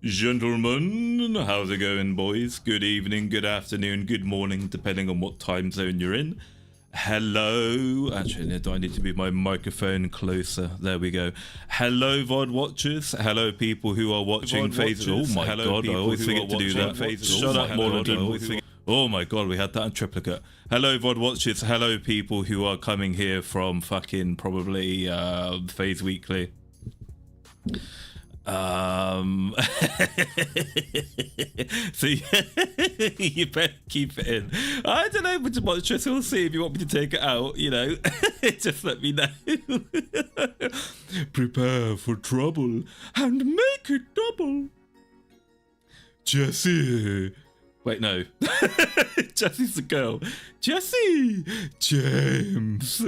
Gentlemen, how's it going, boys? Good evening, good afternoon, good morning, depending on what time zone you're in. Hello. Actually, do I need to be my microphone closer? There we go. Hello, VOD watchers. Hello, people who are watching Faze. Oh my god, I always forget to do that. Shut up, Maulington. Oh my god, we had that in triplicate. Hello, VOD watchers. Hello, people who are coming here from fucking probably Faze Weekly. So you better keep it in. I don't know, but we'll see if you want me to take it out, you know. Just let me know. Prepare for trouble and make it double. Jesse. Wait, no. Jesse's the girl. Jesse! James!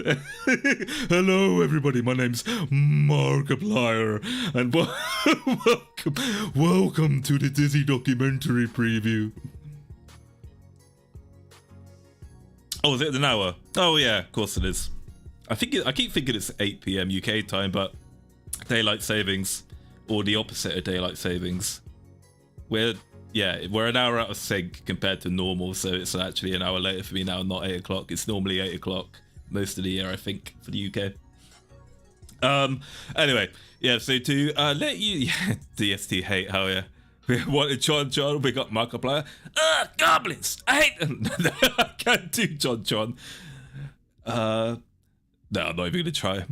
Hello, everybody. My name's Markiplier, and welcome to the DIzzy documentary preview. Oh, is it an hour? Oh, yeah, of course it is. I keep thinking it's 8 PM UK time, but daylight savings, or the opposite of daylight savings. We're an hour out of sync compared to normal, so it's actually an hour later for me now, not 8 o'clock. It's normally 8 o'clock most of the year, I think, for the UK. Anyway, yeah, so to let you... DST hate, how yeah. We wanted John, we got Markiplier. Goblins! I hate them! I can't do John. No, I'm not even going to try.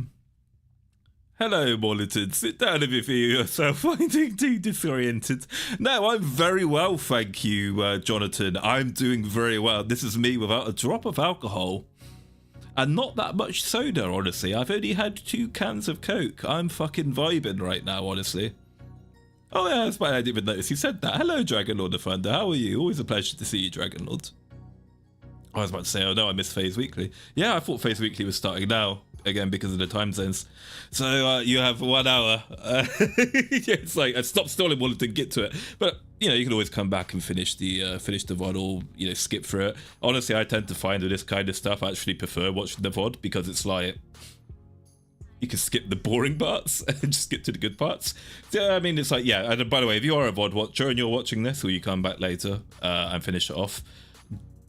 Hello, Maulington. Sit down if you feel yourself finding too disoriented. No, I'm very well, thank you, Jonathan. I'm doing very well. This is me without a drop of alcohol. And not that much soda, honestly. I've only had 2 cans of Coke. I'm fucking vibing right now, honestly. Oh, yeah, that's why I didn't even notice you said that. Hello, Dragonlord Defender. How are you? Always a pleasure to see you, Dragonlord. I was about to say, oh no, I missed Faze Weekly. Yeah, I thought Faze Weekly was starting now. Again, because of the time zones. So you have 1 hour. Yeah, it's like, stop stalling, wanted to get to it. But, you know, you can always come back and finish the VOD, or, you know, skip through it. Honestly, I tend to find that this kind of stuff, I actually prefer watching the VOD, because it's like, you can skip the boring parts and just get to the good parts. So, I mean, it's like, yeah, and by the way, if you are a VOD watcher and you're watching this, or you come back later and finish it off,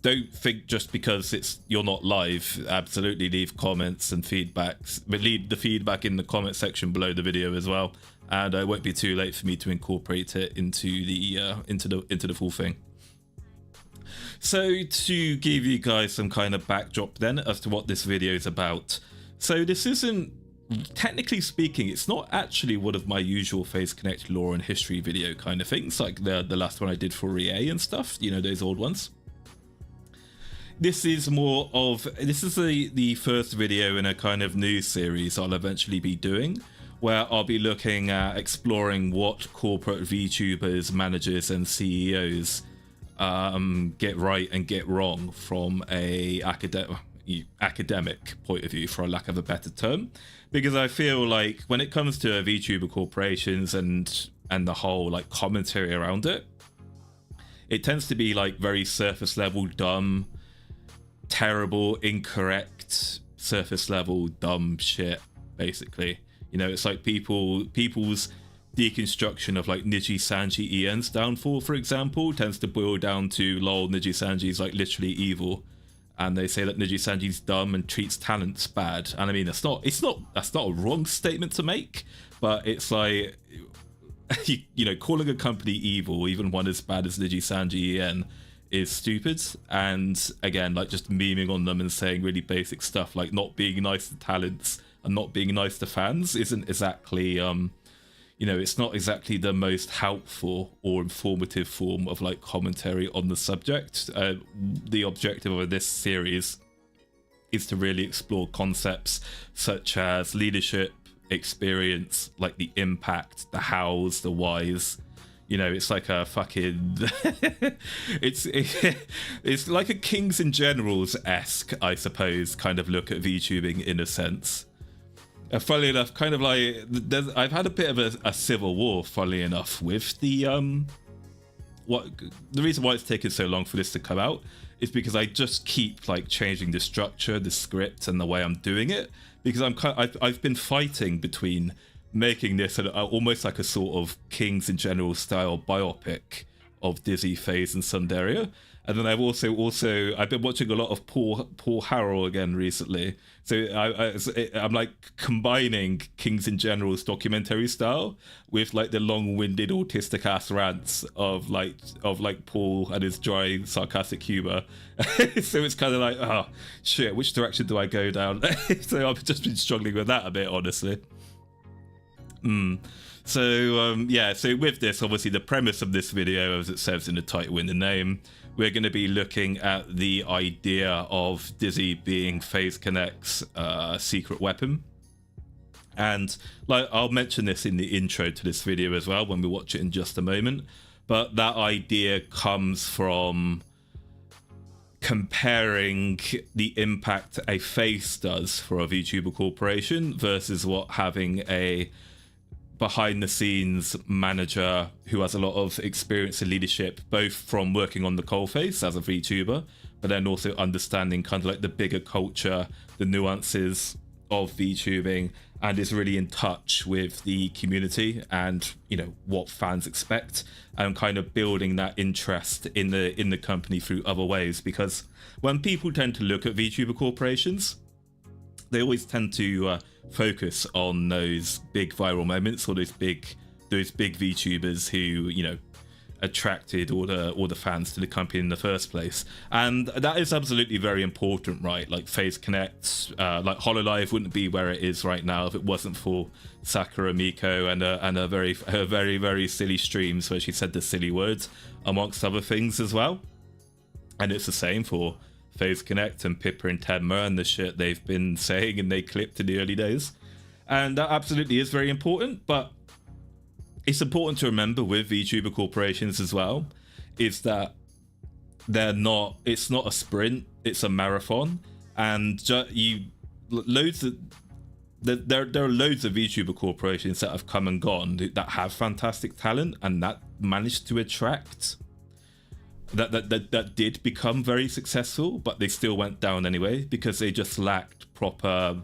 don't think just because you're not live. Absolutely leave comments and feedbacks. But leave the feedback in the comment section below the video as well, and it won't be too late for me to incorporate it into the full thing. So to give you guys some kind of backdrop then as to what this video is about. So this isn't, technically speaking, it's not actually one of my usual Faze Connect lore and history video kind of things, like the last one I did for EA and stuff, you know, those old ones. This is more of, this is the first video in a kind of news series I'll eventually be doing, where I'll be looking at exploring what corporate VTubers, managers and CEOs get right and get wrong from a academic point of view, for a lack of a better term. Because I feel like when it comes to VTuber corporations and the whole like commentary around it, it tends to be like very surface level, dumb, terrible, incorrect, surface level dumb shit, basically. You know, it's like people's deconstruction of like Niji Sanji EN's downfall, for example, tends to boil down to lol, Niji Sanji's like literally evil, and they say that Niji Sanji's dumb and treats talents bad. And I mean, that's not a wrong statement to make, but it's like, you know, calling a company evil, even one as bad as Niji Sanji EN, is stupid. And again, like just memeing on them and saying really basic stuff like not being nice to talents and not being nice to fans isn't exactly you know, it's not exactly the most helpful or informative form of like commentary on the subject. The objective of this series is to really explore concepts such as leadership, experience, like the impact, the hows, the whys. You know, it's like a fucking it's like a Kings and Generals-esque, I suppose, kind of look at VTubing in a sense. Funnily enough, kind of like I've had a bit of a civil war, funnily enough, with the reason why it's taken so long for this to come out is because I just keep like changing the structure, the script, and the way I'm doing it, because I've been fighting between making this almost like a sort of Kings in General style biopic of Dizzzy, Faze, and Tsunderia. And then I've I've been watching a lot of Paul Harrell again recently. So I'm like combining Kings in General's documentary style with like the long-winded autistic ass rants of like Paul and his dry sarcastic humor. So it's kind of like, oh shit, which direction do I go down? So I've just been struggling with that a bit, honestly. So so with this, obviously the premise of this video, as it says in the title in the name, we're going to be looking at the idea of Dizzzy being Faze Connect's secret weapon. And like, I'll mention this in the intro to this video as well when we watch it in just a moment, but that idea comes from comparing the impact a face does for a VTuber corporation versus what having a behind the scenes manager who has a lot of experience in leadership, both from working on the coalface as a VTuber, but then also understanding kind of like the bigger culture, the nuances of VTubing, and is really in touch with the community and, you know, what fans expect, and kind of building that interest in the company through other ways. Because when people tend to look at VTuber corporations, they always tend to focus on those big viral moments, or those big VTubers who, you know, attracted all the fans to the company in the first place. And that is absolutely very important, right? Like Faze Connect, like Hololive wouldn't be where it is right now if it wasn't for Sakura Miko and her very silly streams where she said the silly words, amongst other things as well. And it's the same for Faze Connect and Pippa and Tenma and the shit they've been saying and they clipped in the early days. And that absolutely is very important, but it's important to remember with VTuber corporations as well, is that it's not a sprint, it's a marathon. And there are loads of VTuber corporations that have come and gone that have fantastic talent and that managed to attract that did become very successful, but they still went down anyway because they just lacked proper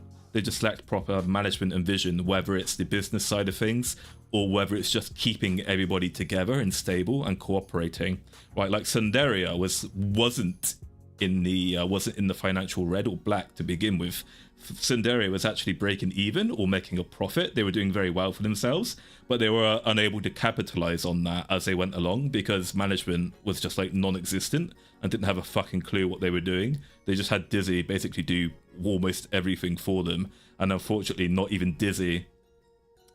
management and vision, whether it's the business side of things or whether it's just keeping everybody together and stable and cooperating, right? Like Tsunderia wasn't in the financial red or black to begin with. Tsunderia was actually breaking even or making a profit. They were doing very well for themselves, but they were unable to capitalize on that as they went along because management was just like non-existent and didn't have a fucking clue what they were doing. They just had Dizzzy basically do almost everything for them, and unfortunately not even Dizzzy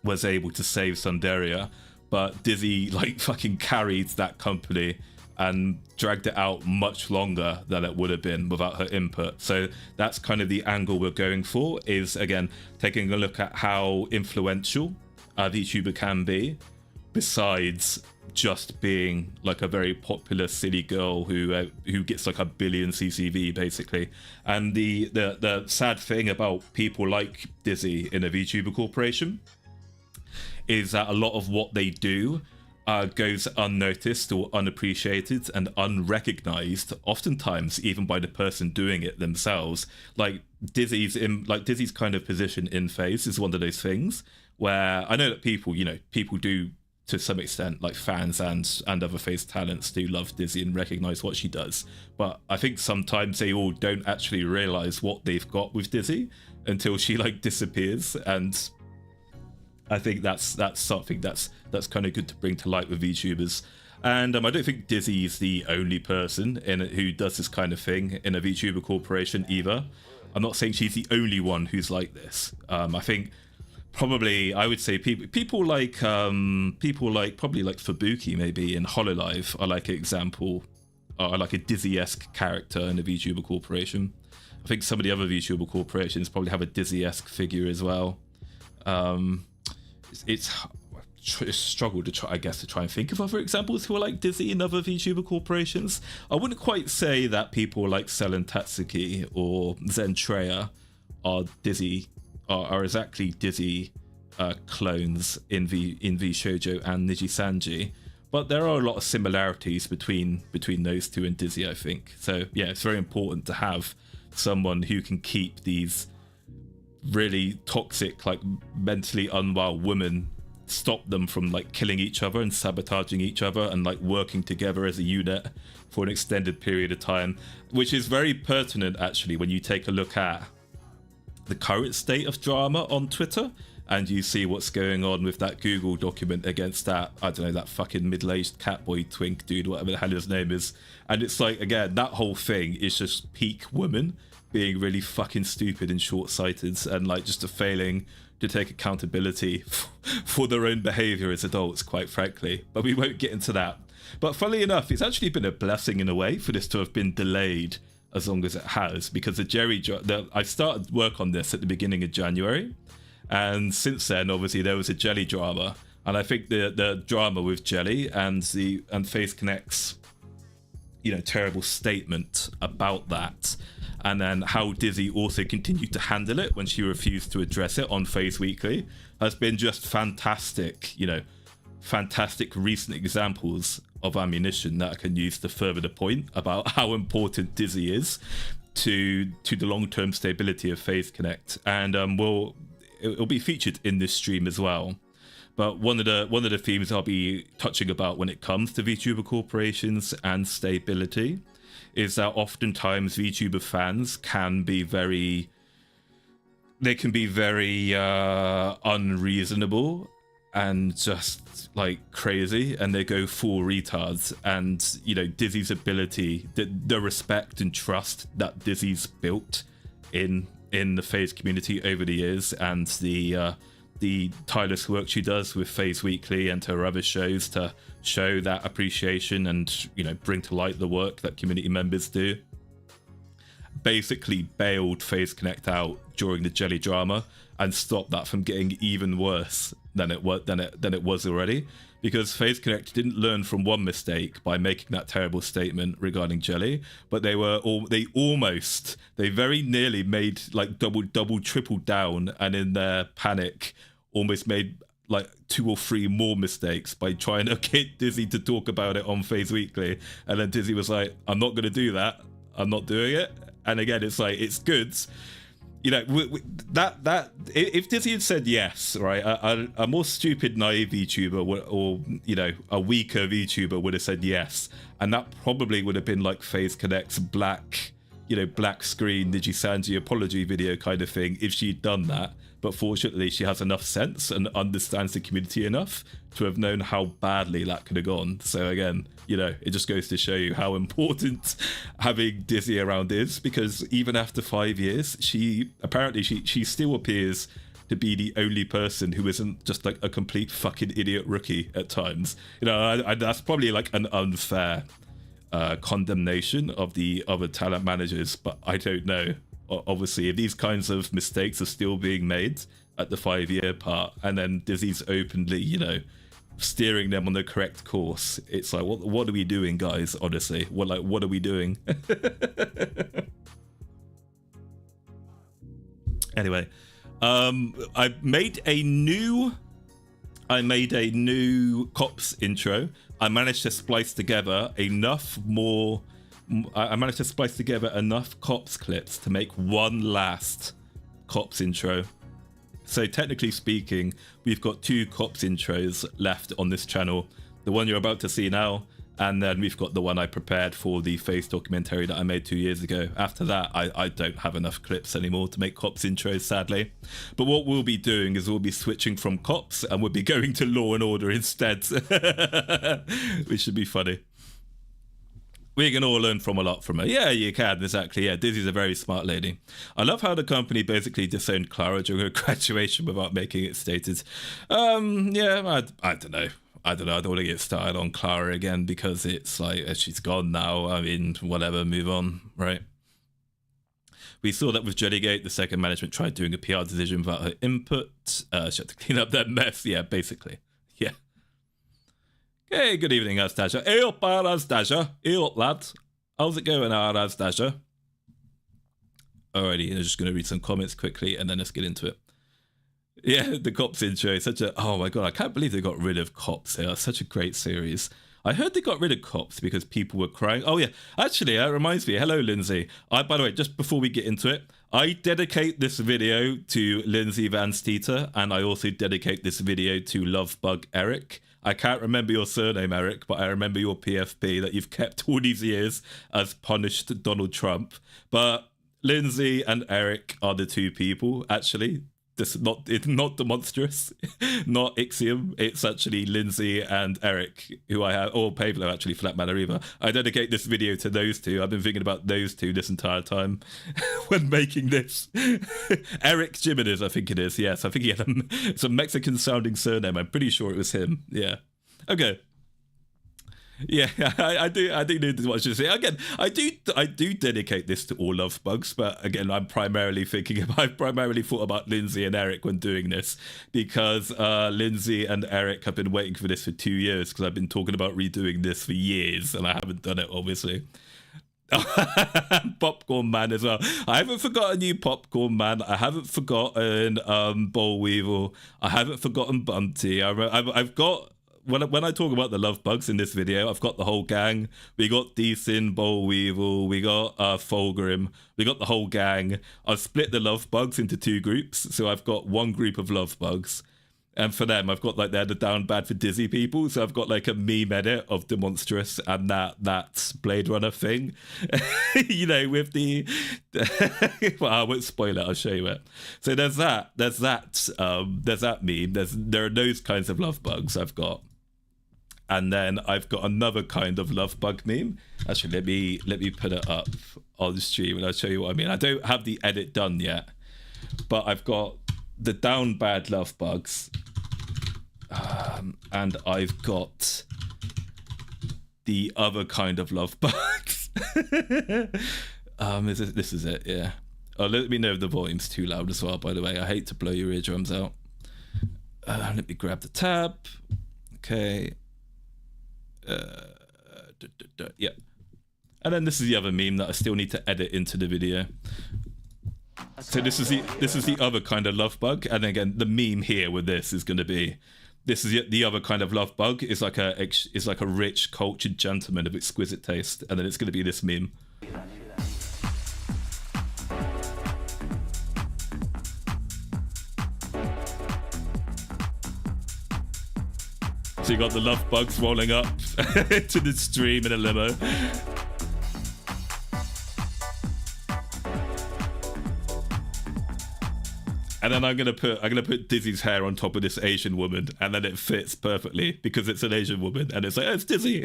was able to save Tsunderia, but Dizzzy like fucking carried that company and dragged it out much longer than it would have been without her input. So that's kind of the angle we're going for, is again taking a look at how influential a VTuber can be, besides just being like a very popular silly girl who gets like 1 billion CCV basically. And the sad thing about people like Dizzzy in a VTuber corporation is that a lot of what they do goes unnoticed or unappreciated and unrecognized, oftentimes even by the person doing it themselves. Like Dizzy's kind of position in Faze is one of those things where I know that people do to some extent, like fans and other Faze talents do love Dizzzy and recognize what she does, but I think sometimes they all don't actually realize what they've got with Dizzzy until she like disappears. And I think that's something that's kind of good to bring to light with VTubers. And I don't think Dizzzy is the only person who does this kind of thing in a VTuber corporation either. I'm not saying she's the only one who's like this. I think probably I would say people like probably like Fubuki maybe in Hololive are like an example, are like a Dizzzy-esque character in a VTuber corporation. I think some of the other VTuber corporations probably have a Dizzzy-esque figure as well. It's struggled to try and think of other examples who are like Dizzzy in other VTuber corporations. I wouldn't quite say that people like Selen Tatsuki or Zentreya are exactly Dizzzy clones in V Shoujo and Niji Sanji, but there are a lot of similarities between those two and Dizzzy, I think. So yeah, it's very important to have someone who can keep these really toxic, like mentally unwell women stop them from like killing each other and sabotaging each other and like working together as a unit for an extended period of time, which is very pertinent actually when you take a look at the current state of drama on Twitter and you see what's going on with that Google document against that, I don't know, that fucking middle-aged catboy twink dude, whatever the hell his name is. And it's like, again, that whole thing is just peak women being really fucking stupid and short-sighted and like just a failing to take accountability for their own behavior as adults, quite frankly. But we won't get into that. But funnily enough, it's actually been a blessing in a way for this to have been delayed as long as it has, because I started work on this at the beginning of January, and since then obviously there was a Jelly drama, and I think the drama with Jelly and Faze Connect's, you know, terrible statement about that, and then how DIzzy also continued to handle it when she refused to address it on Faze Weekly, has been just fantastic, you know, fantastic recent examples of ammunition that I can use to further the point about how important DIzzy is to the long-term stability of Faze Connect, and it'll be featured in this stream as well. But one of the themes I'll be touching about when it comes to VTuber corporations and stability is that oftentimes VTuber fans can be very unreasonable and just like crazy, and they go full retards. And you know, DIzzy's ability, the respect and trust that DIzzy's built in the Faze community over the years, and the tireless work she does with Faze Weekly and her other shows to show that appreciation and, you know, bring to light the work that community members do, basically bailed Faze Connect out during the Jelly drama and stopped that from getting even worse than it was already, because Faze Connect didn't learn from one mistake by making that terrible statement regarding Jelly, but they very nearly made like double, triple down, and in their panic almost made like 2 or 3 more mistakes by trying to get DIzzy to talk about it on Faze Weekly, and then DIzzy was like, I'm not going to do that, I'm not doing it. And again, it's like, it's good, you know, that if DIzzy had said yes, right, a more stupid, naive VTuber or you know, a weaker VTuber would have said yes, and that probably would have been like Faze Connect's black screen Digisanji apology video kind of thing if she'd done that. But fortunately, she has enough sense and understands the community enough to have known how badly that could have gone. So again, you know, it just goes to show you how important having DIzzy around is, because even after 5 years, she still appears to be the only person who isn't just like a complete fucking idiot rookie at times. You know, that's probably like an unfair condemnation of the other talent managers, but I don't know. Obviously, if these kinds of mistakes are still being made at the 5-year part, and then DIzzy's openly, you know, steering them on the correct course, it's like, what are we doing, guys? Honestly, what are we doing? Anyway, I made a new cops intro. I managed to splice together enough cops clips to make one last cops intro. So technically speaking, we've got 2 cops intros left on this channel. The one you're about to see now, and then we've got the one I prepared for the Faze documentary that I made 2 years ago. After that, I don't have enough clips anymore to make cops intros, sadly. But what we'll be doing is we'll be switching from cops and we'll be going to Law and Order instead, which should be funny. We can all learn from a lot from her. Yeah, you can, exactly. Yeah, DIzzy's a very smart lady. I love how the company basically disowned Clara during her graduation without making it stated. Yeah, I don't know. I don't want to get started on Clara again, because it's like, she's gone now. I mean, whatever, move on, right? We saw that with Jellygate. The second management tried doing a PR decision without her input. She had to clean up that mess. Yeah, basically. Yeah. Hey, good evening, Astasha. Hey up, Astasha. Hey up, lad. How's it going, Astasha? Alrighty, I'm just going to read some comments quickly and then let's get into it. Yeah, the Cops intro is such a... Oh my god, I can't believe they got rid of Cops. They are such a great series. I heard they got rid of Cops because people were crying. Oh yeah, actually, that reminds me. Hello, Lindsay. By the way, just before we get into it, I dedicate this video to Lindsay Van Steeter, and I also dedicate this video to Lovebug Eric. I can't remember your surname, Eric, but I remember your PFP that you've kept all these years as punished Donald Trump. But Lindsay and Eric are the two people, actually. It's not Demonstrous, not Ixiom. It's actually Lindsay and Eric, who I have, or Pablo, actually, for that matter, either. I dedicate this video to those two. I've been thinking about those two this entire time when making this. Eric Jimenez, I think it is. Yes, I think he had it's a Mexican-sounding surname. I'm pretty sure it was him. Yeah. Okay. Yeah, I do need to watch this. Again, I do dedicate this to all love bugs, but again, I've primarily thought about Lindsay and Eric when doing this, because Lindsay and Eric have been waiting for this for 2 years, because I've been talking about redoing this for years, and I haven't done it, obviously. Popcorn Man as well. I haven't forgotten you, Popcorn Man. I haven't forgotten Boll Weevil. I haven't forgotten Bunty. I've got... When I talk about the love bugs in this video, I've got the whole gang. We got Decent, Boll Weevil, we got Fulgrim, we got the whole gang. I've split the love bugs into 2 groups, so I've got one group of love bugs, and for them, I've got like they're the down bad for dizzy people. So I've got like a meme edit of Demonstrous and that Blade Runner thing, you know, with the. Well, I won't spoil it. I'll show you it. So there's that meme. There are those kinds of love bugs I've got. And then I've got another kind of love bug meme. Actually, let me put it up on the stream and I'll show you what I mean. I don't have the edit done yet, but I've got the down bad love bugs, and I've got the other kind of love bugs. This is it, yeah. Oh, let me know if the volume's too loud as well, by the way. I hate to blow your eardrums out. Let me grab the tab. Okay. Yeah, and then this is the other meme that I still need to edit into the video. So this is the other kind of love bug, and again the meme here with this is going to be, this is the other kind of love bug. Is like a rich cultured gentleman of exquisite taste, and then it's going to be this meme. So you got the love bugs rolling up to the stream in a limo. And then I'm gonna put Dizzy's hair on top of this Asian woman, and then it fits perfectly because it's an Asian woman, and it's like, oh, it's Dizzy,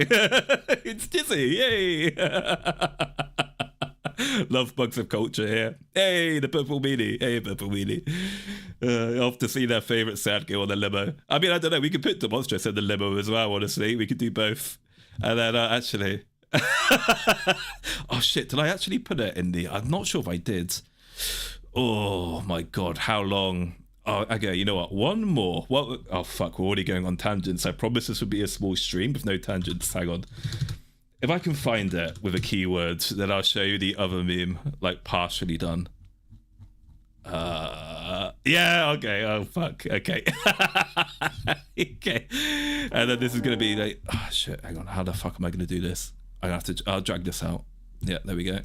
it's Dizzy, yay! Love bugs of culture here. Hey, the purple meanie. Hey, purple meanie. Off to see their favourite sad girl on the limo. I mean, I don't know. We could put Demonstrous in the limo as well, honestly. We could do both. And then actually... oh, shit. Did I actually put it in the... I'm not sure if I did. Oh, my God. How long? Oh, okay, you know what? One more. Well, oh, fuck. We're already going on tangents. I promise this would be a small stream with no tangents. Hang on. If I can find it with a keyword, then I'll show you the other meme, like partially done. Yeah, okay. Oh, fuck. Okay. Okay. And then this is going to be like, oh, shit. Hang on. How the fuck am I going to do this? I'll drag this out. Yeah, there we go.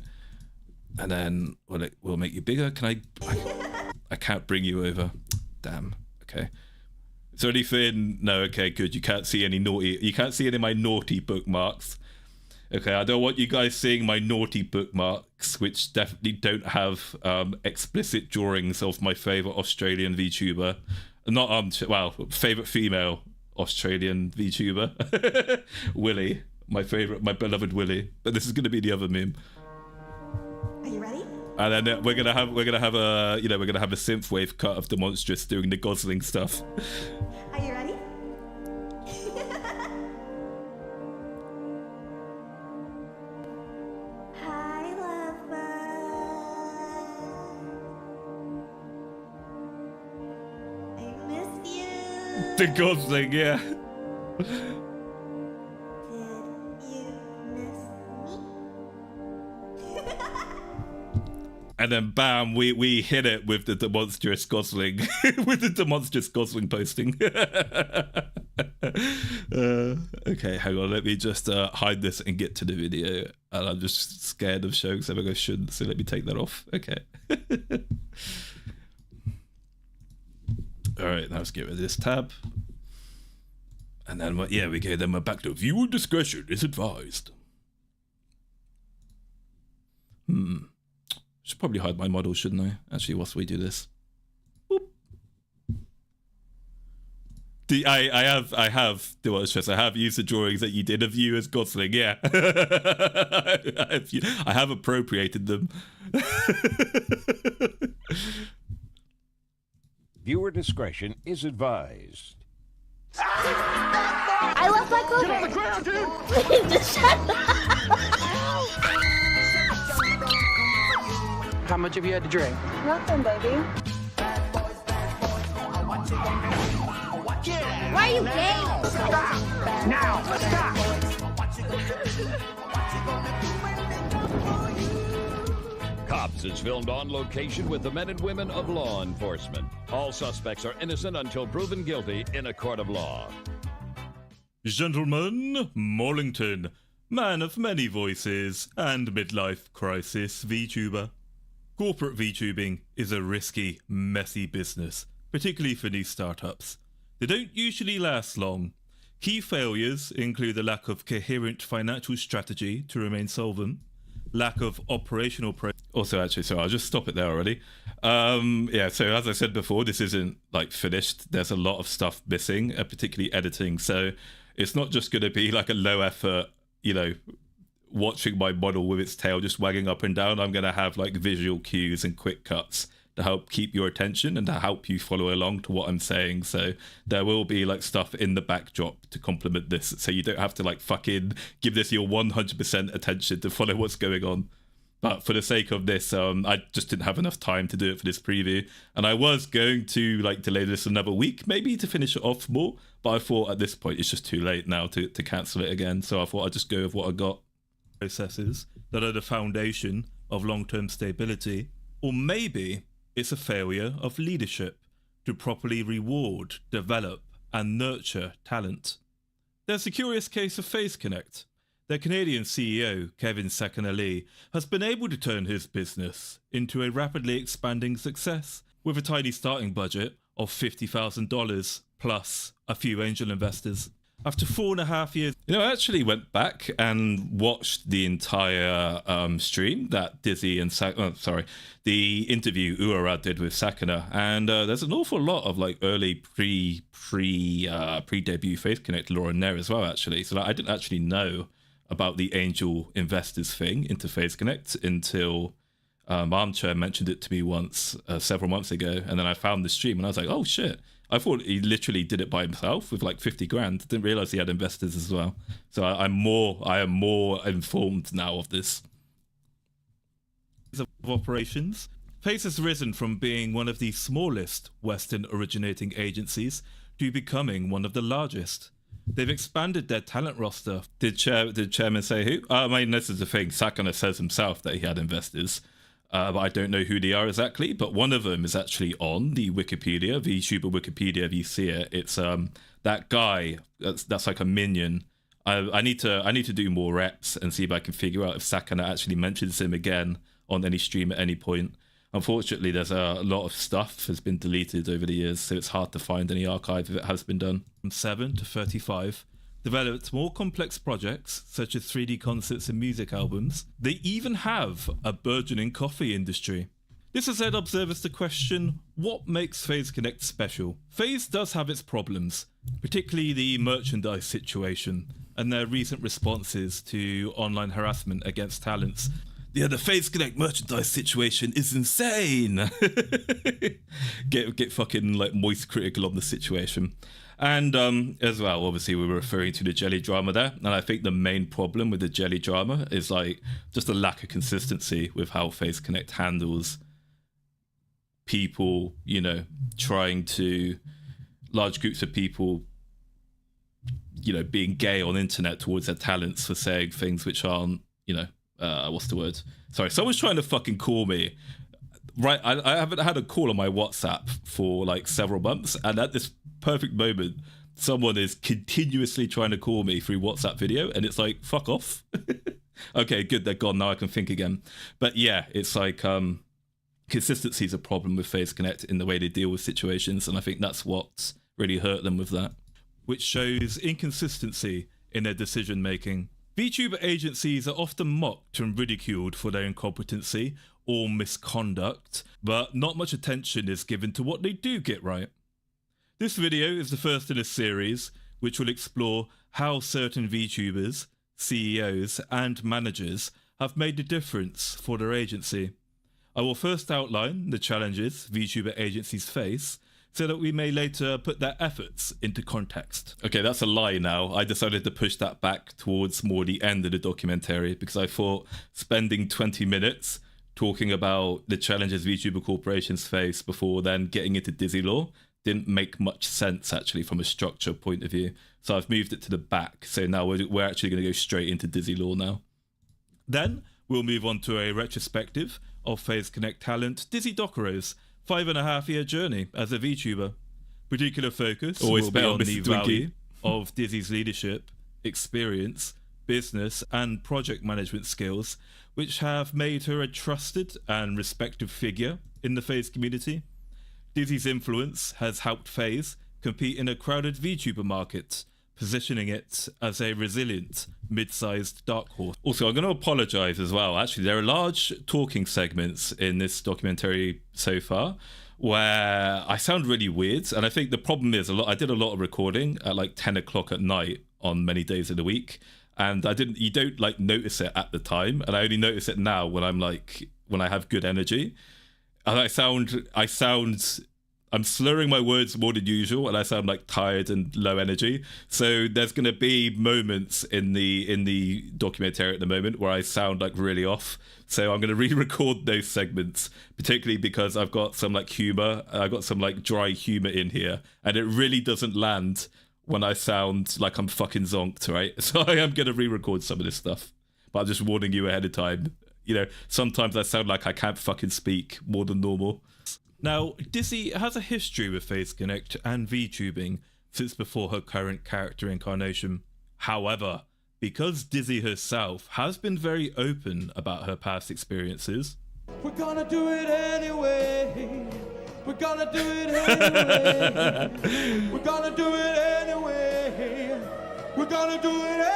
And then we'll make you bigger. Can I can't bring you over. Damn. Okay. Is there anything? No, okay, good. You can't see any of my naughty bookmarks. Okay, I don't want you guys seeing my naughty bookmarks, which definitely don't have explicit drawings of my favourite Australian VTuber. Not, favourite female Australian VTuber. Willy. My beloved Willy. But this is going to be the other meme. Are you ready? And then we're gonna have a synthwave cut of Demonstrous doing the Gosling stuff. Are you ready? Hi, Lovebug. I missed you. The Gosling, yeah. And then bam, we hit it with the Demonstrous Gosling, with the Demonstrous Gosling posting. Okay, hang on. Let me just hide this and get to the video. And I'm just scared of showing something I shouldn't, so let me take that off. Okay. All right, now let's get rid of this tab. And then, yeah, we go. Then we're back to viewer discretion is advised. Should probably hide my model, shouldn't I? Actually, whilst we do this. I have used the drawings that you did of you as Gosling, yeah. I have appropriated them. Viewer discretion is advised. I left my clothes. Get on the ground, dude! How much have you had to drink? Nothing, baby. Why are you gay? Stop! Now! Stop! Cops is filmed on location with the men and women of law enforcement. All suspects are innocent until proven guilty in a court of law. Gentlemen, Maulington, man of many voices and midlife crisis VTuber. Corporate VTubing is a risky, messy business, particularly for new startups. They don't usually last long. Key failures include the lack of coherent financial strategy to remain solvent, lack of operational also, actually, so I'll just stop it there already. Yeah, so as I said before, this isn't like finished. There's a lot of stuff missing, particularly editing. So it's not just going to be like a low effort, you know, watching my model with its tail just wagging up and down. I'm going to have like visual cues and quick cuts to help keep your attention and to help you follow along to what I'm saying. So there will be like stuff in the backdrop to complement this, so you don't have to like fucking give this your 100% attention to follow what's going on. But for the sake of this, I just didn't have enough time to do it for this preview, and I was going to like delay this another week maybe to finish it off more, but I thought at this point it's just too late now to cancel it again, so I thought I'd just go with what I got. Processes that are the foundation of long-term stability, or maybe it's a failure of leadership to properly reward, develop, and nurture talent. There's the curious case of Faze Connect. Their Canadian CEO, Kevin Sakanali, has been able to turn his business into a rapidly expanding success with a tiny starting budget of $50,000 plus a few angel investors. After 4.5 years, you know, I actually went back and watched the entire stream that Dizzzy and the interview Uara did with Sakana, and there's an awful lot of like early pre-debut Faze Connect lore in there as well, actually. So like, I didn't actually know about the angel investors thing into Faze Connect until Armchair mentioned it to me once several months ago, and then I found the stream and I was like, oh shit. I thought he literally did it by himself with like 50 grand. Didn't realize he had investors as well. So I am more informed now of this. Of operations, Faze has risen from being one of the smallest Western originating agencies to becoming one of the largest. They've expanded their talent roster. Did Chairman say who? I mean, this is the thing. Sakana says himself that he had investors. But I don't know who they are exactly, but one of them is actually on the Wikipedia, the VTuber Wikipedia, if you see it. It's that guy, that's like a minion. I need to do more reps and see if I can figure out if Sakana actually mentions him again on any stream at any point. Unfortunately, there's a lot of stuff has been deleted over the years, so it's hard to find any archive if it has been done. From 7 to 35. Developed more complex projects, such as 3D concerts and music albums. They even have a burgeoning coffee industry. This has led observers to question what makes Faze Connect special. Faze does have its problems, particularly the merchandise situation and their recent responses to online harassment against talents. Yeah, the Faze Connect merchandise situation is insane. Get fucking like moist critical on the situation. And as well, obviously we were referring to the jelly drama there, and I think the main problem with the jelly drama is like just a lack of consistency with how Faze Connect handles people, you know, trying to large groups of people, you know, being gay on internet towards their talents for saying things which aren't, you know, what's the word? Sorry, someone's trying to fucking call me. Right, I haven't had a call on my WhatsApp for like several months, and at this perfect moment, someone is continuously trying to call me through WhatsApp video, and it's like, fuck off. Okay, good, they're gone, now I can think again. But yeah, it's like consistency is a problem with Faze Connect in the way they deal with situations, and I think that's what's really hurt them with that, which shows inconsistency in their decision making. VTuber agencies are often mocked and ridiculed for their incompetency or misconduct, but not much attention is given to what they do get right. This video is the first in a series which will explore how certain VTubers, CEOs and managers have made a difference for their agency. I will first outline the challenges VTuber agencies face so that we may later put their efforts into context. Okay, that's a lie now. I decided to push that back towards more the end of the documentary because I thought spending 20 minutes talking about the challenges VTuber corporations face before then getting into Dizzler didn't make much sense actually from a structure point of view. So I've moved it to the back. So now we're actually going to go straight into Dizzler now. Then we'll move on to a retrospective of Faze Connect talent DIzzy Doccy's 5.5-year journey as a VTuber. Particular focus will be on the value of Dizzy's leadership, experience, business and project management skills, which have made her a trusted and respected figure in the Faze community. Dizzy's influence has helped Faze compete in a crowded VTuber market, positioning it as a resilient, mid-sized dark horse. Also, I'm going to apologise as well. Actually, there are large talking segments in this documentary so far where I sound really weird, and I think the problem is I did a lot of recording at like 10 o'clock at night on many days of the week, and you don't like notice it at the time, and I only notice it now when I have good energy. And I'm slurring my words more than usual, and I sound like tired and low energy. So there's going to be moments in the documentary at the moment where I sound like really off. So I'm going to re-record those segments, particularly because I've got some like humor. I've got some like dry humor in here, and it really doesn't land when I sound like I'm fucking zonked, right? So I am going to re-record some of this stuff, but I'm just warning you ahead of time. You know, sometimes I sound like I can't fucking speak more than normal. Now, Dizzzy has a history with Faze Connect and VTubing since before her current character incarnation. However, because Dizzzy herself has been very open about her past experiences, we're gonna do it anyway. We're gonna do it anyway. We're gonna do it anyway. We're gonna do it anyway.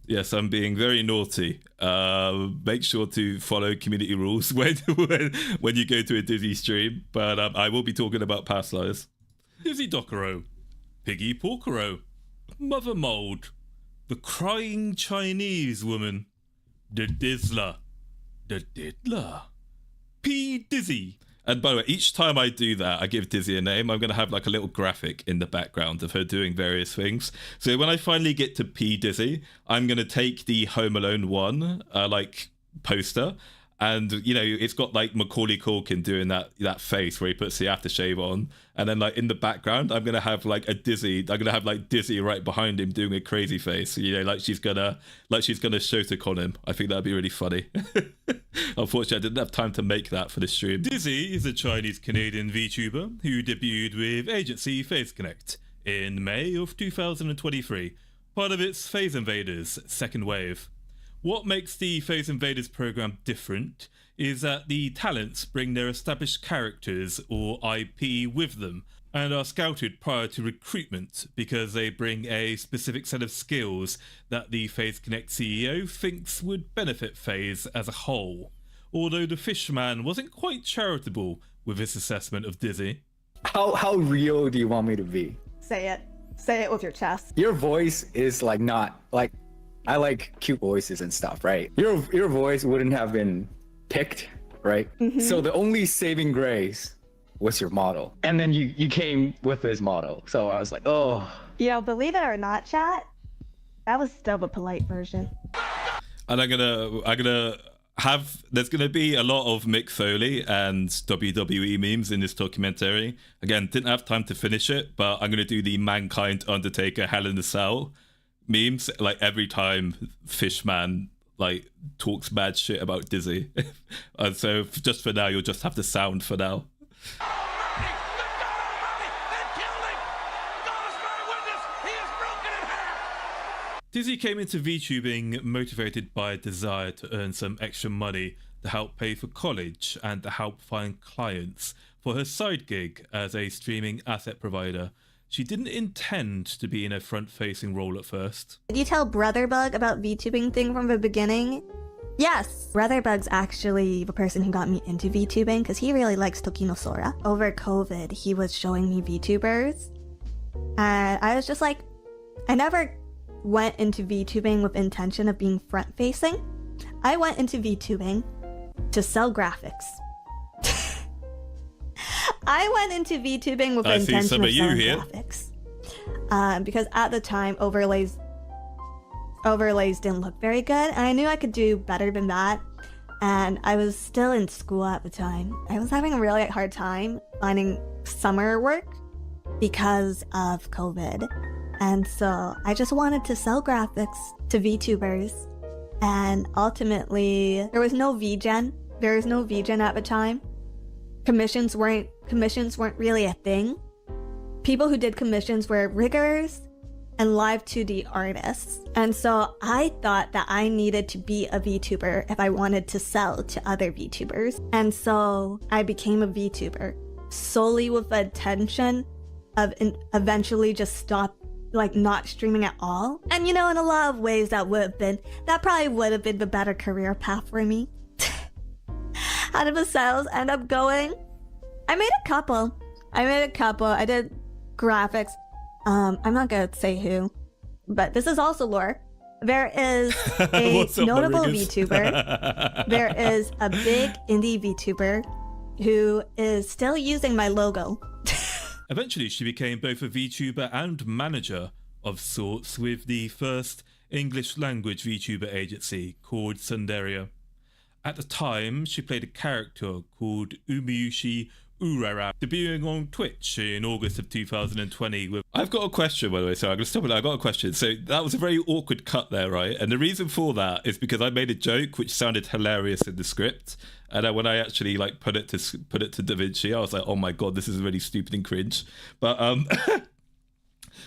yes, I'm being very naughty. Make sure to follow community rules when you go to a Dizzzy stream. But I will be talking about past lives. DIzzy Doccy, Piggy Porcaro, Mother Mold, the Crying Chinese Woman, the Dizzler, P. Dizzy. And by the way, each time I do that, I give Dizzzy a name. I'm going to have like a little graphic in the background of her doing various things. So when I finally get to P. Dizzy, I'm going to take the Home Alone 1 like poster. And, you know, it's got like Macaulay Culkin doing that face where he puts the aftershave on. And then like in the background, I'm going to have like a Dizzzy. I'm going to have like Dizzzy right behind him doing a crazy face. You know, like she's going to Shotokan him. I think that'd be really funny. Unfortunately, I didn't have time to make that for the stream. Dizzzy is a Chinese-Canadian VTuber who debuted with agency Faze Connect in May of 2023, part of its Faze Invaders second wave. What makes the Faze Invaders program different is that the talents bring their established characters or IP with them and are scouted prior to recruitment because they bring a specific set of skills that the Faze Connect CEO thinks would benefit Faze as a whole. Although the Fishman wasn't quite charitable with his assessment of Dizzzy. How real do you want me to be? Say it. Say it with your chest. Your voice is like not like, I like cute voices and stuff, right? Your voice wouldn't have been picked, right? Mm-hmm. So the only saving grace was your model. And then you came with this model. So I was like, oh. You know, believe it or not, chat, that was still the polite version. And there's gonna be a lot of Mick Foley and WWE memes in this documentary. Again, didn't have time to finish it, but I'm gonna do the Mankind Undertaker Hell in a Cell memes like every time Fishman like talks bad shit about Dizzzy. And so just for now, you'll just have the sound for now. Dizzzy came into VTubing motivated by a desire to earn some extra money to help pay for college and to help find clients for her side gig as a streaming asset provider. She didn't intend to be in a front-facing role at first. Did you tell Brotherbug about VTubing thing from the beginning? Yes! Brotherbug's actually the person who got me into VTubing because he really likes Tokinosora. Over COVID, he was showing me VTubers. And I was just like, I never went into VTubing with intention of being front-facing. I went into VTubing to sell graphics. I went into VTubing with the intention of selling graphics. Because at the time, overlays didn't look very good, and I knew I could do better than that. And I was still in school at the time. I was having a really hard time finding summer work because of COVID. And so I just wanted to sell graphics to VTubers. And ultimately, there was no VGen. There was no VGen at the time. Commissions weren't really a thing. People who did commissions were riggers and live 2D artists. And so I thought that I needed to be a VTuber if I wanted to sell to other VTubers. And so I became a VTuber solely with the intention of eventually just stop, like, not streaming at all. And you know, in a lot of ways that probably would have been the better career path for me. How did the sales end up going? I made a couple. I did graphics. I'm not gonna say who, but this is also lore. There is a notable VTuber. There is a big indie VTuber who is still using my logo. Eventually, she became both a VTuber and manager of sorts with the first English language VTuber agency called Tsunderia. At the time, she played a character called Umiyushi Urara, debuting on Twitch in August of 2020. I've got a question, by the way, so I'm going to stop it. I've got a question. So that was a very awkward cut there, right? And the reason for that is because I made a joke which sounded hilarious in the script. And then when I actually like put it to DaVinci, I was like, oh my God, this is really stupid and cringe. But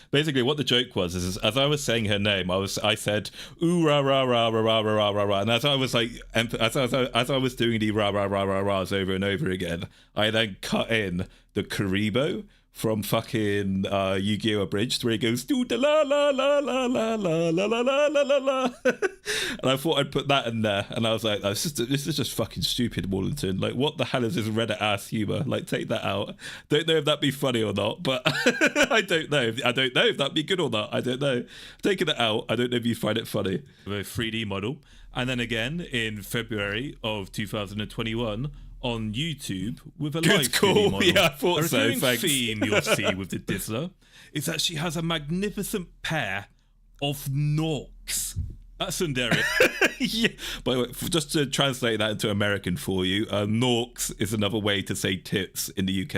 basically what the joke was is as I was saying her name, I said ooh rah rah rah rah rah rah rah rah, and as I was like as I was doing the rah rah rah rah rahs over and over again, I then cut in the Karibo from fucking Yu-Gi-Oh! Abridged, where he goes do da la la la la la la la la la la la la, and I thought I'd put that in there, and I was like, this is just fucking stupid, Maulington. Like, what the hell is this Reddit ass humor? Like, take that out. Don't know if that'd be funny or not, but I don't know. I don't know if that'd be good or not. I don't know. Taking it out, I don't know if you find it funny. A 3D model, and then again in February of 2021. On YouTube with a live 3D model. Yeah, I thought so. A recurring theme you'll see with the Dizzler is that she has a magnificent pair of norks. That's Tsunderia. Yeah. By the way, just to translate that into American for you, norks is another way to say tits in the UK.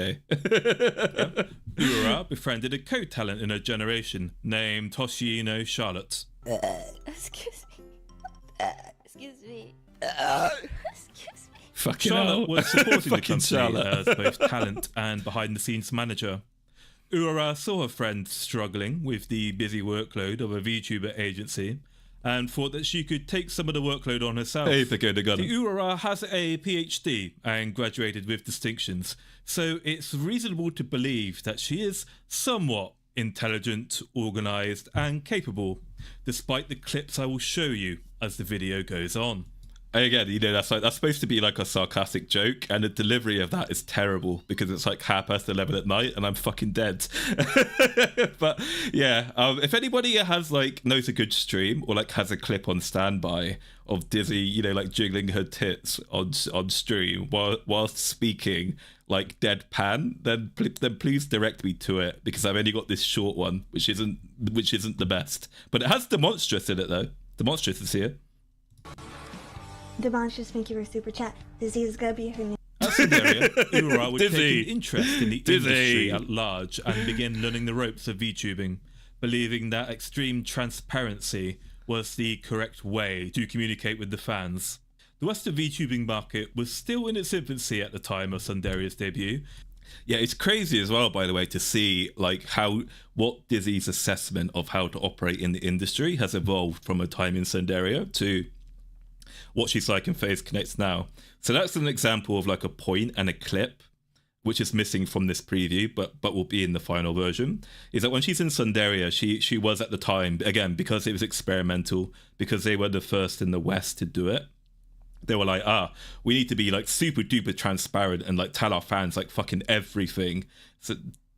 Yeah. Ura befriended a co-talent in her generation named Toshino Charlotte. Excuse me. Excuse me. Fucking Charlotte was supporting the company as both talent and behind-the-scenes manager. Ura saw her friend struggling with the busy workload of a VTuber agency and thought that she could take some of the workload on herself. Hey, the Ura has a PhD and graduated with distinctions, so it's reasonable to believe that she is somewhat intelligent, organised and capable, despite the clips I will show you as the video goes on. Again, you know, that's supposed to be like a sarcastic joke, and the delivery of that is terrible because it's like 11:30 at night and I'm fucking dead. But yeah, if anybody knows a good stream or like has a clip on standby of Dizzzy, you know, like jiggling her tits on stream whilst speaking like deadpan, then please direct me to it, because I've only got this short one, which isn't the best, but it has Demonstrous in it though. Demonstrous is here. Demonstrous, thank you for super chat. Dizzzy is gonna be her name. At Tsunderia, Ura would take an interest in the industry at large and begin learning the ropes of VTubing, believing that extreme transparency was the correct way to communicate with the fans. The Western VTubing market was still in its infancy at the time of Tsunderia's debut, Yeah, it's crazy as well, by the way, to see like what Dizzy's assessment of how to operate in the industry has evolved from a time in Tsunderia to what she's like in Faze Connect now. So that's an example of like a point and a clip, which is missing from this preview, but will be in the final version. Is that when she's in Tsunderia, she was at the time, again, because it was experimental, because they were the first in the West to do it. They were like, we need to be like super duper transparent and like tell our fans like fucking everything.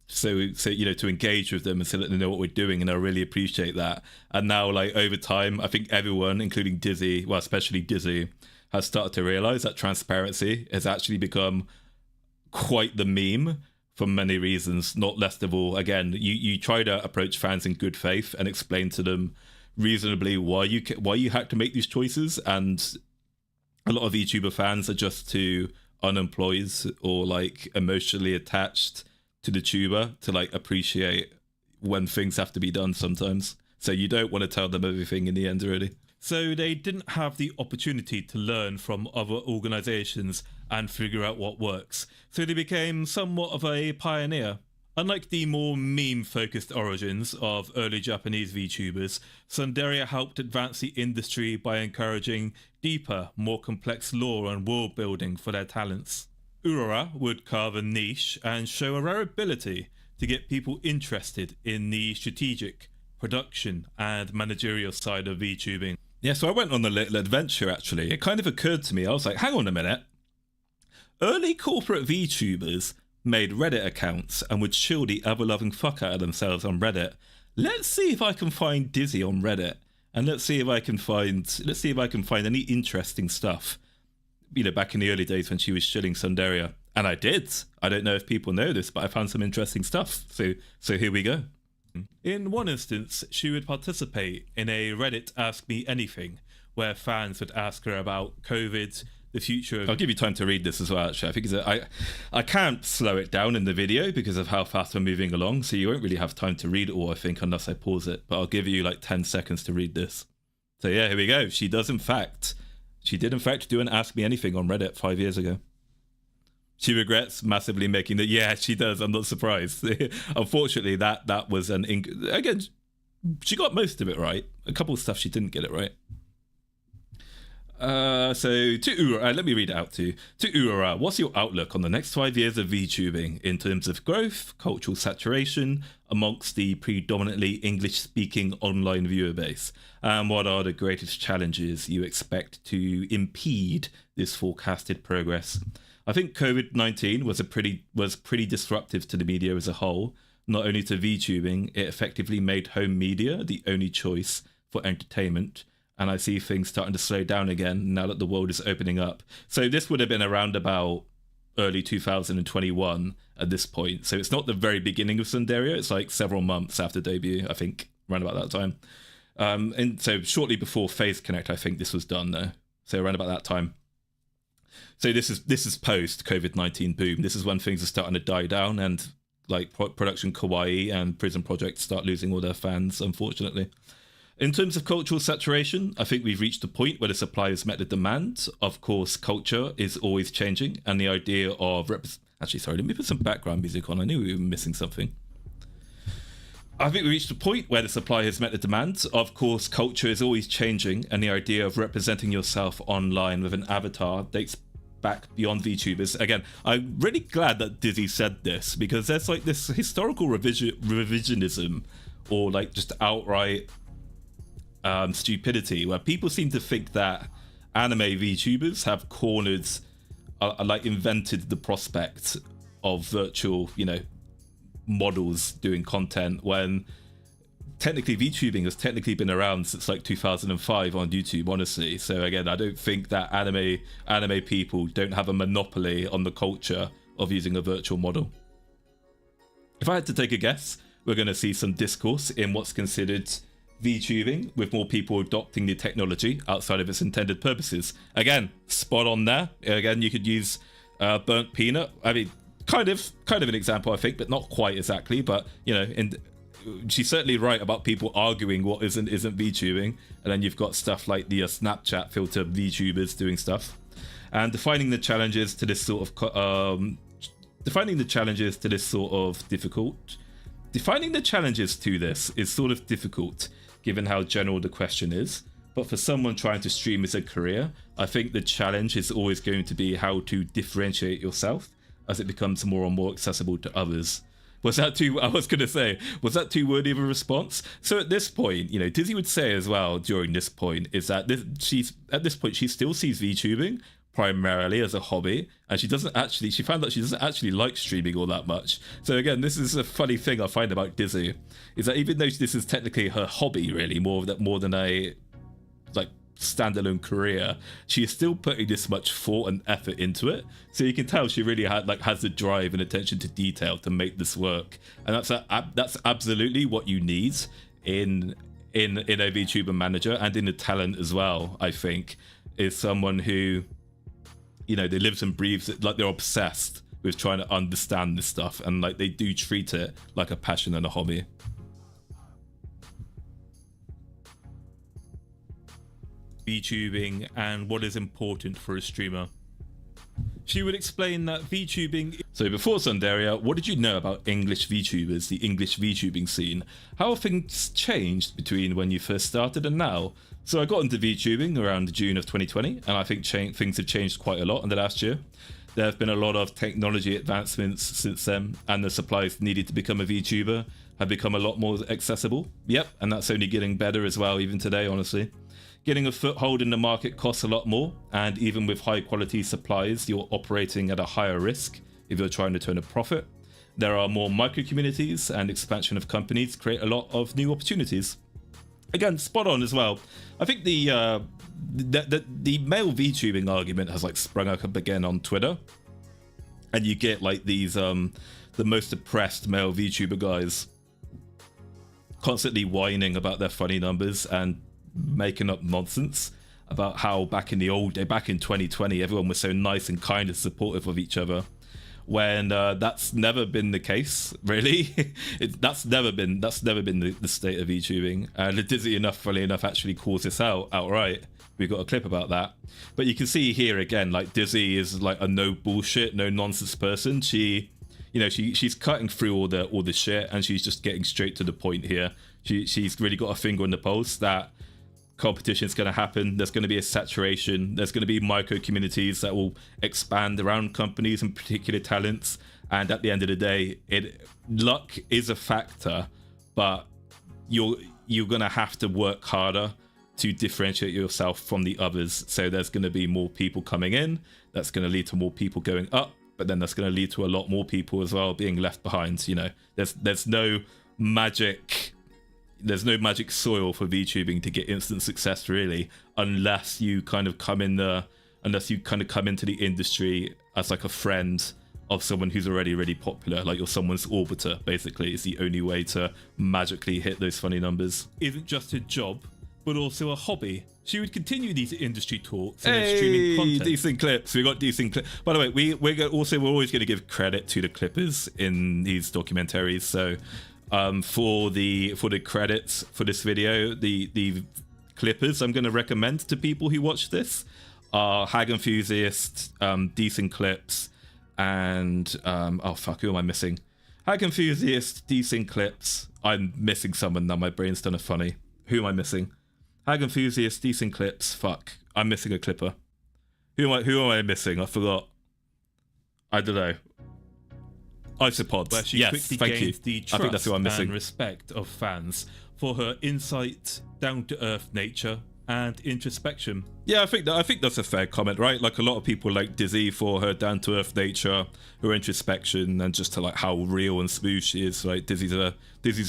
So you know, to engage with them and so that they know what we're doing, and I really appreciate that. And now, like, over time, I think everyone, including Dizzy, well, especially Dizzy, has started to realize that transparency has actually become quite the meme for many reasons, not least of all, again, you try to approach fans in good faith and explain to them reasonably why you had to make these choices, and a lot of VTuber fans are just too unemployed or like emotionally attached to the tuber to like appreciate when things have to be done sometimes. So you don't want to tell them everything in the end, really. So they didn't have the opportunity to learn from other organizations and figure out what works. So they became somewhat of a pioneer. Unlike the more meme-focused origins of early Japanese VTubers, Tsunderia helped advance the industry by encouraging deeper, more complex lore and world building for their talents. Urara would carve a niche and show a rare ability to get people interested in the strategic, production and managerial side of VTubing. Yeah, so I went on a little adventure actually. It kind of occurred to me, I was like, hang on a minute. Early corporate VTubers made Reddit accounts and would chill the ever-loving fuck out of themselves on Reddit. Let's see if I can find Dizzy on Reddit, and let's see if I can find any interesting stuff. You know, back in the early days when she was chilling Tsunderia, and I did. I don't know if people know this, but I found some interesting stuff. So here we go. In one instance, she would participate in a Reddit Ask Me Anything, where fans would ask her about COVID, the future of... I'll give you time to read this as well, actually. I think I can't slow it down in the video because of how fast we're moving along, so you won't really have time to read it all, I think, unless I pause it. But I'll give you like 10 seconds to read this. So yeah, here we go. She did in fact do an Ask Me Anything on Reddit 5 years ago. She regrets massively making that. Yeah, she does. I'm not surprised. Unfortunately, that was an... Again, she got most of it right. A couple of stuff she didn't get it right. So to Urara, let me read it out to you. To Urara, what's your outlook on the next 5 years of VTubing in terms of growth, cultural saturation amongst the predominantly English-speaking online viewer base? And what are the greatest challenges you expect to impede this forecasted progress? I think COVID-19 was pretty disruptive to the media as a whole. Not only to VTubing, it effectively made home media the only choice for entertainment. And I see things starting to slow down again now that the world is opening up. So this would have been around about early 2021 at this point. So it's not the very beginning of Tsunderia. It's like several months after debut, I think, around about that time. And so shortly before Faze Connect, I think this was done though. So around about that time. So this is post COVID-19 boom. This is when things are starting to die down, and like Production Kawaii and Prison Project start losing all their fans, unfortunately. In terms of cultural saturation, I think we've reached a point where the supply has met the demand. Of course, culture is always changing, and the idea of... Actually, sorry, let me put some background music on. I knew we were missing something. I think we reached a point where the supply has met the demand. Of course, culture is always changing, and the idea of representing yourself online with an avatar dates back beyond VTubers. Again, I'm really glad that Dizzy said this, because there's like this historical revisionism, or like just outright stupidity, where people seem to think that anime VTubers have cornered, like invented the prospect of virtual, you know, models doing content, when technically VTubing has technically been around since like 2005 on YouTube, honestly. So again, I don't think that anime people don't have a monopoly on the culture of using a virtual model. If I had to take a guess, we're going to see some discourse in what's considered VTubing, with more people adopting the technology outside of its intended purposes. Again, spot on there. Again, you could use Burnt Peanut. I mean, kind of an example, I think, but not quite exactly. But you know, she's certainly right about people arguing what isn't VTubing, and then you've got stuff like the Snapchat filter VTubers doing stuff, and defining the challenges to this sort of defining the challenges to this sort of difficult. Defining the challenges to this is sort of difficult, given how general the question is. But for someone trying to stream as a career, I think the challenge is always going to be how to differentiate yourself as it becomes more and more accessible to others. Was that too, I was going to say, was that too wordy of a response? So at this point, you know, Dizzzy would say as well during this point is that at this point, she still sees VTubing primarily as a hobby, and she found that she doesn't actually like streaming all that much. So again, this is a funny thing I find about Dizzzy, is that even though this is technically her hobby really, more than a like standalone career, she is still putting this much thought and effort into it. So you can tell she really has the drive and attention to detail to make this work, and that's absolutely what you need in a VTuber manager, and in a talent as well. I think is someone who, you know, they lives and breathes it, like they're obsessed with trying to understand this stuff, and like they do treat it like a passion and a hobby. VTubing and what is important for a streamer. She would explain that VTubing... So before Tsunderia, what did you know about English VTubers, the English VTubing scene? How have things changed between when you first started and now? So I got into VTubing around June of 2020, and I think things have changed quite a lot in the last year. There have been a lot of technology advancements since then, and the supplies needed to become a VTuber have become a lot more accessible. Yep, and that's only getting better as well, even today, honestly. Getting a foothold in the market costs a lot more, and even with high quality supplies, you're operating at a higher risk if you're trying to turn a profit. There are more micro communities, and expansion of companies create a lot of new opportunities. Again, spot on as well. I think the male VTubing argument has like sprung up again on Twitter, and you get like these the most oppressed male VTuber guys constantly whining about their funny numbers and making up nonsense about how back in the old day, back in 2020, everyone was so nice and kind and supportive of each other, when that's never been the case, really. That's never been the state of VTubing. And Dizzzy enough, funny enough, actually calls this out outright. We've got a clip about that. But you can see here again, like Dizzzy is like a no bullshit, no nonsense person. She, you know, she's cutting through all the shit, and she's just getting straight to the point here. She's really got a finger on the pulse that competition is going to happen. There's going to be a saturation. There's going to be micro communities that will expand around companies and particular talents. And at the end of the day, luck is a factor, but you're going to have to work harder to differentiate yourself from the others. So there's going to be more people coming in. That's going to lead to more people going up, but then that's going to lead to a lot more people as well being left behind. You know, there's no magic. There's no magic soil for VTubing to get instant success, really, unless you kind of come into the industry as like a friend of someone who's already really popular, like you're someone's orbiter. Basically, is the only way to magically hit those funny numbers. Isn't just a job, but also a hobby. She would continue these industry talks and streaming content. Decent clips. We got decent clips. By the way, we're always going to give credit to the clippers in these documentaries. So. For the credits for this video, the clippers I'm going to recommend to people who watch this are Hag Enthusiast, Decent Clips, and oh fuck, who am I missing? Hag Enthusiast, Decent Clips. I'm missing someone now. My brain's done a funny. Who am I missing? Hag Enthusiast, Decent Clips. Fuck, I'm missing a clipper. Who am I missing? I forgot. I don't know. Isopods. Where she quickly gained the trust and respect of fans for her insight, down-to-earth nature, and introspection. Yeah, I think that's a fair comment, right? Like a lot of people like Dizzzy for her down-to-earth nature, her introspection, and just to like how real and smooth she is. Like Dizzy's a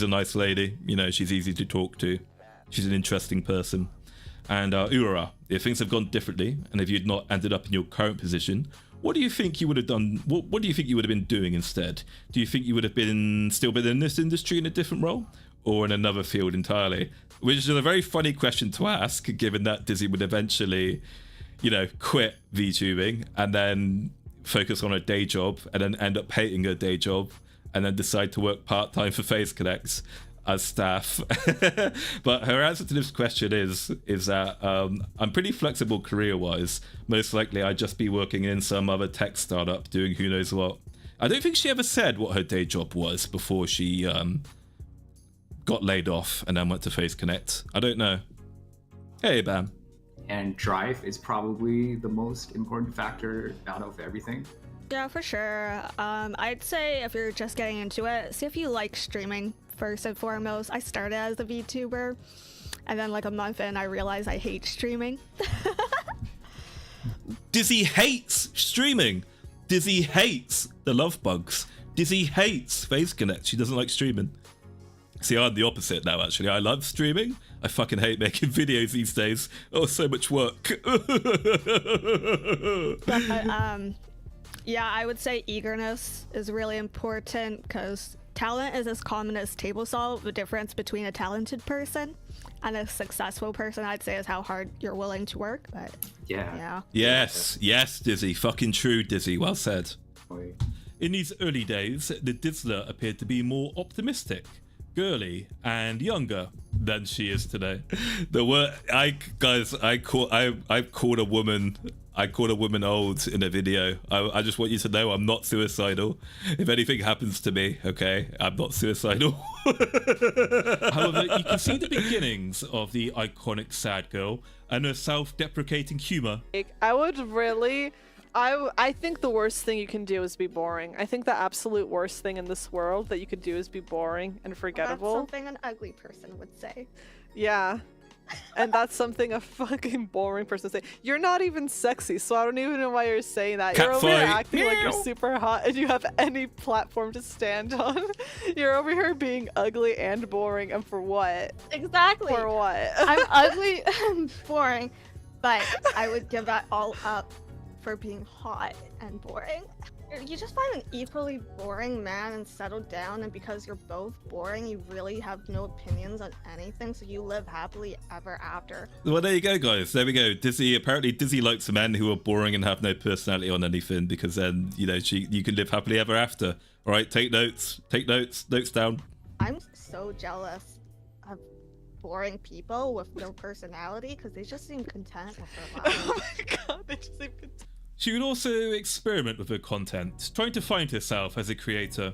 nice lady. You know, she's easy to talk to. She's an interesting person. And Urara, if things have gone differently, and if you'd not ended up in your current position, what do you think you would have done? What do you think you would have been doing instead? Do you think you would have still been in this industry in a different role, or in another field entirely? Which is a very funny question to ask, given that Dizzzy would eventually, you know, quit VTubing and then focus on a day job, and then end up hating her day job, and then decide to work part-time for Faze Connect as staff. But her answer to this question is that I'm pretty flexible career-wise. Most likely I'd just be working in some other tech startup doing who knows what. I don't think she ever said what her day job was before she got laid off and then went to Faze Connect. I don't know. Hey, Bam. And drive is probably the most important factor out of everything. Yeah, for sure. I'd say if you're just getting into it, see if you like streaming first and foremost. I started as a VTuber, and then like a month in, I realized I hate streaming. Dizzzy hates streaming. Dizzzy hates the love bugs. Dizzzy hates Faze Connect. She doesn't like streaming. See, I'm the opposite now, actually. I love streaming. I fucking hate making videos these days. Oh, so much work. Yeah, I would say eagerness is really important because talent is as common as table salt. The difference between a talented person and a successful person, I'd say, is how hard you're willing to work. But yeah. Yes, Dizzzy. Fucking true, Dizzzy. Well said. In these early days, the Dizzler appeared to be more optimistic, girly, and younger than she is today. I called a woman old in a video. I just want you to know I'm not suicidal. If anything happens to me, okay, I'm not suicidal. However, you can see the beginnings of the iconic sad girl and her self-deprecating humor. I think the worst thing you can do is be boring. I think the absolute worst thing in this world that you could do is be boring and forgettable. That's something an ugly person would say. Yeah. And that's something a fucking boring person would say. You're not even sexy, so I don't even know why you're saying that. You're over here acting like you're super hot and you have any platform to stand on. You're over here being ugly and boring, and for what? Exactly. For what? I'm ugly and boring, but I would give that all up for being hot and boring. You just find an equally boring man and settle down, and because you're both boring, you really have no opinions on anything, so you live happily ever after. Well, there you go, guys. There we go. Apparently Dizzzy likes men who are boring and have no personality on anything, because then, you know, you can live happily ever after. All right, take notes down. I'm so jealous of boring people with no personality, because they just seem content with their lives. Oh my god, they just seem content. She would also experiment with her content, trying to find herself as a creator.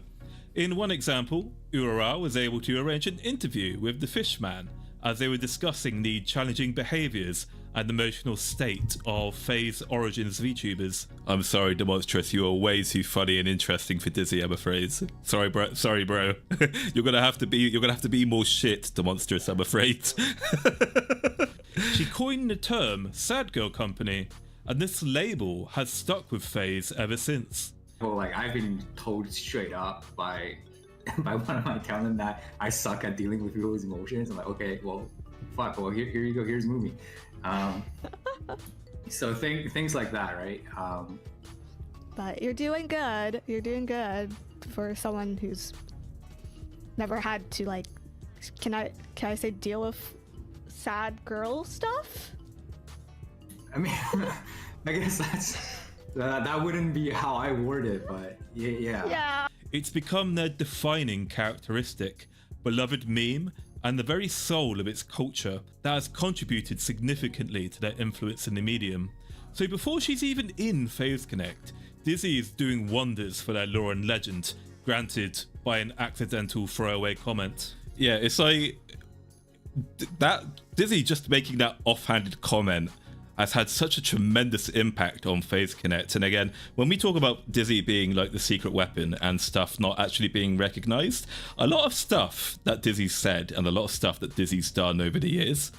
In one example, Urara was able to arrange an interview with the Fishman as they were discussing the challenging behaviours and emotional state of Faze Origins VTubers. I'm sorry, Demonstrous, you are way too funny and interesting for Dizzzy, I'm afraid. Sorry, bro. You're gonna have to be more shit, Demonstrous, I'm afraid. She coined the term Sad Girl Company, and this label has stuck with Faze ever since. Well, like, I've been told straight up by one of my talent that I suck at dealing with people's emotions. I'm like, okay, well, fuck, well, here you go, here's movie. So things like that, right? But you're doing good. You're doing good for someone who's never had to, like, can I say deal with sad girl stuff? I mean, I guess that wouldn't be how I word it, but yeah. Yeah. It's become their defining characteristic, beloved meme, and the very soul of its culture that has contributed significantly to their influence in the medium. So before she's even in Faze Connect, Dizzzy is doing wonders for their lore and legend, granted by an accidental throwaway comment. Yeah, it's like that Dizzzy just making that offhanded comment has had such a tremendous impact on Faze Connect. And again, when we talk about Dizzzy being like the secret weapon and stuff not actually being recognized, a lot of stuff that Dizzy's said and a lot of stuff that Dizzy's done over the years,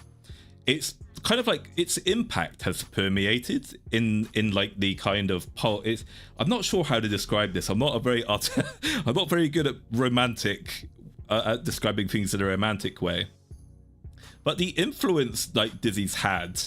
it's kind of like its impact has permeated in like the kind of I'm not sure how to describe this. I'm not very good at romantic at describing things in a romantic way, but the influence like Dizzy's had,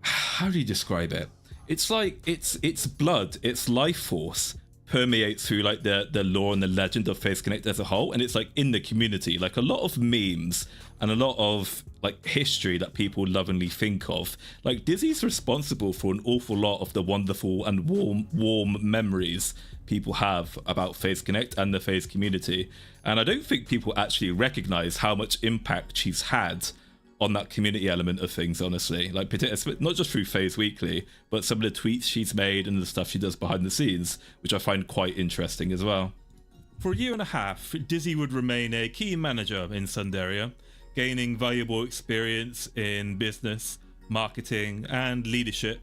how do you describe it? It's like its blood, its life force permeates through like the lore and the legend of Faze Connect as a whole, and it's like in the community, like a lot of memes and a lot of like history that people lovingly think of. Like Dizzy's responsible for an awful lot of the wonderful and warm memories people have about Faze Connect and the Faze community, and I don't think people actually recognize how much impact she's had on that community element of things, honestly. Like, not just through Faze Weekly, but some of the tweets she's made and the stuff she does behind the scenes, which I find quite interesting as well. For a year and a half, DIzzy would remain a key manager in Tsunderia, gaining valuable experience in business, marketing, and leadership,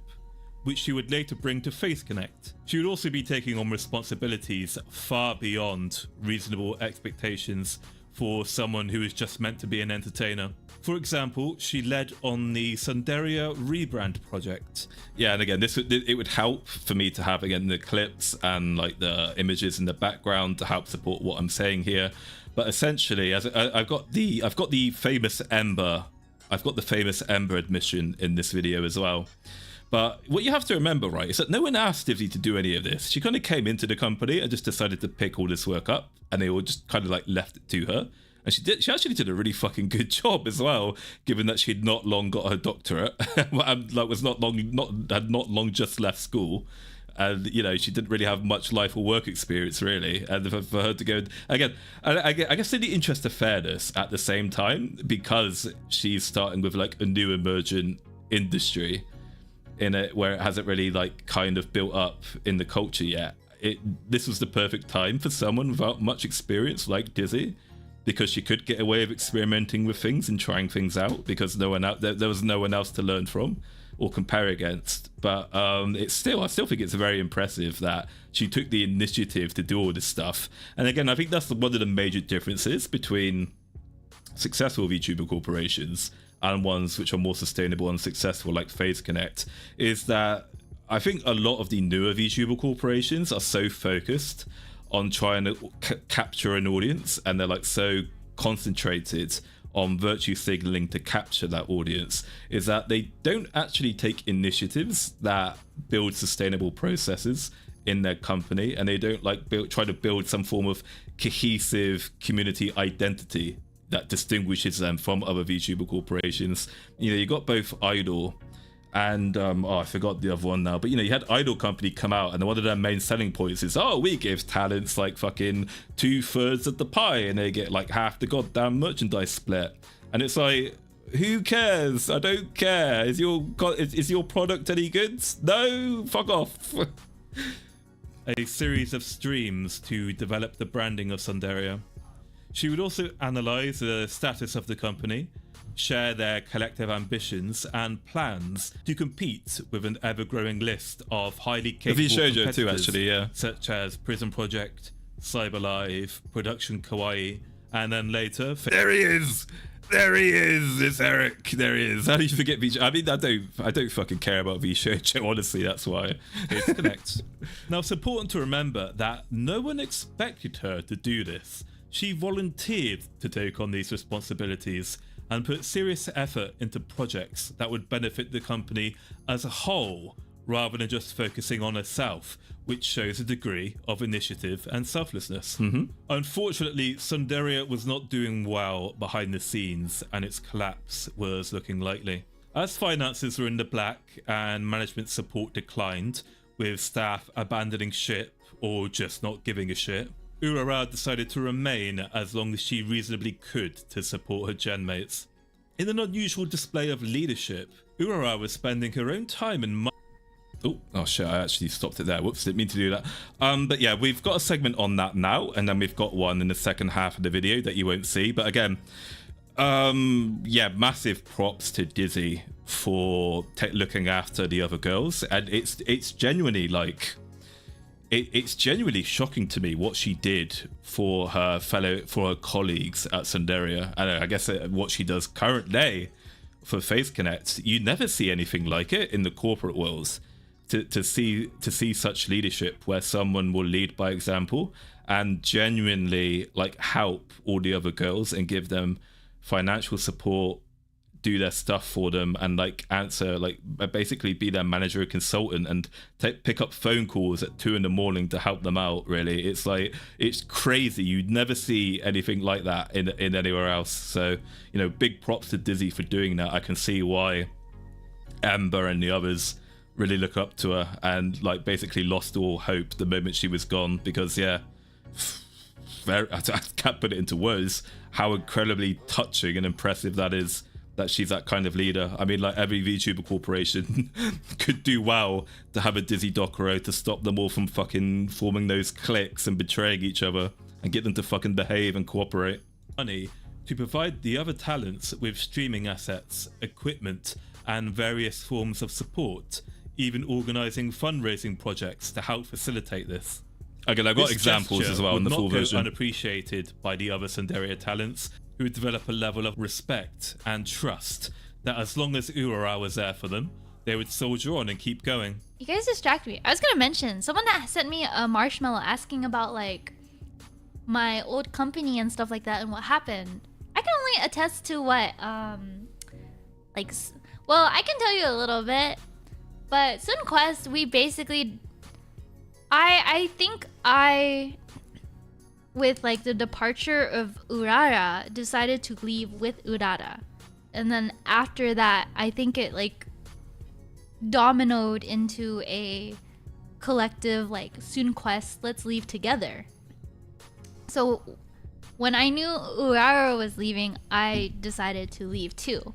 which she would later bring to Faze Connect. She would also be taking on responsibilities far beyond reasonable expectations for someone who is just meant to be an entertainer. For example, she led on the Tsunderia rebrand project. Yeah, and again, it would help for me to have, again, the clips and like the images in the background to help support what I'm saying here. But essentially, as I've got the famous Ember admission in this video as well. But what you have to remember, right, is that no one asked DIzzy to do any of this. She kind of came into the company and just decided to pick all this work up, and they all just kind of like left it to her. And she actually did a really fucking good job as well, given that she'd not long got her doctorate, and like had not long just left school. And, you know, she didn't really have much life or work experience, really. And for her to go... Again, I guess in the interest of fairness, at the same time, because she's starting with, like, a new emergent industry in it where it hasn't really, like, kind of built up in the culture yet, this was the perfect time for someone without much experience like DIzzy, because she could get away with experimenting with things and trying things out, because there was no one else to learn from or compare against. But I still think it's very impressive that she took the initiative to do all this stuff. And again, I think that's one of the major differences between successful VTuber corporations and ones which are more sustainable and successful, like Faze Connect, is that I think a lot of the newer VTuber corporations are so focused on trying to capture an audience, and they're like so concentrated on virtue signaling to capture that audience, is that they don't actually take initiatives that build sustainable processes in their company, and they don't like try to build some form of cohesive community identity that distinguishes them from other VTuber corporations. You know, you got both Idol and I forgot the other one now, but you know, you had Idol Company come out, and one of their main selling points is, oh, we give talents like fucking 2/3 of the pie, and they get like half the goddamn merchandise split. And it's like, who cares? I don't care. Is your product any good? No, fuck off. A series of streams to develop the branding of Tsunderia. She would also analyze the status of the company, share their collective ambitions and plans to compete with an ever-growing list of highly capable competitors too, actually, yeah, such as Prison Project, CyberLive, Production Kawaii, and then later... There he is! There he is! It's Eric! There he is! How do you forget VShojo? I mean, I don't fucking care about VShojo, honestly, that's why. It's Connect. Now, it's important to remember that no one expected her to do this. She volunteered to take on these responsibilities and put serious effort into projects that would benefit the company as a whole, rather than just focusing on herself, which shows a degree of initiative and selflessness. Unfortunately, Tsunderia was not doing well behind the scenes, and its collapse was looking likely. As finances were in the black and management support declined, with staff abandoning ship or just not giving a shit, Urara decided to remain as long as she reasonably could to support her gen mates. In an unusual display of leadership, Urara was spending her own time and money. Oh shit, I actually stopped it there. Whoops, didn't mean to do that. But yeah, we've got a segment on that now, and then we've got one in the second half of the video that you won't see. But again, yeah, massive props to DIzzy for looking after the other girls, and it's genuinely like... It's genuinely shocking to me what she did for her colleagues at Tsunderia, and I guess what she does currently for Faze Connect. You never see anything like it in the corporate worlds. To see such leadership where someone will lead by example and genuinely like help all the other girls and give them financial support, do their stuff for them, and like answer, like basically be their manager or consultant, and pick up phone calls at 2 a.m. to help them out. Really, it's like, it's crazy. You'd never see anything like that in anywhere else. So, you know, big props to DIzzy for doing that. I can see why Amber and the others really look up to her, and like basically lost all hope the moment she was gone, because yeah, I can't put it into words how incredibly touching and impressive that is, that she's that kind of leader. I mean, like every VTuber corporation could do well to have a DIzzy Doccy to stop them all from fucking forming those cliques and betraying each other and get them to fucking behave and cooperate. Money to provide the other talents with streaming assets, equipment, and various forms of support, even organising fundraising projects to help facilitate this. Again, I've got examples as well in the full version. Unappreciated by the other Tsunderia talents, who would develop a level of respect and trust that as long as Urara was there for them, they would soldier on and keep going. You guys distract me. I was gonna mention, someone sent me a marshmallow asking about like my old company and stuff like that and what happened. I can only attest to what, well, I can tell you a little bit, but SunQuest, we basically, I think with like the departure of Urara, decided to leave with Urara. And then after that, I think it like dominoed into a collective like SunQuest, let's leave together. So when I knew Urara was leaving, I decided to leave too.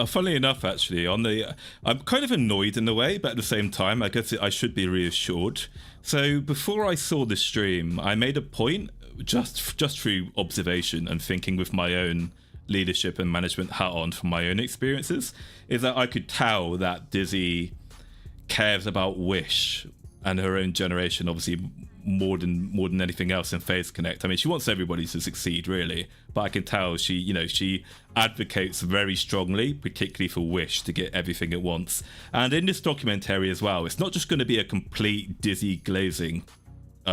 Funnily enough, actually, I'm kind of annoyed in a way, but at the same time, I guess I should be reassured. So before I saw the stream, I made a point, just through observation and thinking with my own leadership and management hat on from my own experiences, is that I could tell that DIzzy cares about Wish and her own generation, obviously more than anything else in Faze Connect. I mean, she wants everybody to succeed, really, but I can tell she advocates very strongly, particularly for Wish, to get everything it wants. And in this documentary as well, it's not just going to be a complete DIzzy glazing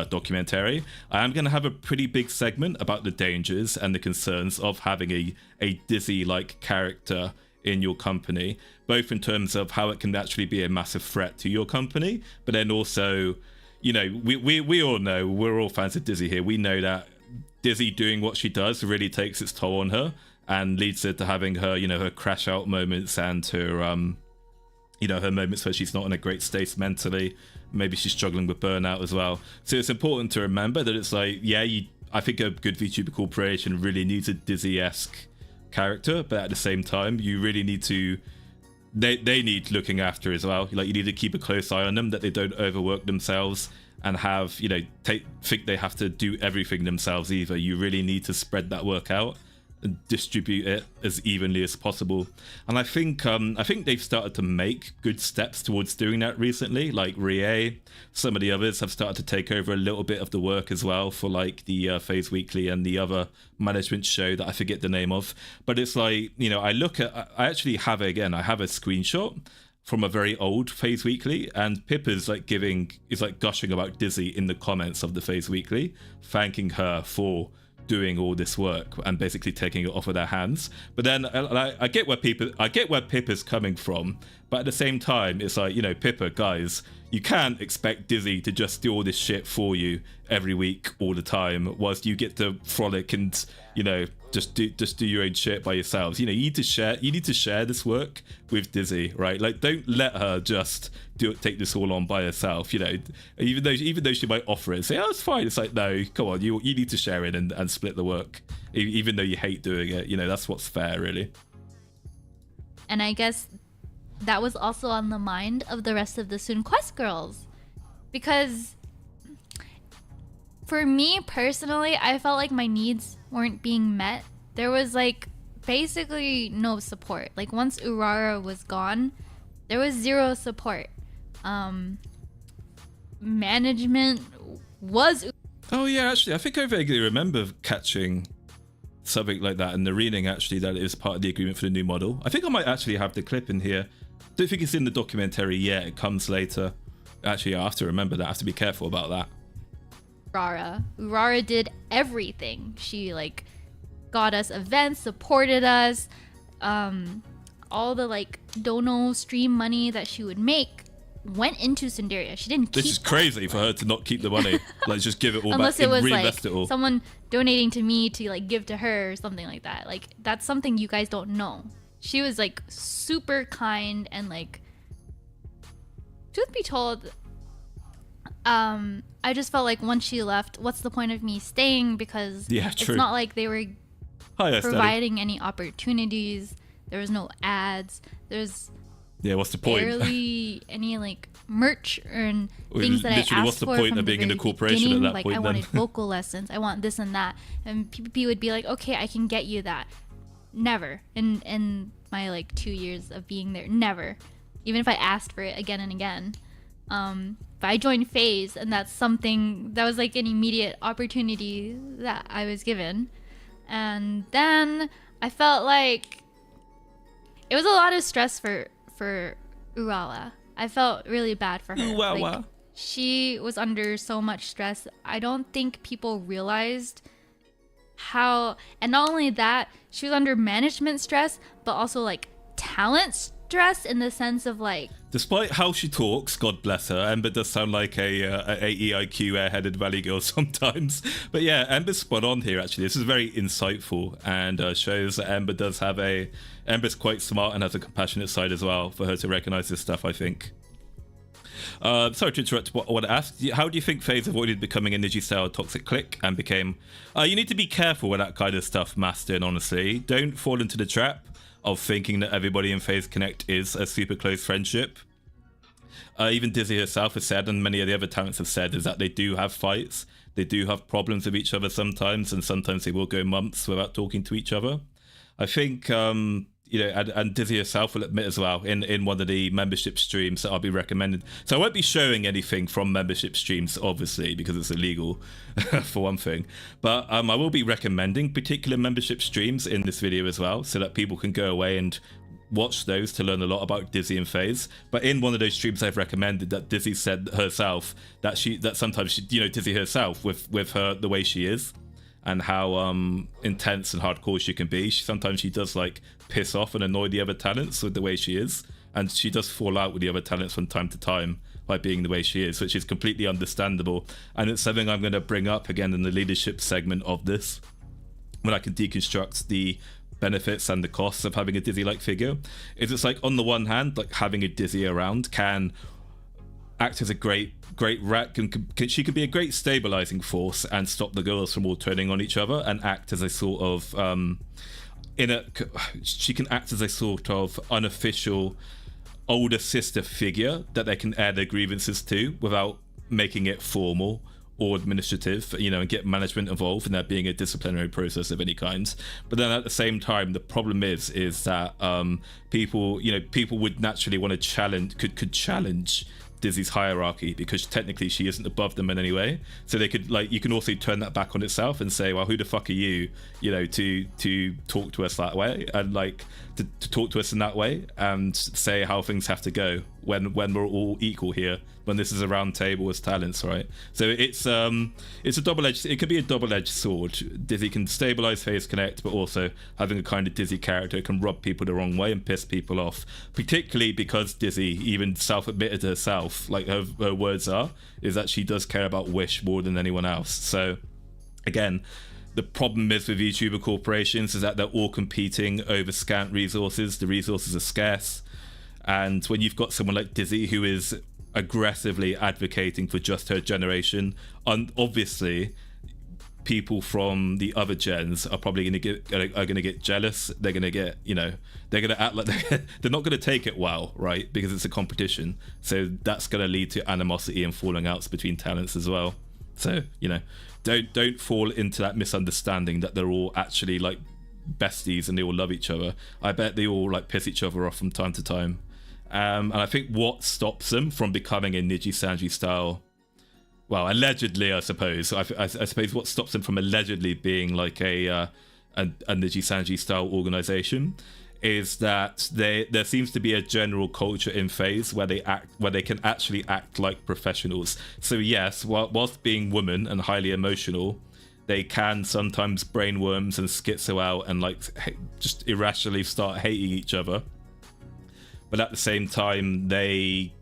documentary. I am going to have a pretty big segment about the dangers and the concerns of having a DIzzy-like character in your company, both in terms of how it can actually be a massive threat to your company, but then also, you know, we all know, we're all fans of DIzzy here, we know that DIzzy doing what she does really takes its toll on her and leads her to having her, you know, her crash out moments and her, you know, her moments where she's not in a great state mentally. Maybe she's struggling with burnout as well. So it's important to remember that it's like, yeah, I think a good VTuber corporation really needs a DIzzy-esque character, but at the same time, you really need to, they need looking after as well. Like, you need to keep a close eye on them, that they don't overwork themselves and have, you know, think they have to do everything themselves either. You really need to spread that work out and distribute it as evenly as possible. And I think they've started to make good steps towards doing that recently. Like Rie, some of the others have started to take over a little bit of the work as well for like the Faze Weekly and the other management show that I forget the name of. But it's like, you know, I actually have a screenshot from a very old Faze Weekly, and Pippa's like gushing about DIzzy in the comments of the Faze Weekly, thanking her for doing all this work and basically taking it off of their hands. But then I get where Pippa's coming from, but at the same time, it's like, you know, Pippa, guys, you can't expect DIzzy to just do all this shit for you every week, all the time, whilst you get to frolic and, you know, just do your own shit by yourselves. You know, you need to share this work with DIzzy, right? Like, don't let her just take this all on by herself. You know, even though she might offer it and say, oh, it's fine. It's like, no, come on, you need to share it and split the work, even though you hate doing it. You know, that's what's fair, really. And I guess that was also on the mind of the rest of the SunQuest girls, because for me personally, I felt like my needs weren't being met. There was like basically no support. Like, once Urara was gone, there was zero support. Management was... Oh yeah, actually, I think I vaguely remember catching something like that in the reading, actually, that it was part of the agreement for the new model. I think I might actually have the clip in here. Don't think it's in the documentary yet. It comes later. Actually, I have to remember that. I have to be careful about that. Urara did everything. She like got us events, supported us, all the like dono stream money that she would make went into Tsunderia. She didn't keep This is crazy for her to not keep the money. Like, just give it all unless back it was reinvest like it all. Someone donating to me to like give to her or something like that. Like, that's something you guys don't know. She was like super kind, and like, truth be told, I just felt like once she left, what's the point of me staying? Because Yeah, true. it's not like they were providing any opportunities. There was no ads. There's Yeah, what's the point? barely any like merch or Well, things that I literally, asked what's the for point from of the being in a very corporation at beginning. that like point I then? wanted vocal lessons. I want this and that, and PPP would be like, okay, I can get you that. Never in my like 2 years of being there, never. Even if I asked for it again and again. But I joined Faze, and that's something that was like an immediate opportunity that I was given. And then I felt like it was a lot of stress for Urala. I felt really bad for her. Like, she was under so much stress. I don't think people realized how, and not only that, she was under management stress, but also like talent stress in the sense of like, despite how she talks, God bless her, Ember does sound like a AEIQ airheaded valley girl sometimes. But yeah, Ember's spot on here actually. This is very insightful and shows that Ember does have Ember's quite smart and has a compassionate side as well for her to recognize this stuff, I think. Sorry to interrupt what I want to ask. How do you think Faze avoided becoming a Niji style toxic clique and became... you need to be careful with that kind of stuff, Mastin, honestly. Don't fall into the trap of thinking that everybody in Faze Connect is a super close friendship. Even DIzzy herself has said, and many of the other talents have said, is that they do have fights. They do have problems with each other sometimes, and sometimes they will go months without talking to each other. I think... you know, and DIzzy herself will admit as well in one of the membership streams that I'll be recommending. So I won't be showing anything from membership streams, obviously, because it's illegal, for one thing. But I will be recommending particular membership streams in this video as well, so that people can go away and watch those to learn a lot about DIzzy and Faze. But in one of those streams I've recommended, that DIzzy said herself that sometimes she, you know, DIzzy herself with her the way she is, and how intense and hardcore she can be. Sometimes she does like piss off and annoy the other talents with the way she is, and she does fall out with the other talents from time to time by being the way she is, which is completely understandable. And it's something I'm going to bring up again in the leadership segment of this, when I can deconstruct the benefits and the costs of having a DIzzy-like figure. It's like, on the one hand, like having a DIzzy around can act as a great rat. She can be a great stabilizing force and stop the girls from all turning on each other, and act as a sort of she can act as a sort of unofficial older sister figure that they can air their grievances to without making it formal or administrative, you know, and get management involved in there being a disciplinary process of any kind. But then at the same time, the problem is that people would naturally want to could challenge DIzzy's hierarchy, because technically she isn't above them in any way. So they could, like, you can also turn that back on itself and say, well, who the fuck are you, you know, to talk to us that way, and like to talk to us in that way and say how things have to go when we're all equal here, when this is a round table as talents, right? So it's a double-edged, it could be a double-edged sword. DIzzy can stabilize Faze Connect, but also having a kind of DIzzy character can rub people the wrong way and piss people off, particularly because DIzzy even self-admitted herself, like her words are, is that she does care about Wish more than anyone else. So again, the problem is with VTuber corporations is that they're all competing over scant resources. The resources are scarce, and when you've got someone like DIzzy who is aggressively advocating for just her generation, and obviously people from the other gens are probably going to get jealous. They're going to get, you know, they're going to act like they're not going to take it well, right? Because it's a competition. So that's going to lead to animosity and falling outs between talents as well. So, you know, don't fall into that misunderstanding that they're all actually like besties and they all love each other. I bet they all like piss each other off from time to time. And I think what stops them from becoming a Niji Sanji style, well, allegedly, I suppose. I suppose what stops them from allegedly being like a Niji Sanji style organization is that there seems to be a general culture in Faze where they can actually act like professionals. So yes, whilst being women and highly emotional, they can sometimes brainworms and schizo out and like just irrationally start hating each other. But at the same time, they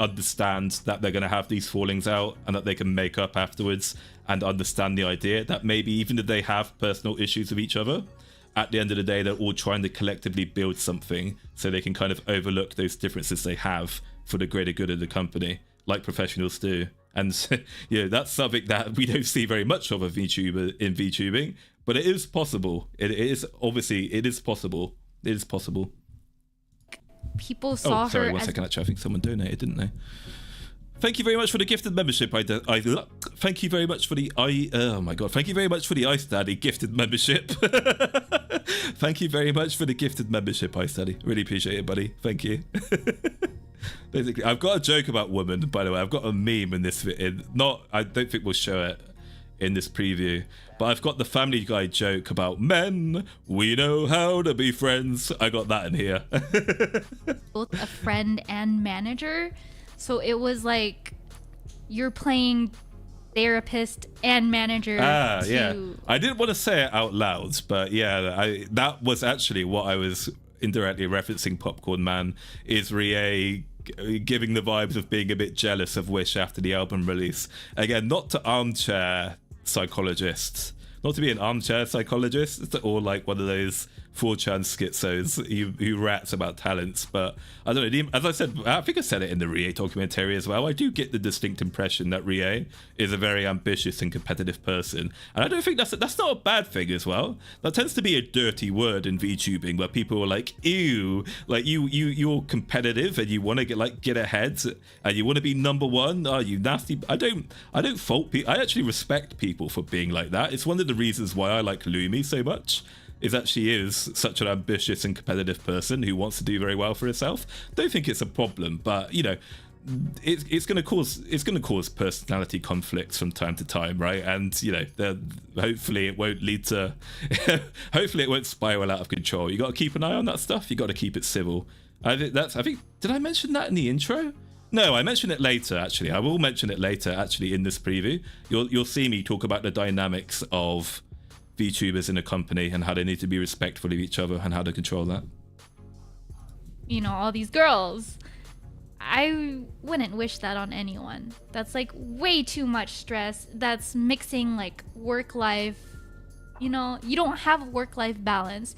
understand that they're going to have these fallings out and that they can make up afterwards, and understand the idea that maybe even if they have personal issues with each other, at the end of the day, they're all trying to collectively build something so they can kind of overlook those differences they have for the greater good of the company, like professionals do. And you know, that's something that we don't see very much of a VTuber in VTubing, but it is possible. It is possible. It is possible. People saw sorry, her one as second. Actually, I think someone donated, didn't they? Thank you very much for the gifted membership. Thank you very much for the oh my god. Thank you very much for the Ice Daddy gifted membership. Thank you very much for the gifted membership, Ice Daddy. Really appreciate it, buddy. Thank you. Basically, I've got a joke about women, by the way. I've got a meme in this. I don't think we'll show it in this preview, but I've got the Family Guy joke about men. We know how to be friends. I got that in here. both a friend and manager. So it was like you're playing therapist and manager. Yeah. I didn't want to say it out loud, but yeah, that was actually what I was indirectly referencing. Popcorn Man is Rie giving the vibes of being a bit jealous of Wish after the album release. Again, not to armchair psychologists, not to be an armchair psychologist, or like one of those 4chan schizos who rats about talents, but I don't know, as I said, I think I said it in the Rie documentary as well, I do get the distinct impression that Rie is a very ambitious and competitive person, and I don't think that's not a bad thing as well. That tends to be a dirty word in VTubing, where people are like, ew, like you're competitive and you want to get ahead and you want to be number one. Oh, you nasty. I don't fault people. I actually respect people for being like that. It's one of the reasons why I like Lumi so much, is that she is such an ambitious and competitive person who wants to do very well for herself. Don't think it's a problem, but you know, it's going to cause personality conflicts from time to time, right? And you know, hopefully it won't lead to hopefully it won't spiral out of control. You got to keep an eye on that stuff. You got to keep it civil. I think did I mention that in the intro? No, I mentioned it later, actually. I will mention it later, actually, in this preview. You'll see me talk about the dynamics of VTubers in a company and how they need to be respectful of each other and how to control that. You know, all these girls. I wouldn't wish that on anyone. That's like way too much stress. That's mixing like work-life. You know, you don't have work-life balance.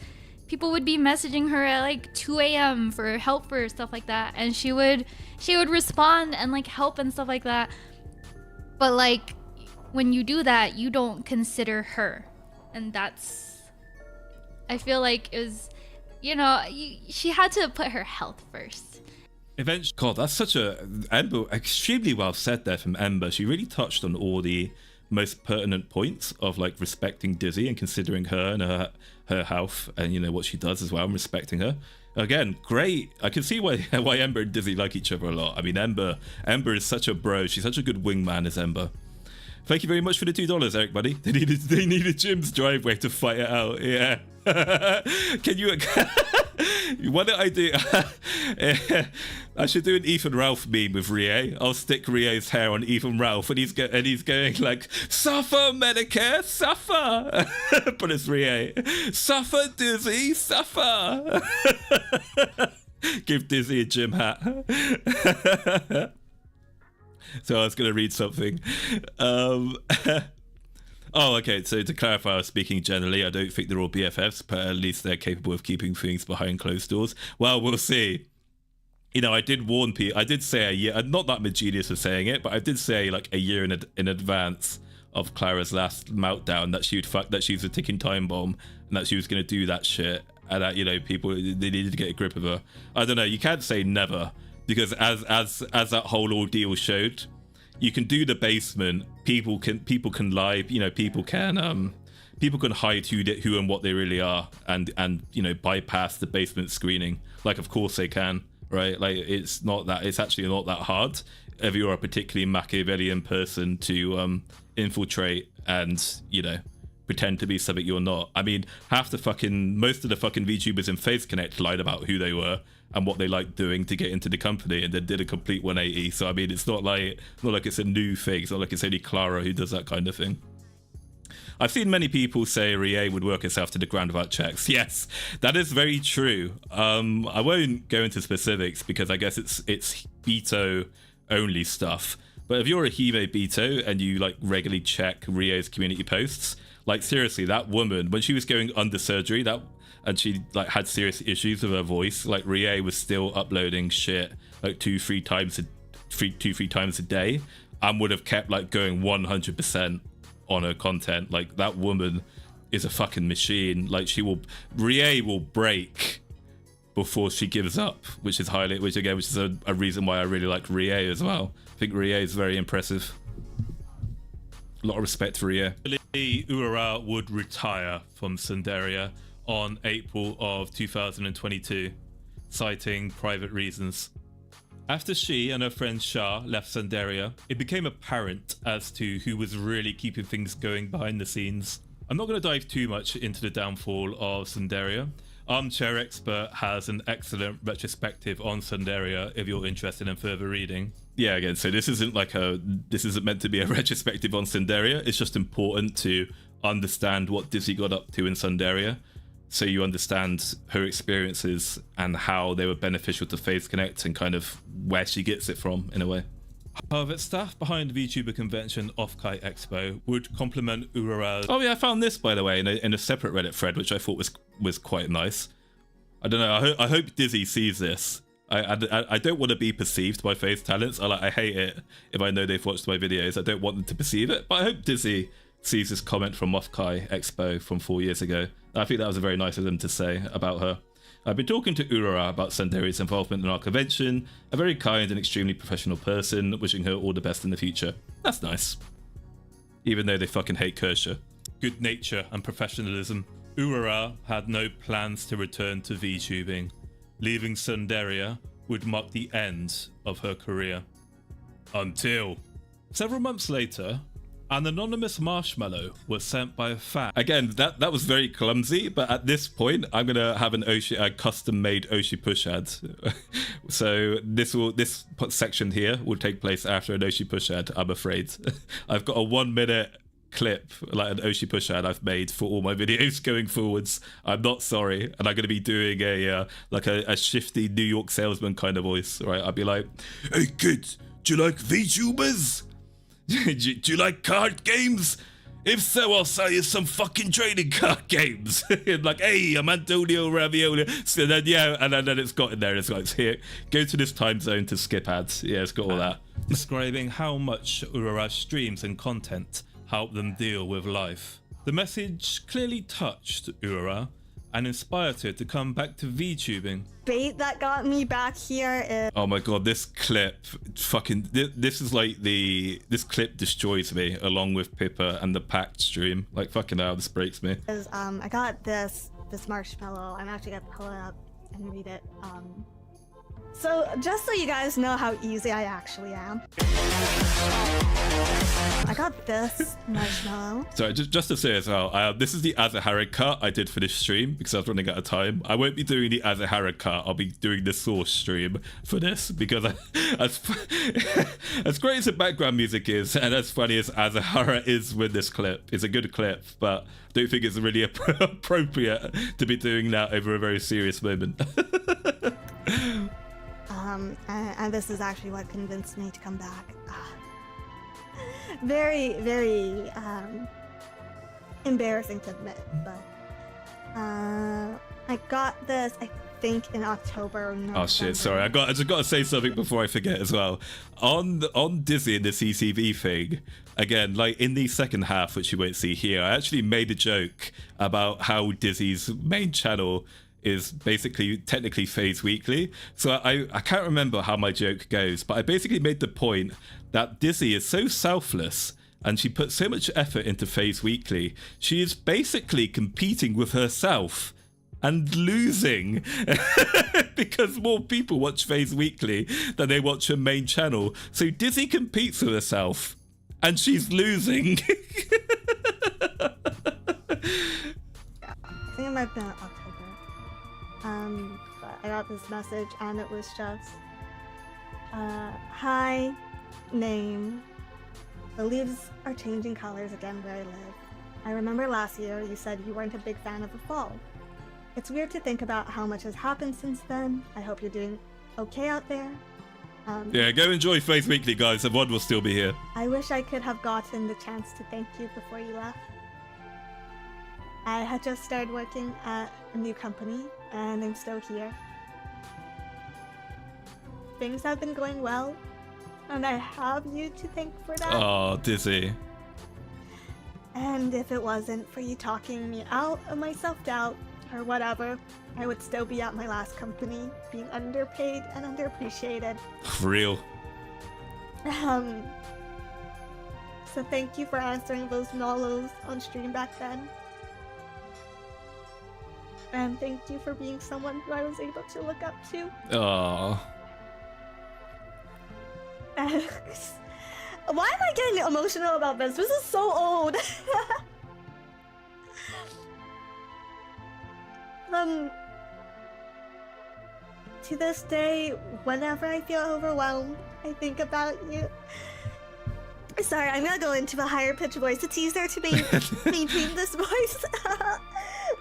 People would be messaging her at like 2 a.m. for help for stuff like that, and she would respond and like help and stuff like that. But like when you do that, you don't consider her. And that's, I feel like it was, you know, she had to put her health first. Eventually, God, that's such Ember, extremely well said there from Ember. She really touched on all the most pertinent points of like respecting Dizzzy and considering her and her health and, you know, what she does as well, and respecting her. Again, great. I can see why Ember and Dizzzy like each other a lot. I mean, Ember is such a bro. She's such a good wingman as Ember. Thank you very much for the $2, Eric, buddy. They needed Jim's driveway to fight it out. Yeah. Can you? What did I do? I should do an Ethan Ralph meme with Rie. I'll stick Rie's hair on Ethan Ralph, and he's going like, "Suffer, Medicare, suffer." But it's Rie. Suffer, Dizzzy, suffer. Give Dizzzy a gym hat. So I was going to read something. Oh, okay. So to clarify, I was speaking generally. I don't think they're all BFFs, but at least they're capable of keeping things behind closed doors. Well, we'll see. You know, I did warn people. I did say a year. I'm not that ingenious of saying it, but I did say like a year in advance of Clara's last meltdown that she was a ticking time bomb and that she was going to do that shit, and that, you know, people, they needed to get a grip of her. I don't know. You can't say never. Because as that whole ordeal showed, you can do the basement. People can lie. You know, people can hide who and what they really are, and you know, bypass the basement screening. Like, of course they can, right? Like, it's actually not that hard if you're a particularly Machiavellian person to infiltrate and, you know, pretend to be something you're not. I mean, most of the fucking VTubers in Faze Connect lied about who they were and what they liked doing to get into the company, and then did a complete 180. So I mean, it's not like it's a new thing. It's not like it's only Clara who does that kind of thing. I've seen many people say Rie would work herself to the ground without checks. Yes, that is very true. I won't go into specifics because I guess it's Beto only stuff. But if you're a Hime Beto and you like regularly check Rie's community posts, like seriously, that woman, when she was going under surgery, and she like had serious issues with her voice, like Rie was still uploading shit like 2-3 times a day, and would have kept like going 100% on her content. Like, that woman is a fucking machine. Like, Rie will break before she gives up, which is a reason why I really like Rie as well. I think Rie is very impressive. A lot of respect for Rie. Urara would retire from Tsunderia on April of 2022, citing private reasons. After she and her friend Shah left Tsunderia, it became apparent as to who was really keeping things going behind the scenes. I'm not going to dive too much into the downfall of Tsunderia. Armchair Expert has an excellent retrospective on Tsunderia if you're interested in further reading. Yeah, again, so this isn't meant to be a retrospective on Tsunderia. It's just important to understand what Dizzzy got up to in Tsunderia, so you understand her experiences and how they were beneficial to Faze Connect and kind of where she gets it from, in a way. However, staff behind the VTuber convention Off-Kite Expo would compliment Urara's... Oh yeah, I found this, by the way, in a separate Reddit thread, which I thought was quite nice. I don't know, I hope Dizzzy sees this. I don't want to be perceived by Faze talents. I hate it if I know they've watched my videos. I don't want them to perceive it, but I hope Dizzzy sees this comment from Off-Kite Expo from 4 years ago. I think that was very nice of them to say about her. I've been talking to Urara about Tsunderia's involvement in our convention, a very kind and extremely professional person, wishing her all the best in the future. That's nice. Even though they fucking hate Kershaw. Good nature and professionalism. Urara had no plans to return to VTubing. Leaving Tsunderia would mark the end of her career. Until... Several months later, an anonymous marshmallow was sent by a fan. Again, that was very clumsy, but at this point, I'm gonna have a custom-made Oshi push ad. So this section here will take place after an Oshi push ad, I'm afraid. I've got a 1 minute clip, like an Oshi push ad I've made for all my videos going forwards. I'm not sorry, and I'm gonna be doing a shifty New York salesman kind of voice, right? I'll be like, "Hey kids, do you like VTubers? Do you like card games? If so, I'll sell you some fucking trading card games." Like, "Hey, I'm Antonio Ravioli." So then, yeah, and then it's got in there. It's like, "Here, go to this time zone to skip ads." Yeah, it's got all that. Describing how much Urara's streams and content help them deal with life. The message clearly touched Urara and inspired her to come back to VTubing. Bait that got me back here is... Oh my god, this clip, fucking, this is like this clip destroys me, along with Pippa and the Pact stream. Like, fucking hell, this breaks me. I got this marshmallow. I'm actually gonna pull it up and read it. So, just so you guys know how easy I actually am. I got this marshmallow. Sorry, just to say as well, this is the Azahara cut I did for this stream because I was running out of time. I won't be doing the Azahara cut, I'll be doing the Source stream for this because as great as the background music is and as funny as Azahara is with this clip, it's a good clip, but I don't think it's really appropriate to be doing that over a very serious moment. And this is actually what convinced me to come back. Very, very embarrassing to admit, but I got this, I think, in October or November. Oh shit, sorry, I just got to say something before I forget as well. On Dizzzy and the CCV thing, again, like in the second half, which you won't see here, I actually made a joke about how Dizzy's main channel is basically technically Faze Weekly. So I can't remember how my joke goes, but I basically made the point that Dizzzy is so selfless and she puts so much effort into Faze Weekly, she is basically competing with herself and losing because more people watch Faze Weekly than they watch her main channel. So Dizzzy competes with herself and she's losing. Yeah, I think it might have been October. But I got this message and it was just, "Hi, name. The leaves are changing colors again where I live. I remember last year you said you weren't a big fan of the fall. It's weird to think about how much has happened since then. I hope you're doing okay out there. Yeah, go enjoy Faze Weekly, guys. The VOD will still be here. I wish I could have gotten the chance to thank you before you left. I had just started working at a new company, and I'm still here. Things have been going well, and I have you to thank for that. Oh, Dizzzy. And if it wasn't for you talking me out of my self-doubt, or whatever, I would still be at my last company, being underpaid and underappreciated. Real. So thank you for answering those nolos on stream back then. And thank you for being someone who I was able to look up to. Aww. Why am I getting emotional about this? This is so old. To this day, whenever I feel overwhelmed, I think about you. Sorry, I'm gonna go into a higher pitched voice. It's easier to maintain this voice.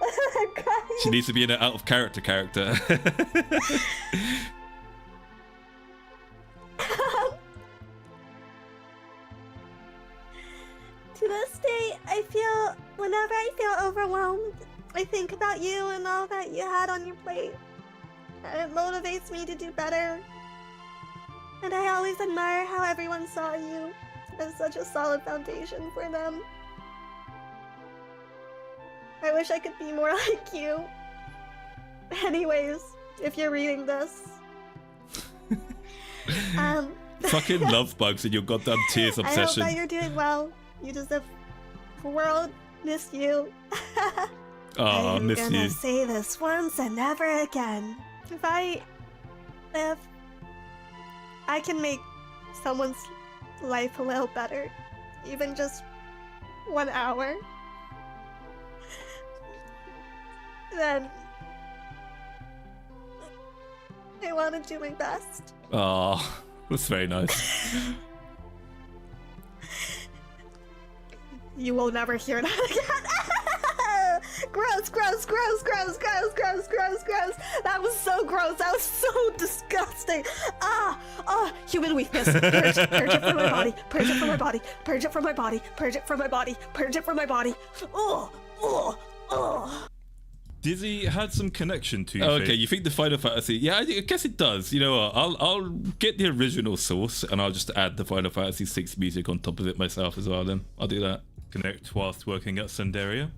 I'm crying. She needs to be in an out of character. To this day, whenever I feel overwhelmed, I think about you and all that you had on your plate. And it motivates me to do better. And I always admire how everyone saw you as such a solid foundation for them. I wish I could be more like you. Anyways, if you're reading this. Fucking love bugs in your goddamn tears I hope obsession. that you're doing well. You deserve the world. Miss you. Oh, miss I'm gonna you. say this once and never again. If I can make someone's life a little better, even just 1 hour, then I want to do my best. Oh, that's very nice. You will never hear that again. Gross. That was so gross. That was so disgusting. Human weakness. Purge it from my body. Purge it from my body. Purge it from my body. Purge it from my body. Purge it from my body. Dizzzy had some connection to you. Okay, you think the Final Fantasy? Yeah, I guess it does. You know what? I'll get the original source and I'll just add the Final Fantasy 6 music on top of it myself as well. Then I'll do that. Connect whilst working at Tsunderia.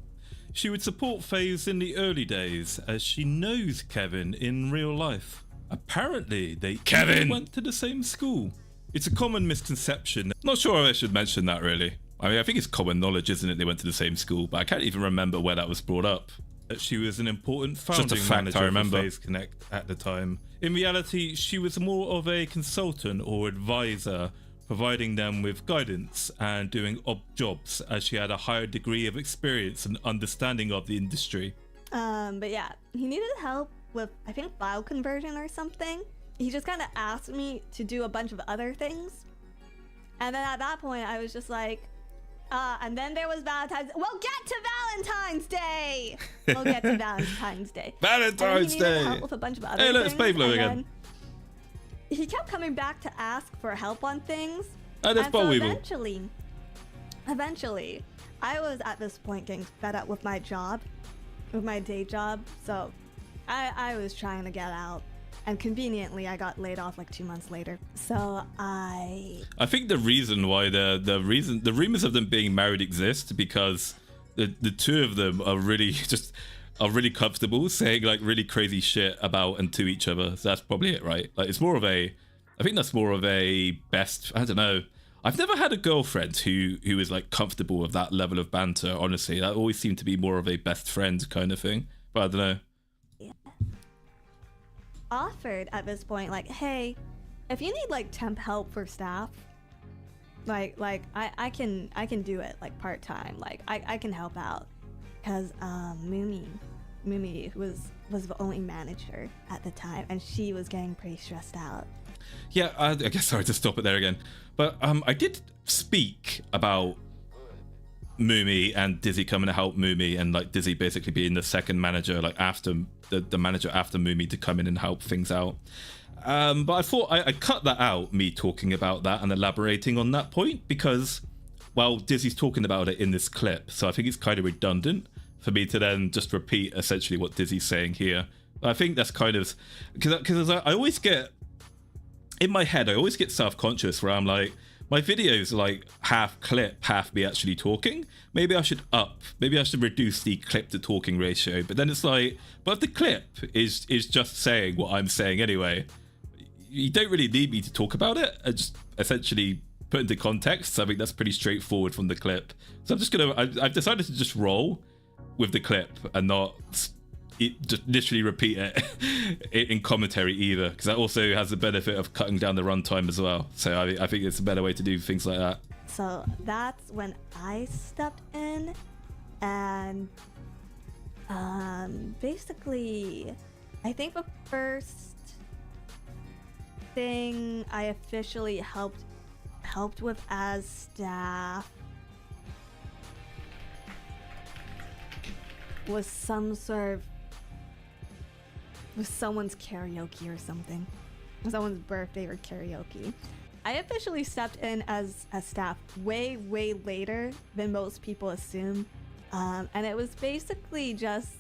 She would support Faze in the early days as she knows Kevin in real life. Apparently, they even went to the same school. It's a common misconception. Not sure if I should mention that really. I mean, I think it's common knowledge, isn't it? They went to the same school, but I can't even remember where that was brought up. That she was an important founding manager for Faze Connect at the time. In reality, she was more of a consultant or advisor, providing them with guidance and doing odd jobs as she had a higher degree of experience and understanding of the industry. But yeah, he needed help with, I think, file conversion or something. He just kind of asked me to do a bunch of other things. And then at that point, I was just like, and then there was Valentine's. We'll get to Valentine's Day. Valentine's Day. Help with a bunch of other Hey, look, things, it's Pablo and again. then he kept coming back to ask for help on things. Oh, that's and so Bollweevil. eventually, I was at this point getting fed up with my job, with my day job. So I was trying to get out. And conveniently, I got laid off like 2 months later. So I think the reason why the rumors of them being married exist because the two of them are really comfortable saying like really crazy shit about and to each other. So that's probably it, right? Like I think that's more of a best. I don't know. I've never had a girlfriend who is like comfortable with that level of banter. Honestly, that always seemed to be more of a best friend kind of thing. But I don't know. offered at this point, like, hey, if you need like temp help for staff, like I can do it like part-time, like I can help out, because Mumi was the only manager at the time, and she was getting pretty stressed out. Yeah, I guess sorry to stop it there again, but I did speak about Mumi and Dizzzy coming to help Mumi, and like Dizzzy basically being the second manager, like after the manager after Mumi, to come in and help things out. But I thought I cut that out, me talking about that and elaborating on that point, because, well, Dizzy's talking about it in this clip, so I think it's kind of redundant for me to then just repeat essentially what Dizzy's saying here. I think that's kind of, because I always get, in my head, I always get self-conscious where I'm like, my videos are like half clip, half me actually talking. Maybe I should reduce the clip to talking ratio. But then it's like, but if the clip is just saying what I'm saying anyway, you don't really need me to talk about it. I just essentially put into context. So I think that's pretty straightforward from the clip. So I'm just gonna, I've decided to just roll with the clip and not just literally repeat it in commentary either, because that also has the benefit of cutting down the runtime as well. So I think it's a better way to do things like that. So that's when I stepped in, and basically I think the first thing I officially helped with as staff was some sort of, was someone's karaoke or something, someone's birthday or karaoke. I officially stepped in as staff way later than most people assume, and it was basically just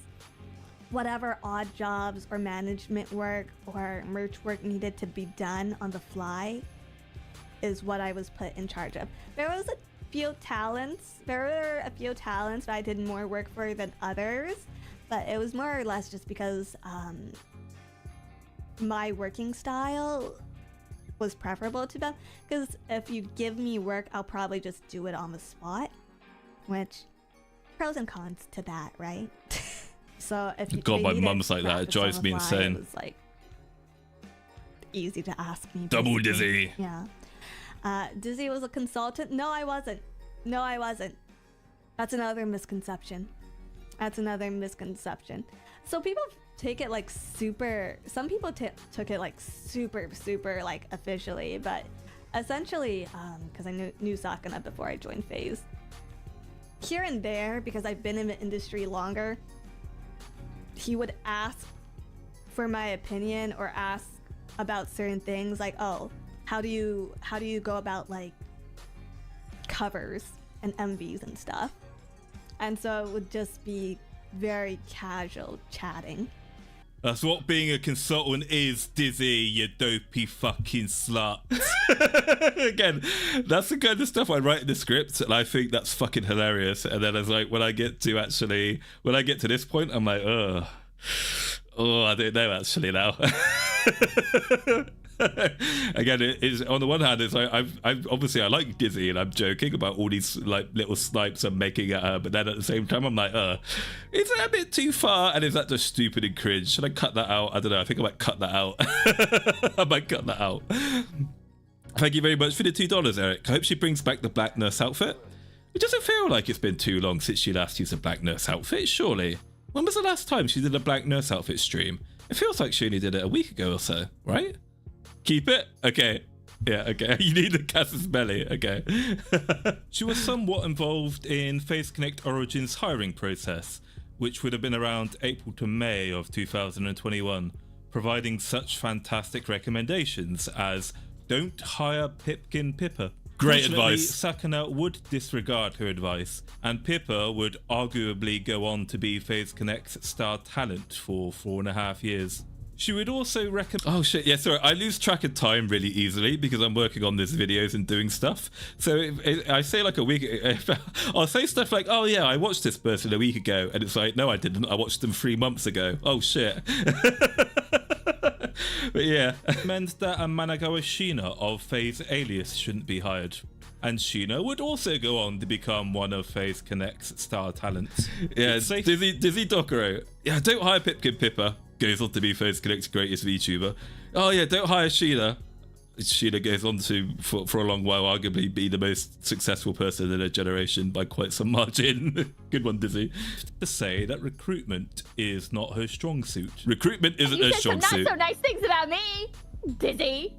whatever odd jobs or management work or merch work needed to be done on the fly is what I was put in charge of. There were a few talents that I did more work for than others, but it was more or less just because my working style was preferable to them. Because if you give me work, I'll probably just do it on the spot, which pros and cons to that, right? So if you God, my mum's like that. It drives me insane. It was like easy to ask me. Double Dizzy. Yeah. Dizzy was a consultant. No, I wasn't. That's another misconception. So people take it like super, some people took it like super like officially, but essentially, because I knew Sakana before I joined Faze, here and there, because I've been in the industry longer, he would ask for my opinion or ask about certain things, like, oh, how do you go about like covers and MVs and stuff. And so it would just be very casual chatting. That's what being a consultant is, Dizzy, you dopey fucking slut. Again, that's the kind of stuff I write in the script, and I think that's fucking hilarious. And then I was like, when I get to this point, I'm like, oh, I don't know actually now. Again, it is, on the one hand, it's like I've obviously I like Dizzy and I'm joking about all these like little snipes I'm making at her, but then at the same time I'm like, is that a bit too far? And is that just stupid and cringe? Should I cut that out? I don't know. I think I might cut that out. I might cut that out. Thank you very much for the $2, Eric. I hope she brings back the black nurse outfit. It doesn't feel like it's been too long since she last used a black nurse outfit, surely. When was the last time she did a black nurse outfit stream? It feels like she only did it a week ago or so, right? Keep it? Okay. Yeah, okay. You need the Casus Belli. Okay. She was somewhat involved in Faze Connect Origin's hiring process, which would have been around April to May of 2021, providing such fantastic recommendations as don't hire Pipkin Pippa. Great advice. Sakana would disregard her advice, and Pippa would arguably go on to be Faze Connect's star talent for 4.5 years. She would also recommend... Oh shit, yeah, sorry, I lose track of time really easily because I'm working on these videos and doing stuff. So I say like a week... I'll say stuff like, oh yeah, I watched this person a week ago, and it's like, no I didn't, I watched them 3 months ago. Oh shit. But yeah, meant that a Managawa Sheena of Faze Alias shouldn't be hired. And Sheena would also go on to become one of Faze Connect's star talents. Yeah, Dizzzy Doccy. Yeah, don't hire Pipkin Pippa. Goes on to be Faze Connect's greatest VTuber. Oh yeah, don't hire Sheena. Sheena goes on to, for a long while, arguably be the most successful person in her generation by quite some margin. Good one, Dizzy. To say that recruitment is not her strong suit. Recruitment isn't her strong suit. You said some not so nice things about me, Dizzy.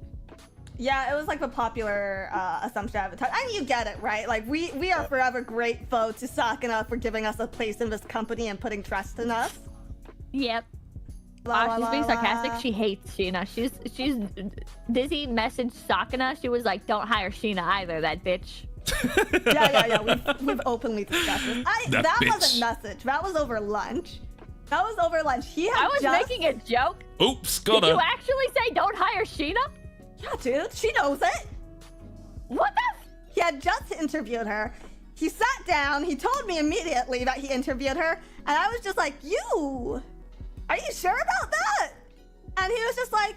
Yeah, it was like a popular assumption at the time. And you get it, right? Like, we are forever grateful to Sakana for giving us a place in this company and putting trust in us. Yep. She's being sarcastic. She hates Sheena. She's Dizzy messaged Sakana. She was like, "Don't hire Sheena either, that bitch." Yeah. We've openly discussed this. That wasn't message. That was over lunch. I was making a joke. Oops, got Did you actually say don't hire Sheena? Yeah, dude. She knows it. What the He had just interviewed her. He sat down, he told me immediately that he interviewed her, and I was just like, you, are you sure about that? And he was just like,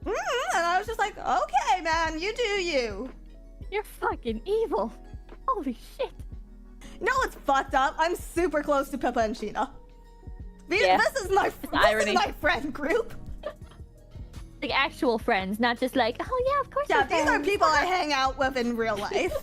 and I was just like, okay, man, you do you. You're fucking evil. Holy shit. You know what's fucked up? I'm super close to Pippa and Sheena. Yeah, this is my friend group. Like actual friends, not just like, oh yeah, of course. Yeah, these are people I hang out with in real life.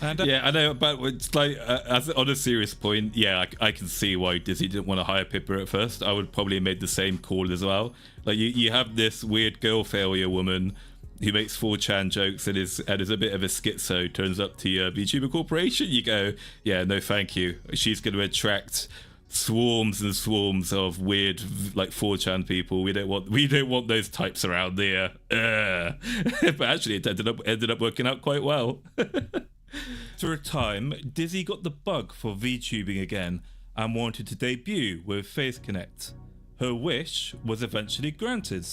And, yeah, I know, but it's like, as on a serious point, yeah, I can see why Dizzzy didn't want to hire Pippa at first. I would probably have made the same call as well. Like, you have this weird girl failure woman who makes 4chan jokes and is a bit of a schizo, turns up to your VTuber corporation, you go, yeah, no thank you. She's going to attract swarms and swarms of weird, like, 4chan people. We don't want those types around there. But actually, it ended up working out quite well. For a time, Dizzzy got the bug for VTubing again and wanted to debut with Faze Connect. Her wish was eventually granted.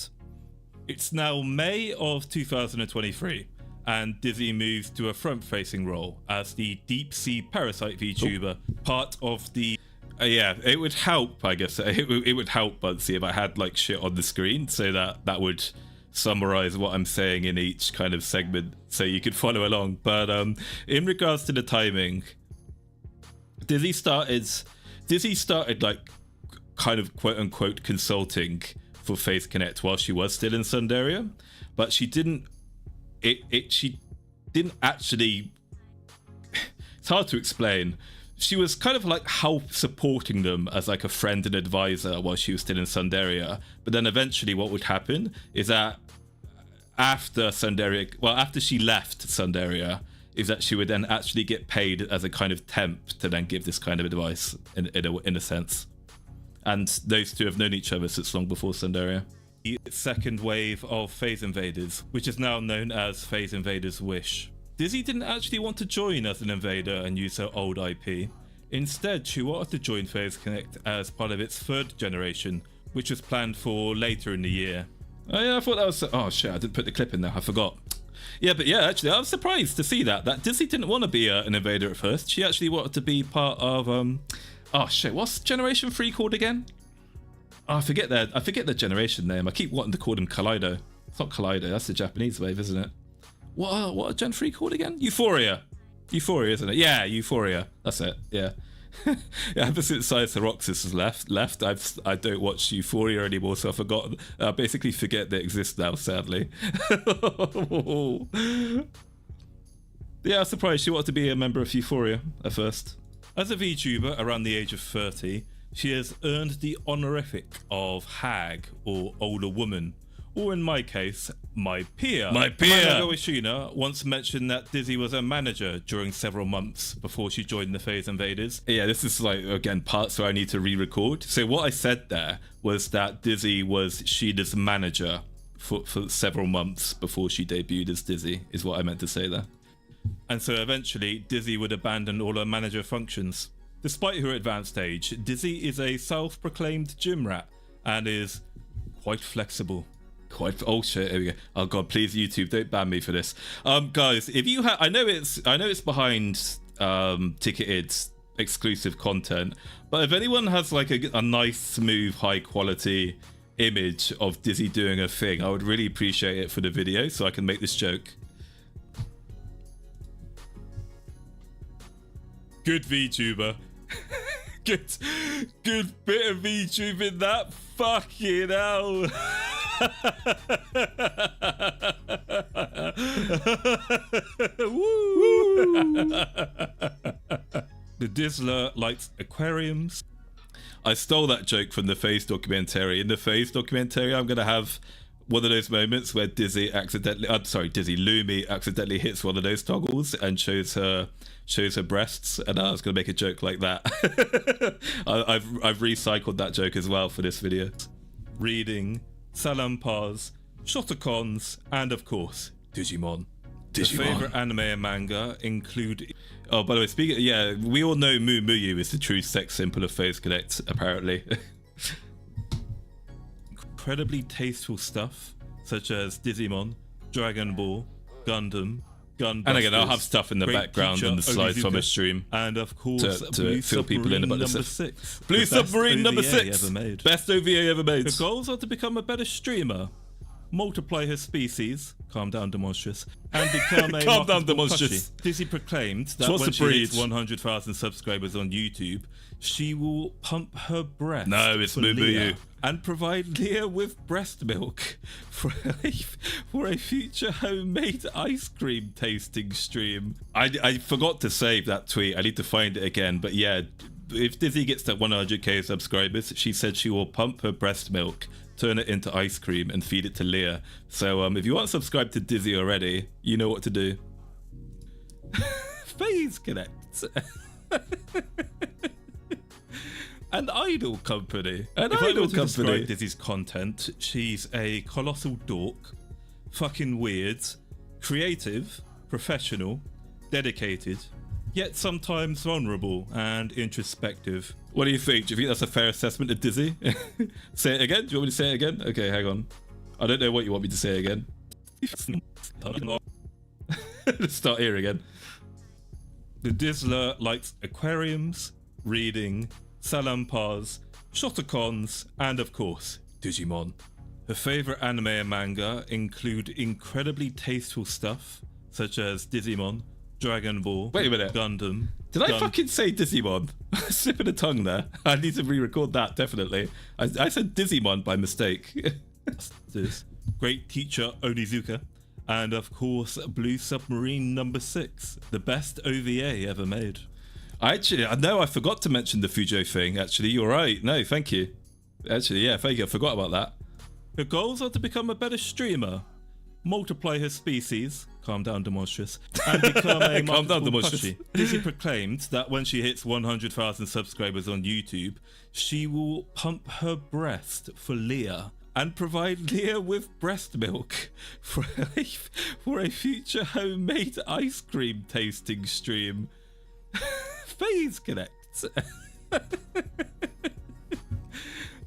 It's now May of 2023, and Dizzzy moves to a front-facing role as the deep sea parasite VTuber, part of the... yeah, it would help, I guess. It would help, Budsy, if I had like shit on the screen, so that would summarize what I'm saying in each kind of segment so you could follow along. But in regards to the timing, Dizzzy started like kind of quote unquote consulting for Faze Connect while she was still in Tsunderia, but she didn't actually it's hard to explain. She was kind of like help supporting them as like a friend and advisor while she was still in Tsunderia. But then eventually what would happen is that after she left Tsunderia, is that she would then actually get paid as a kind of temp to then give this kind of advice in a sense. And those two have known each other since long before Tsunderia. The second wave of Faze Invaders, which is now known as Faze Invaders Wish. Dizzzy didn't actually want to join as an invader and use her old IP. Instead, she wanted to join Faze Connect as part of its third generation, which was planned for later in the year. Oh yeah, I thought that was... Oh shit, I didn't put the clip in there, I forgot. Yeah, but yeah, actually, I was surprised to see that Dizzzy didn't want to be an invader at first. She actually wanted to be part of... Oh shit, what's Generation 3 called again? Oh, I forget their generation name. I keep wanting to call them Kaleido. It's not Kaleido, that's the Japanese wave, isn't it? What are Gen 3 called again? Euphoria, isn't it? Yeah, Euphoria. That's it. Yeah. Yeah, ever since Cyroxis has left, I don't watch Euphoria anymore, so I basically forget they exist now, sadly. Yeah, I was surprised she wanted to be a member of Euphoria at first. As a VTuber around the age of 30, she has earned the honorific of hag or older woman. Or in my case, my peer. Ishina once mentioned that Dizzzy was a manager during several months before she joined the Faze Invaders. Yeah, this is like, again, parts where I need to re-record. So what I said there was that Dizzzy was Sheena's manager for several months before she debuted as Dizzzy, is what I meant to say there. And so eventually, Dizzzy would abandon all her manager functions. Despite her advanced age, Dizzzy is a self-proclaimed gym rat and is quite flexible. Oh shit, here we go. Oh god, please YouTube, don't ban me for this. Guys, if you have, I know it's behind ticketed exclusive content, but if anyone has like a nice, smooth, high quality image of Dizzzy doing a thing, I would really appreciate it for the video so I can make this joke. Good VTuber. good bit of VTubing that. Fucking hell. Woo. The Dizzler likes aquariums. I stole that joke from the Faze documentary. In the Faze documentary, I'm gonna have one of those moments where Lumi accidentally hits one of those toggles and shows her breasts, and I was gonna make a joke like that. I've recycled that joke as well for this video. Reading, Salampars, Shotacons, and of course, Digimon. The favorite anime and manga include... Oh, by the way, we all know Mu Muyu is the true sex symbol of Faze Connect, apparently. Incredibly tasteful stuff, such as Digimon, Dragon Ball, Gundam. And again, I'll have stuff in the background and the slides from a stream. And of course, to fill people in about number this. 6. Blue Submarine number 6. Ever made. Best OVA ever made. Her goals are to become a better streamer, multiply her species, calm down Demonstrous, and become a calm down marketable Demonstrous. plushie. Dizzy proclaimed that when she hits 100,000 subscribers on YouTube, she will pump her breast No, it's for Moo Moo Leah You. and provide Leah with breast milk for a future homemade ice cream tasting stream. I forgot to save that tweet. I need to find it again. But yeah, if Dizzy gets to 100k subscribers, she said she will pump her breast milk, turn it into ice cream, and feed it to Leah. So if you want to subscribe to Dizzy already, you know what to do. Faze Connect. An idol company. An if I idol were to company. describe Dizzy's content, she's a colossal dork, fucking weird, creative, professional, dedicated, yet sometimes vulnerable and introspective. What do you think? Do you think that's a fair assessment of Dizzy? Say it again? Do you want me to say it again? Okay, hang on. I don't know what you want me to say again. Let's start here again. The Dizzler likes aquariums, reading, salampars, shotacons, and of course, Digimon. Her favourite anime and manga include incredibly tasteful stuff such as Digimon, Dragon Ball, Wait a minute. Gundam. Did I fucking say Digimon? Slipping a tongue there. I need to re-record that, definitely. I said Digimon by mistake. This great teacher Onizuka, and of course Blue Submarine number 6, the best OVA ever made. I forgot to mention the Fujo thing, actually. You're right. No, thank you. Actually, yeah, thank you. I forgot about that. Her goals are to become a better streamer, multiply her species, calm down Demonstrous, and become a Calm down, marketable Demonstrous. plushie. Dizzy proclaimed that when she hits 100,000 subscribers on YouTube, she will pump her breast for Leah and provide Leah with breast milk for a future homemade ice cream tasting stream. Faze Connect.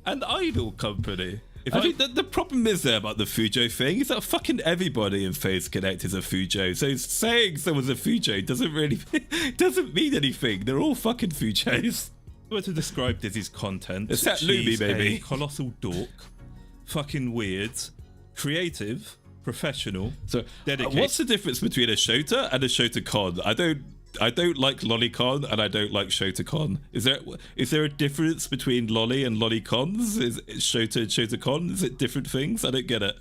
An idol company. I think the problem is there about the Fujo thing is that fucking everybody in Faze Connect is a Fujo. So saying someone's a Fujo doesn't mean anything. They're all fucking Fujos. If I were to describe Dizzy's content, Except she's Luby, baby. a colossal dork, fucking weird, creative, professional, So dedicated. what's the difference between a Shota and a Shotacon? I don't like Lolicon and I don't like Shotacon. Is there a difference between Lolly and Lolicons? Is Shota and Shotacon? Is it different things? I don't get it.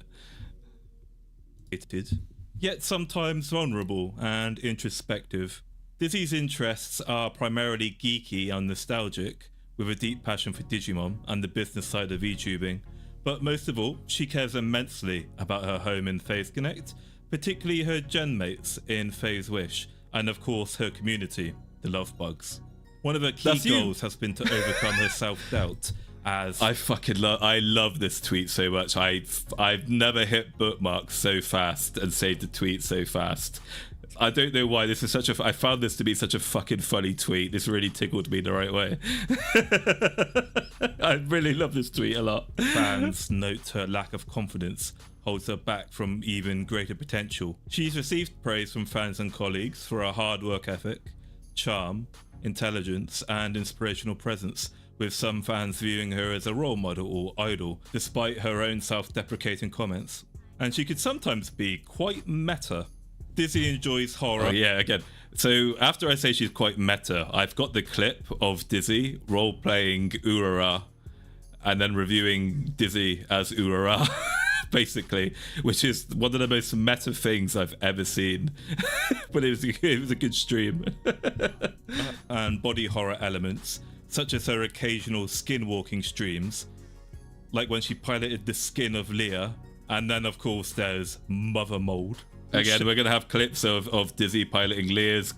Yet sometimes vulnerable and introspective. Dizzy's interests are primarily geeky and nostalgic, with a deep passion for Digimon and the business side of VTubing. But most of all, she cares immensely about her home in Faze Connect, particularly her gen mates in Faze Wish, and of course her community, the Love Bugs. One of her key That's you. goals has been to overcome her self-doubt as I love this tweet so much. I've never hit bookmarks so fast and saved a tweet so fast. I don't know why this is I found this to be such a fucking funny tweet. This really tickled me the right way. I really love this tweet a lot. Fans note her lack of confidence holds her back from even greater potential. She's received praise from fans and colleagues for her hard work ethic, charm, intelligence, and inspirational presence, with some fans viewing her as a role model or idol, despite her own self-deprecating comments. And she could sometimes be quite meta. Dizzy enjoys horror. Oh yeah, again. So after I say she's quite meta, I've got the clip of Dizzy role-playing Urara and then reviewing Dizzy as Urara. Basically, which is one of the most meta things I've ever seen. But it was a good stream. And body horror elements, such as her occasional skin-walking streams, like when she piloted the skin of Leah, and then of course there's Mother Mold. Again, we're gonna have clips of Dizzy piloting Leah's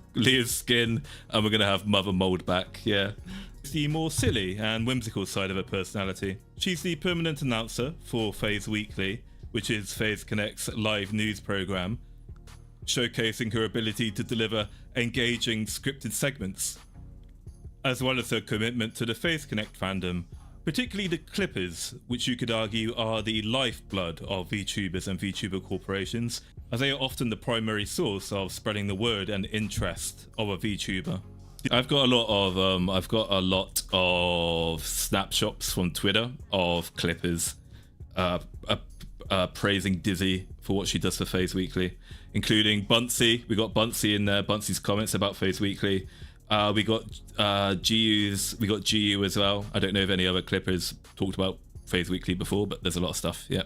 skin, and we're gonna have Mother Mold back. Yeah. The more silly and whimsical side of her personality. She's the permanent announcer for Faze Weekly, which is Faze Connect's live news program, showcasing her ability to deliver engaging scripted segments, as well as her commitment to the Faze Connect fandom, particularly the clippers, which you could argue are the lifeblood of VTubers and VTuber corporations, as they are often the primary source of spreading the word and interest of a VTuber. I've got a lot of snapshots from Twitter of clippers praising Dizzzy for what she does for Faze Weekly, including Bunsey. We got Bunsey in there, Bunsey's comments about Faze Weekly. We got GU as well. I don't know if any other clippers talked about Faze Weekly before, but there's a lot of stuff. Yeah,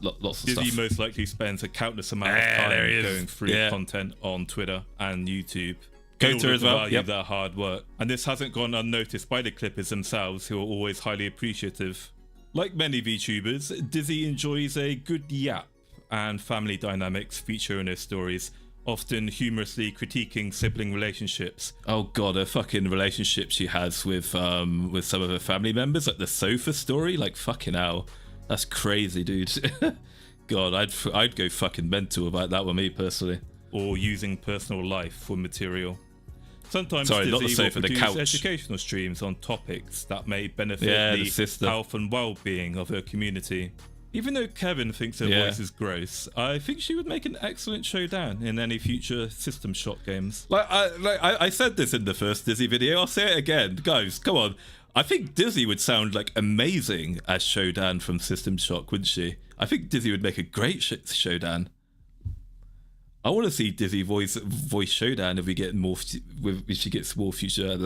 lots of stuff. Dizzzy most likely spends a countless amount of time going through content on Twitter and YouTube. Go to her as well. Yep. Their hard work, and this hasn't gone unnoticed by the clippers themselves, who are always highly appreciative. Like many VTubers, Dizzzy enjoys a good yap, and family dynamics feature in her stories, often humorously critiquing sibling relationships. Oh god, her fucking relationship she has with some of her family members, like the sofa story, like fucking hell, that's crazy, dude. God, I'd go fucking mental about that one, me personally. Or using personal life for material. Sometimes not the Dizzzy sofa, will the produce couch. educational streams on topics that may benefit the health and well-being of her community. Even though Kevin thinks her voice is gross, I think she would make an excellent showdown in any future System Shock games. I said this in the first Dizzzy video, I'll say it again. Guys, come on. I think Dizzzy would sound like amazing as Showdown from System Shock, wouldn't she? I think Dizzzy would make a great Showdown. I want to see Dizzzy voice Showdown if we get more, if she gets more future,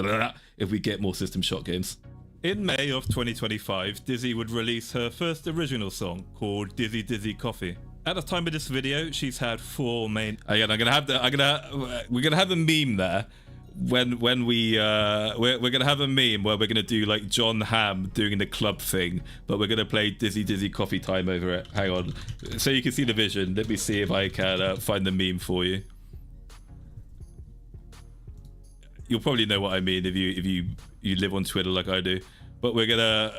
if we get more System Shock games. In May of 2025, Dizzzy would release her first original song called Dizzy Coffee. At the time of this video, she's had 4 main. Again, we're gonna have a meme there. When we're gonna have a meme where we're gonna do like John Hamm doing the club thing, but we're gonna play Dizzy Coffee Time over it. Hang on, so you can see the vision. Let me see if I can find the meme for you. You'll probably know what I mean if you live on Twitter like I do. But we're gonna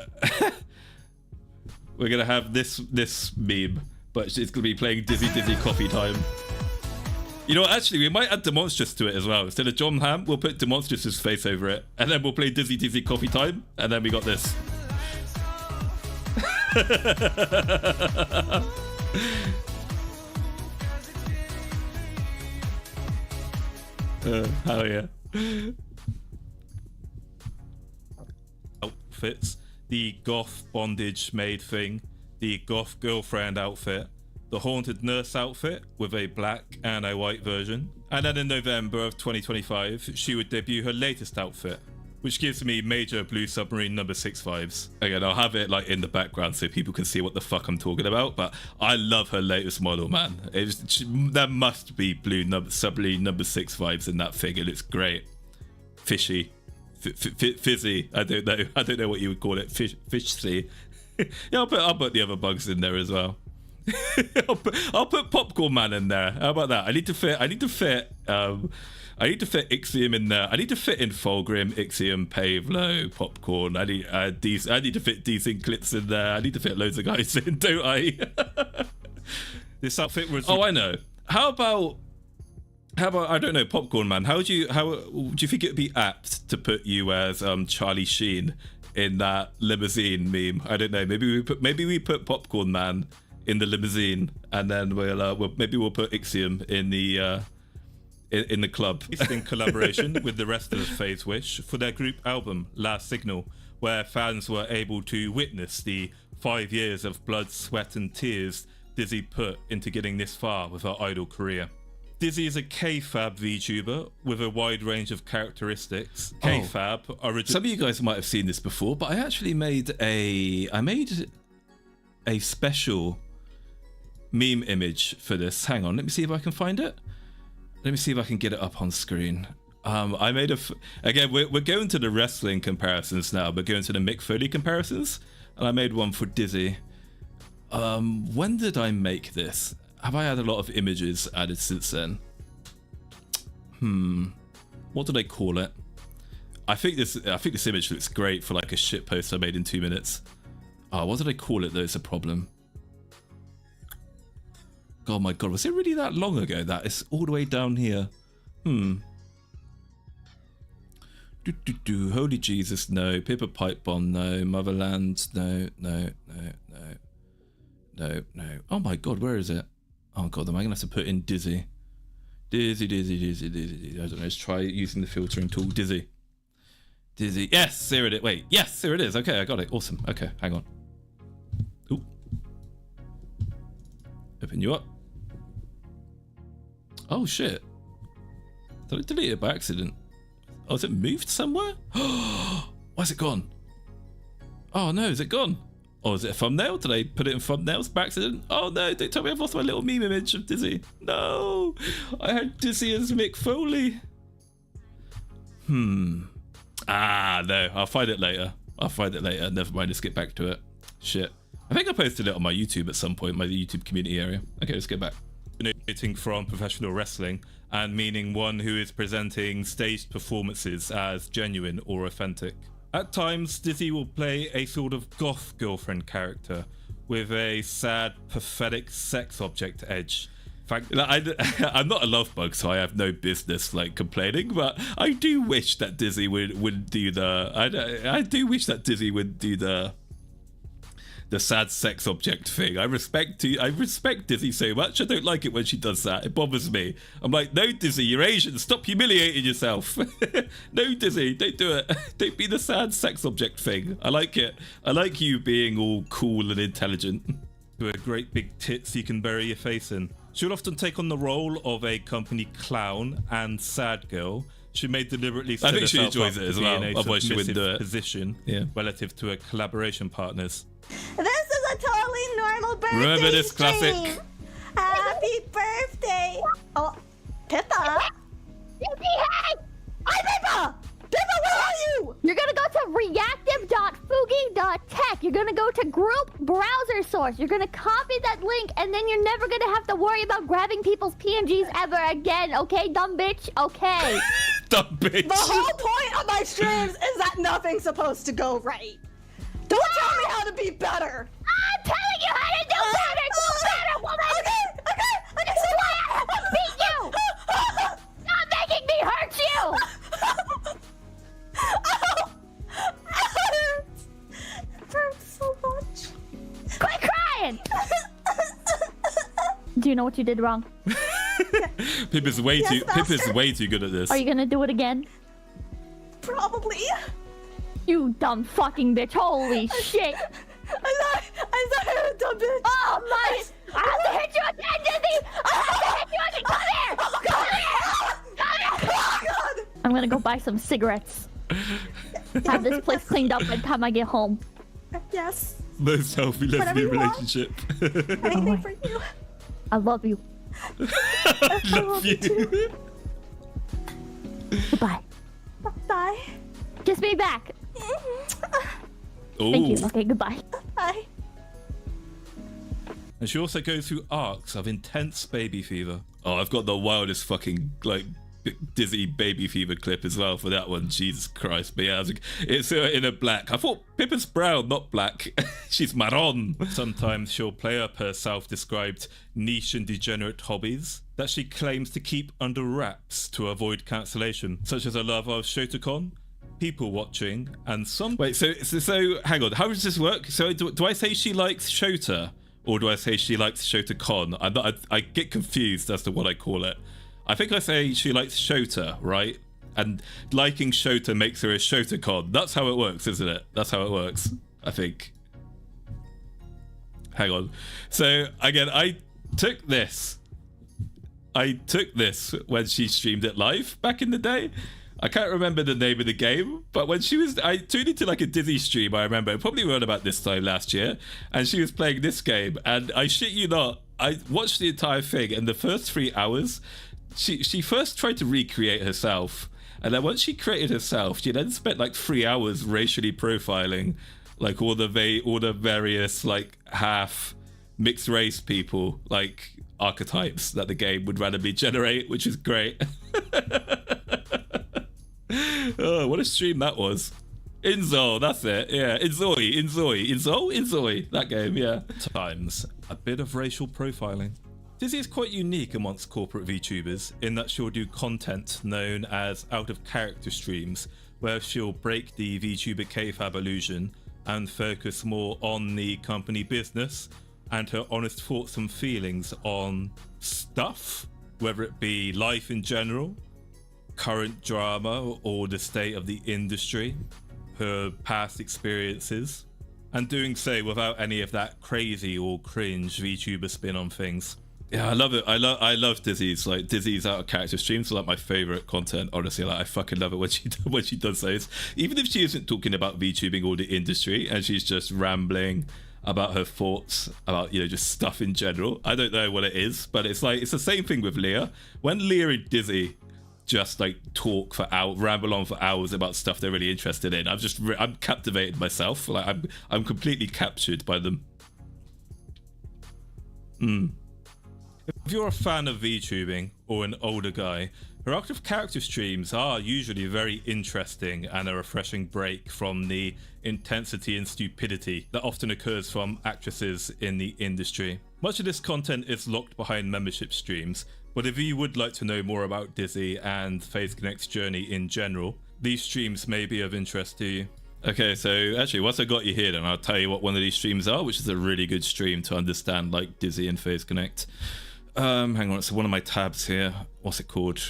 have this meme, but it's gonna be playing Dizzy Coffee Time. You know what, actually, we might add Demonstrous to it as well. Instead of John Hamm, we'll put Demonstrous's face over it. And then we'll play Dizzy Coffee Time. And then we got this. Hell yeah. Outfits. The goth bondage maid thing. The goth girlfriend outfit. The haunted nurse outfit with a black and a white version. And then in November of 2025, she would debut her latest outfit, which gives me major Blue Submarine number 6 vibes. Again, I'll have it like in the background so people can see what the fuck I'm talking about, but I love her latest model, man. There must be Blue Submarine number 6 vibes in that thing. It looks great. Fishy. Fizzy. I don't know what you would call it. Fishy. Yeah, I'll put the other bugs in there as well. I'll put Popcorn Man in there. How about that? I need to fit Ixiom in there. I need to fit in Fulgrim, Ixiom, Pavlo, Popcorn. I need to fit decent clips in there. I need to fit loads of guys in, don't I? This outfit was. Oh, I know. How about I don't know, Popcorn Man? How do you think it'd be apt to put you as Charlie Sheen in that limousine meme? I don't know. Maybe we put Popcorn Man in the limousine, and then we'll put Ixiom in the club. In collaboration with the rest of Faze Wish for their group album Last Signal, where fans were able to witness the 5 years of blood, sweat and tears Dizzzy put into getting this far with her idol career. Dizzzy is a K-Fab VTuber with a wide range of characteristics. K-Fab some of you guys might have seen this before, but I actually made a special meme image for this. Hang on, let me see if I can find it. Let me see if I can get it up on screen. I made again, we're going to the wrestling comparisons now. We're going to the Mick Foley comparisons, and I made one for Dizzzy. When did I make this? Have I had a lot of images added since then? What did I call it? I think this image looks great for like a shit post I made in 2 minutes. What did I call it though? It's a problem. Oh my god, was it really that long ago that it's all the way down here? Holy Jesus, no. Pippa Pipe Bomb, no. Motherland, no. Oh my god, where is it? Oh god, am I gonna have to put in Dizzy? Dizzy. I don't know, let's try using the filtering tool. Dizzy. Yes, there it is. Wait, yes, there it is. Okay, I got it. Awesome. Okay, hang on. Ooh. Open you up. Oh shit. Did I delete it by accident? Oh, is it moved somewhere? Why's it gone? Oh no, is it gone? Oh, is it a thumbnail? Did I put it in thumbnails by accident? Oh no, don't tell me I've lost my little meme image of Dizzy. No, I had Dizzy as Mick Foley. Ah, no, I'll find it later. Never mind, let's get back to it. Shit. I think I posted it on my YouTube at some point, my YouTube community area. Okay, let's get back. Originating from professional wrestling and meaning one who is presenting staged performances as genuine or authentic. At times, Dizzy will play a sort of goth girlfriend character with a sad, pathetic sex object edge. In fact, I'm not a love bug, so I have no business like complaining. But I do wish that Dizzy would do the. I do wish that Dizzy would do the sad sex object thing. I respect Dizzy so much. I don't like it when she does that. It bothers me. I'm like, no, Dizzy, you're Asian. Stop humiliating yourself. No, Dizzy, don't do it. Don't be the sad sex object thing. I like it. I like you being all cool and intelligent. To a great big tits you can bury your face in. She'll often take on the role of a company clown and sad girl. She may deliberately set herself she enjoys it as well. Otherwise she wouldn't do it. Position relative to her collaboration partners. This is a totally normal birthday Remember this classic? stream. Happy birthday. Oh, Pippa. Hey! Hi, Pippa. Pippa, where are you? You're gonna go to reactive.fugi.tech. You're gonna go to group browser source. You're gonna copy that link, and then you're never gonna have to worry about grabbing people's PNGs ever again. Okay, dumb bitch? Okay. Dumb bitch. The whole point of my streams is that nothing's supposed to go right. Don't tell me how to be better. I'm telling you how to do better. Do better, woman. Okay. So why I have to beat you? Stop making me hurt you. It hurts so much. Quit crying. Do you know what you did wrong? Pippa's way too good at this. Are you gonna do it again? Probably. You dumb fucking bitch. Holy shit. I'm sorry, I was a dumb bitch. Oh my. I have to hit you again, Dizzy. I have to hit you again. Come here. Come here. Come here. Oh, God. I'm gonna go buy some cigarettes. Have this place cleaned up by the time I get home. Yes. Most healthy lesbian relationship. Anything for you. I love you. I love you. Goodbye. Bye. Kiss me back. Thank you. Okay, goodbye. Bye. And she also goes through arcs of intense baby fever. Oh, I've got the wildest fucking like Dizzy baby fever clip as well for that one. Jesus Christ. But yeah, it's her in a black. I thought Pippa's brown, not black. She's marron. Sometimes she'll play up her self-described niche and degenerate hobbies that she claims to keep under wraps to avoid cancellation, such as a love of Shotacon, people watching, and some. Wait, so hang on. How does this work? So do I say she likes Shota, or do I say she likes Shotacon? I get confused as to what I call it. I think I say she likes Shota, right? And liking Shota makes her a Shotacon. That's how it works, isn't it? That's how it works, I think. Hang on. So again, I took this when she streamed it live back in the day. I can't remember the name of the game, but when I tuned into like a Dizzy stream, I remember, probably around about this time last year, and she was playing this game, and I shit you not, I watched the entire thing, and the first 3 hours, she first tried to recreate herself, and then once she created herself, she then spent like 3 hours racially profiling like all the various like half mixed race people, like archetypes that the game would randomly generate, which is great. Oh, what a stream that was. Inzo, that's it. Yeah, Inzo, that game, yeah. Times a bit of racial profiling. Dizzy is quite unique amongst corporate VTubers in that she'll do content known as out of character streams where she'll break the VTuber kayfabe illusion and focus more on the company business and her honest thoughts and feelings on stuff, whether it be life in general, current drama, or the state of the industry, her past experiences, and doing so without any of that crazy or cringe VTuber spin on things. Yeah, I love it. I love Dizzy's out of character streams are like my favorite content. Honestly, like I fucking love it when she does those. Even if she isn't talking about VTubing or the industry and she's just rambling about her thoughts about, you know, just stuff in general. I don't know what it is, but it's like it's the same thing with Leah. When Leah and Dizzy just like talk for hours, ramble on for hours about stuff they're really interested in, I'm captivated myself. Like I'm completely captured by them. If you're a fan of VTubing or an older guy, her active character streams are usually very interesting and a refreshing break from the intensity and stupidity that often occurs from actresses in the industry. Much of this content is locked behind membership streams, but if you would like to know more about Dizzy and Faze Connect's journey in general, these streams may be of interest to you. Okay, so actually, once I got you here, then I'll tell you what one of these streams are, which is a really good stream to understand like Dizzy and Faze Connect. Hang on, it's one of my tabs here. What's it called?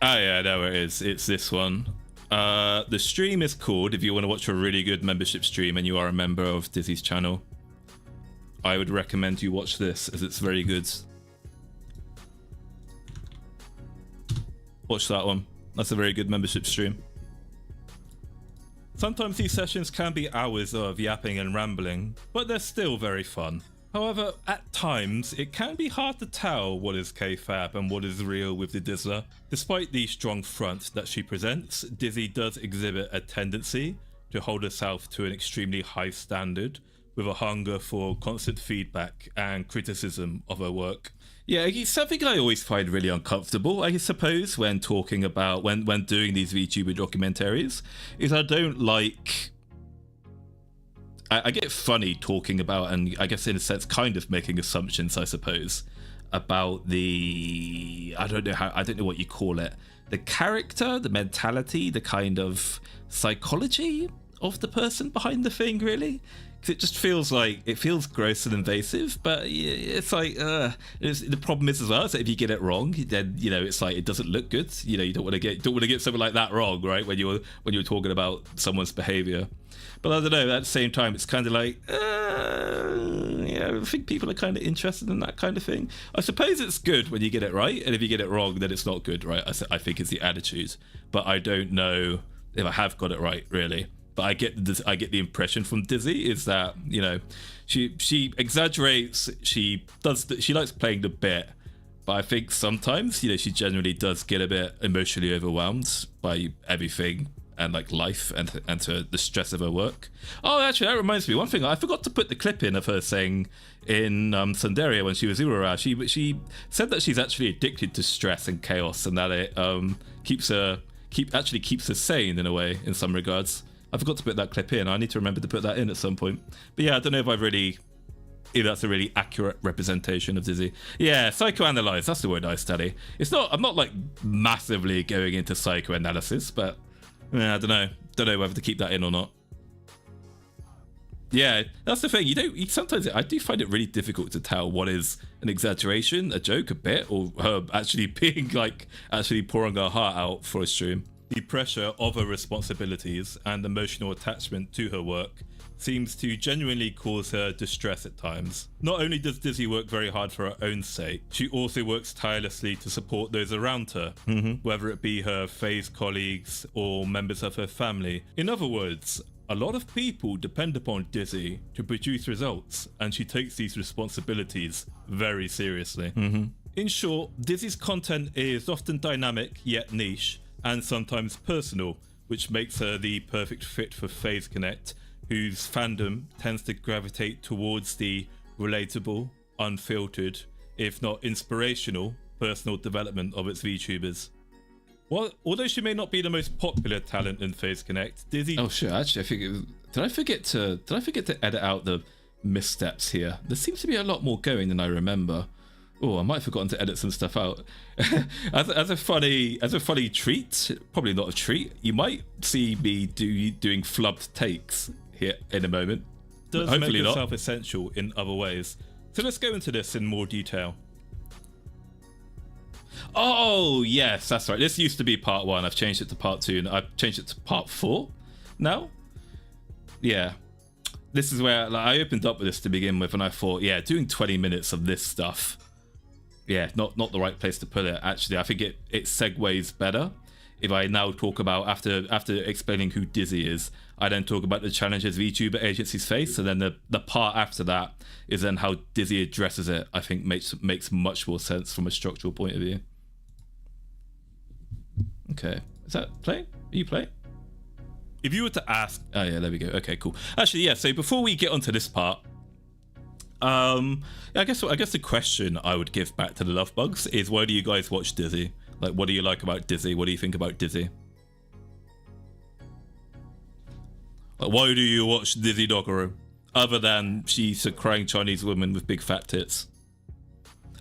Ah, yeah, there it is. It's this one. The stream is called, if you want to watch a really good membership stream and you are a member of Dizzy's channel, I would recommend you watch this, as it's very good. Watch that one. That's a very good membership stream. Sometimes these sessions can be hours of yapping and rambling, but they're still very fun. However, at times, it can be hard to tell what is kayfabe and what is real with the Dizzler. Despite the strong front that she presents, Dizzy does exhibit a tendency to hold herself to an extremely high standard, with a hunger for constant feedback and criticism of her work. Yeah, it's something I always find really uncomfortable, I suppose, when talking about, when doing these VTuber documentaries, is I don't like... I get funny talking about, and I guess in a sense kind of making assumptions, I suppose, about the, I don't know what you call it, the character, the mentality, the kind of psychology of the person behind the thing, really. Because it just feels like, it feels gross and invasive, but it's like, the problem is as well, is that if you get it wrong, then, you know, it's like, it doesn't look good. You know, you don't want to get something like that wrong, right? When you're talking about someone's behavior. But I don't know, at the same time, it's kind of like, yeah, I think people are kind of interested in that kind of thing. I suppose it's good when you get it right, and if you get it wrong, then it's not good, right? I think it's the attitude. But I don't know if I have got it right, really. But I get the impression from Dizzy is that, you know, she exaggerates, she likes playing the bit, but I think sometimes, you know, she generally does get a bit emotionally overwhelmed by everything and like life and to the stress of her work. Oh, actually, that reminds me, one thing I forgot to put the clip in of her saying in Tsunderia when she was Urara. She said that she's actually addicted to stress and chaos, and that it keeps her sane in a way, in some regards. I forgot to put that clip in. I need to remember to put that in at some point. But yeah, I don't know if that's a really accurate representation of Dizzy. Yeah, psychoanalyze, that's the word I study. I'm not like massively going into psychoanalysis, but yeah, I don't know whether to keep that in or not. Yeah, that's the thing. Sometimes I do find it really difficult to tell what is an exaggeration, a joke, a bit, or her actually being like actually pouring her heart out for a stream. The pressure of her responsibilities and emotional attachment to her work seems to genuinely cause her distress at times. Not only does Dizzy work very hard for her own sake, she also works tirelessly to support those around her, whether it be her Faze colleagues or members of her family. In other words, a lot of people depend upon Dizzy to produce results, and she takes these responsibilities very seriously. In short, Dizzy's content is often dynamic yet niche, and sometimes personal, which makes her the perfect fit for Faze Connect, whose fandom tends to gravitate towards the relatable, unfiltered, if not inspirational, personal development of its VTubers. Well, although she may not be the most popular talent in Faze Connect, Dizzy... Oh shit, actually, I think did I forget to edit out the missteps here? There seems to be a lot more going than I remember. Oh, I might have forgotten to edit some stuff out. as a funny treat, probably not a treat, you might see me doing flubbed takes here in a moment. Does hopefully make itself essential in other ways. So let's go into this in more detail. Oh yes, that's right. This used to be part 1. I've changed it to part 2, and I've changed it to part 4 now. Yeah. This is where I opened up with this to begin with, and I thought, yeah, doing 20 minutes of this stuff, yeah, not the right place to put it. Actually, I think it segues better if I now talk about, after explaining who DIzzy is, I then talk about the challenges VTuber agencies face, and then the part after that is then how DIzzy addresses it. I think makes much more sense from a structural point of view. Okay, is that playing? Are you playing? If you were to ask, oh yeah, there we go. Okay, cool. Actually, yeah. So before we get onto this part, I guess the question I would give back to the love bugs is, why do you guys watch DIzzy? Like, what do you like about DIzzy? What do you think about DIzzy? Like, why do you watch DIzzy Doccy? Other than she's a crying Chinese woman with big fat tits.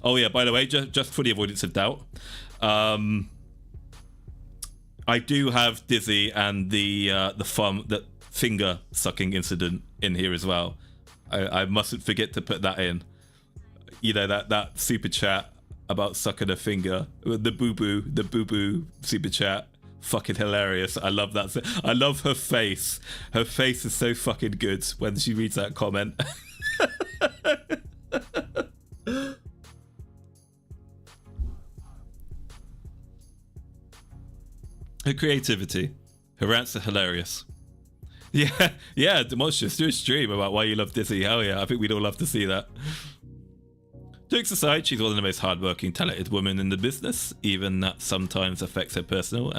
Oh yeah, by the way, just for the avoidance of doubt, I do have DIzzy and the finger sucking incident in here as well. I mustn't forget to put that in. You know, that super chat about sucking a finger, the boo boo super chat, fucking hilarious. I love that. I love her face. Her face is so fucking good when she reads that comment. Her creativity, her rants are hilarious. Yeah, Demonstrous, do a stream about why you love DIzzy. Hell yeah, I think we'd all love to see that. Jokes aside, she's one of the most hardworking, talented women in the business, even that sometimes affects her personal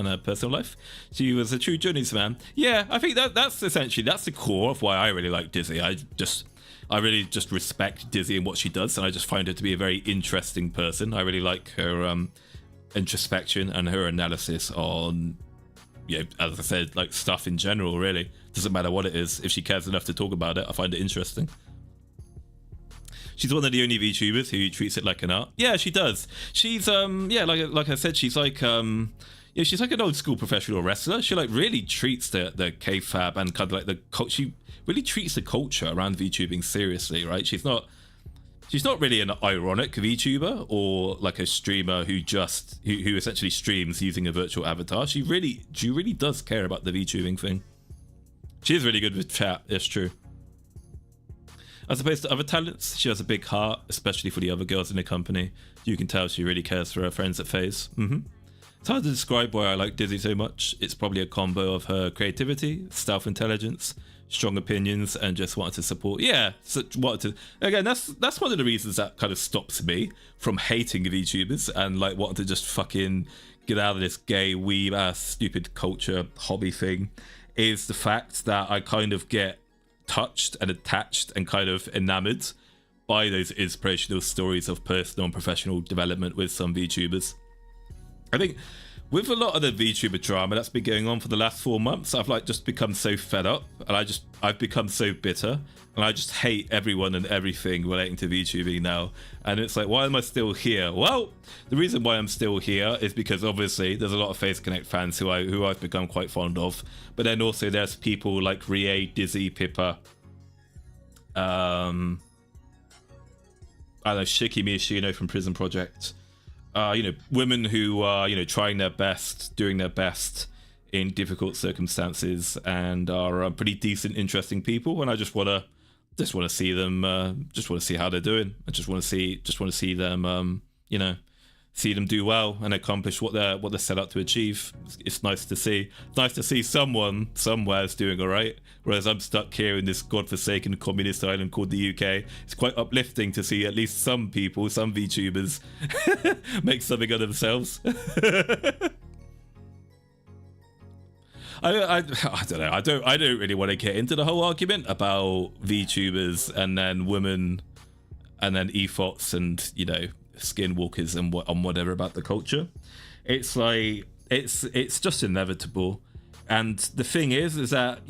life. She was a true journeyman. Yeah, I think that's the core of why I really like DIzzy. I really just respect DIzzy and what she does, and I just find her to be a very interesting person. I really like her introspection and her analysis on, you know, as I said, like stuff in general. Really doesn't matter what it is. If she cares enough to talk about it, I find it interesting. She's one of the only VTubers who treats it like an art. Yeah, she does. She's yeah, like I said, she's like yeah, she's like an old school professional wrestler. She like really treats the kayfabe and kind of like she really treats the culture around VTubing seriously, right? She's not really an ironic VTuber or like a streamer who essentially streams using a virtual avatar. She really does care about the VTubing thing. She is really good with chat, it's true. As opposed to other talents, she has a big heart, especially for the other girls in the company. You can tell she really cares for her friends at Faze. It's hard to describe why I like DIzzy so much. It's probably a combo of her creativity, stealth intelligence, strong opinions, and just wanted to support. Yeah, again, that's one of the reasons that kind of stops me from hating VTubers and like wanting to just fucking get out of this gay weeb ass stupid culture hobby thing, is the fact that I kind of get touched and attached and kind of enamored by those inspirational stories of personal and professional development with some VTubers. I think with a lot of the VTuber drama that's been going on for the last 4 months, I've like just become so fed up, and I've become so bitter, and I just hate everyone and everything relating to VTubing now. And it's like, why am I still here? Well, the reason why I'm still here is because obviously there's a lot of Faze Connect fans who I've become quite fond of, but then also there's people like Rie, DIzzy, Pippa, I don't know, Shiki Miyashino from Prison Project. You know, women who are, you know, trying their best, doing their best in difficult circumstances, and are pretty decent, interesting people. And I just want to see them, just want to see how they're doing. I just want to see them, you know, see them do well and accomplish what they're set out to achieve. It's nice to see. It's nice to see someone somewhere is doing all right, whereas I'm stuck here in this godforsaken communist island called the UK. It's quite uplifting to see at least some people, some VTubers, make something of themselves. I don't know. I don't really want to get into the whole argument about VTubers and then women and then EFOTs and, you know, skinwalkers and whatever about the culture. It's like it's just inevitable. And the thing is that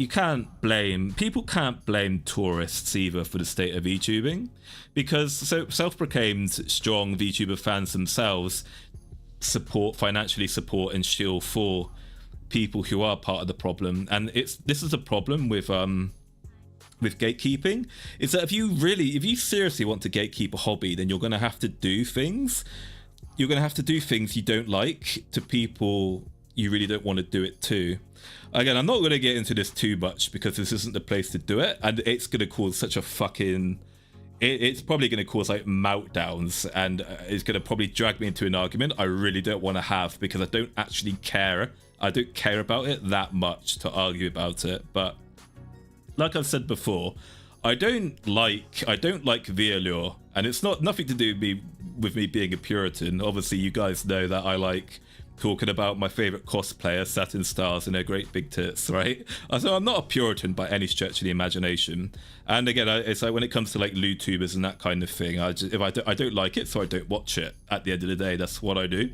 people can't blame tourists either for the state of VTubing, because self-proclaimed strong VTuber fans themselves financially support and shield for people who are part of the problem. And this is a problem with gatekeeping, is that if you seriously want to gatekeep a hobby, then you're going to have to do things you don't like to people you really don't want to do it to. Again, I'm not going to get into this too much because this isn't the place to do it, and it's going to cause such a fucking... It's probably going to cause like meltdowns, and it's going to probably drag me into an argument I really don't want to have, because I don't actually care. I don't care about it that much to argue about it. But like I've said before, I don't like the allure, and it's nothing to do with me being a Puritan. Obviously, you guys know that I like talking about my favorite cosplayer, Satin Stars, and their great big tits, right? So I'm not a Puritan by any stretch of the imagination. And again, it's like when it comes to like LewTubers and that kind of thing, I don't like it, so I don't watch it. At the end of the day, that's what I do.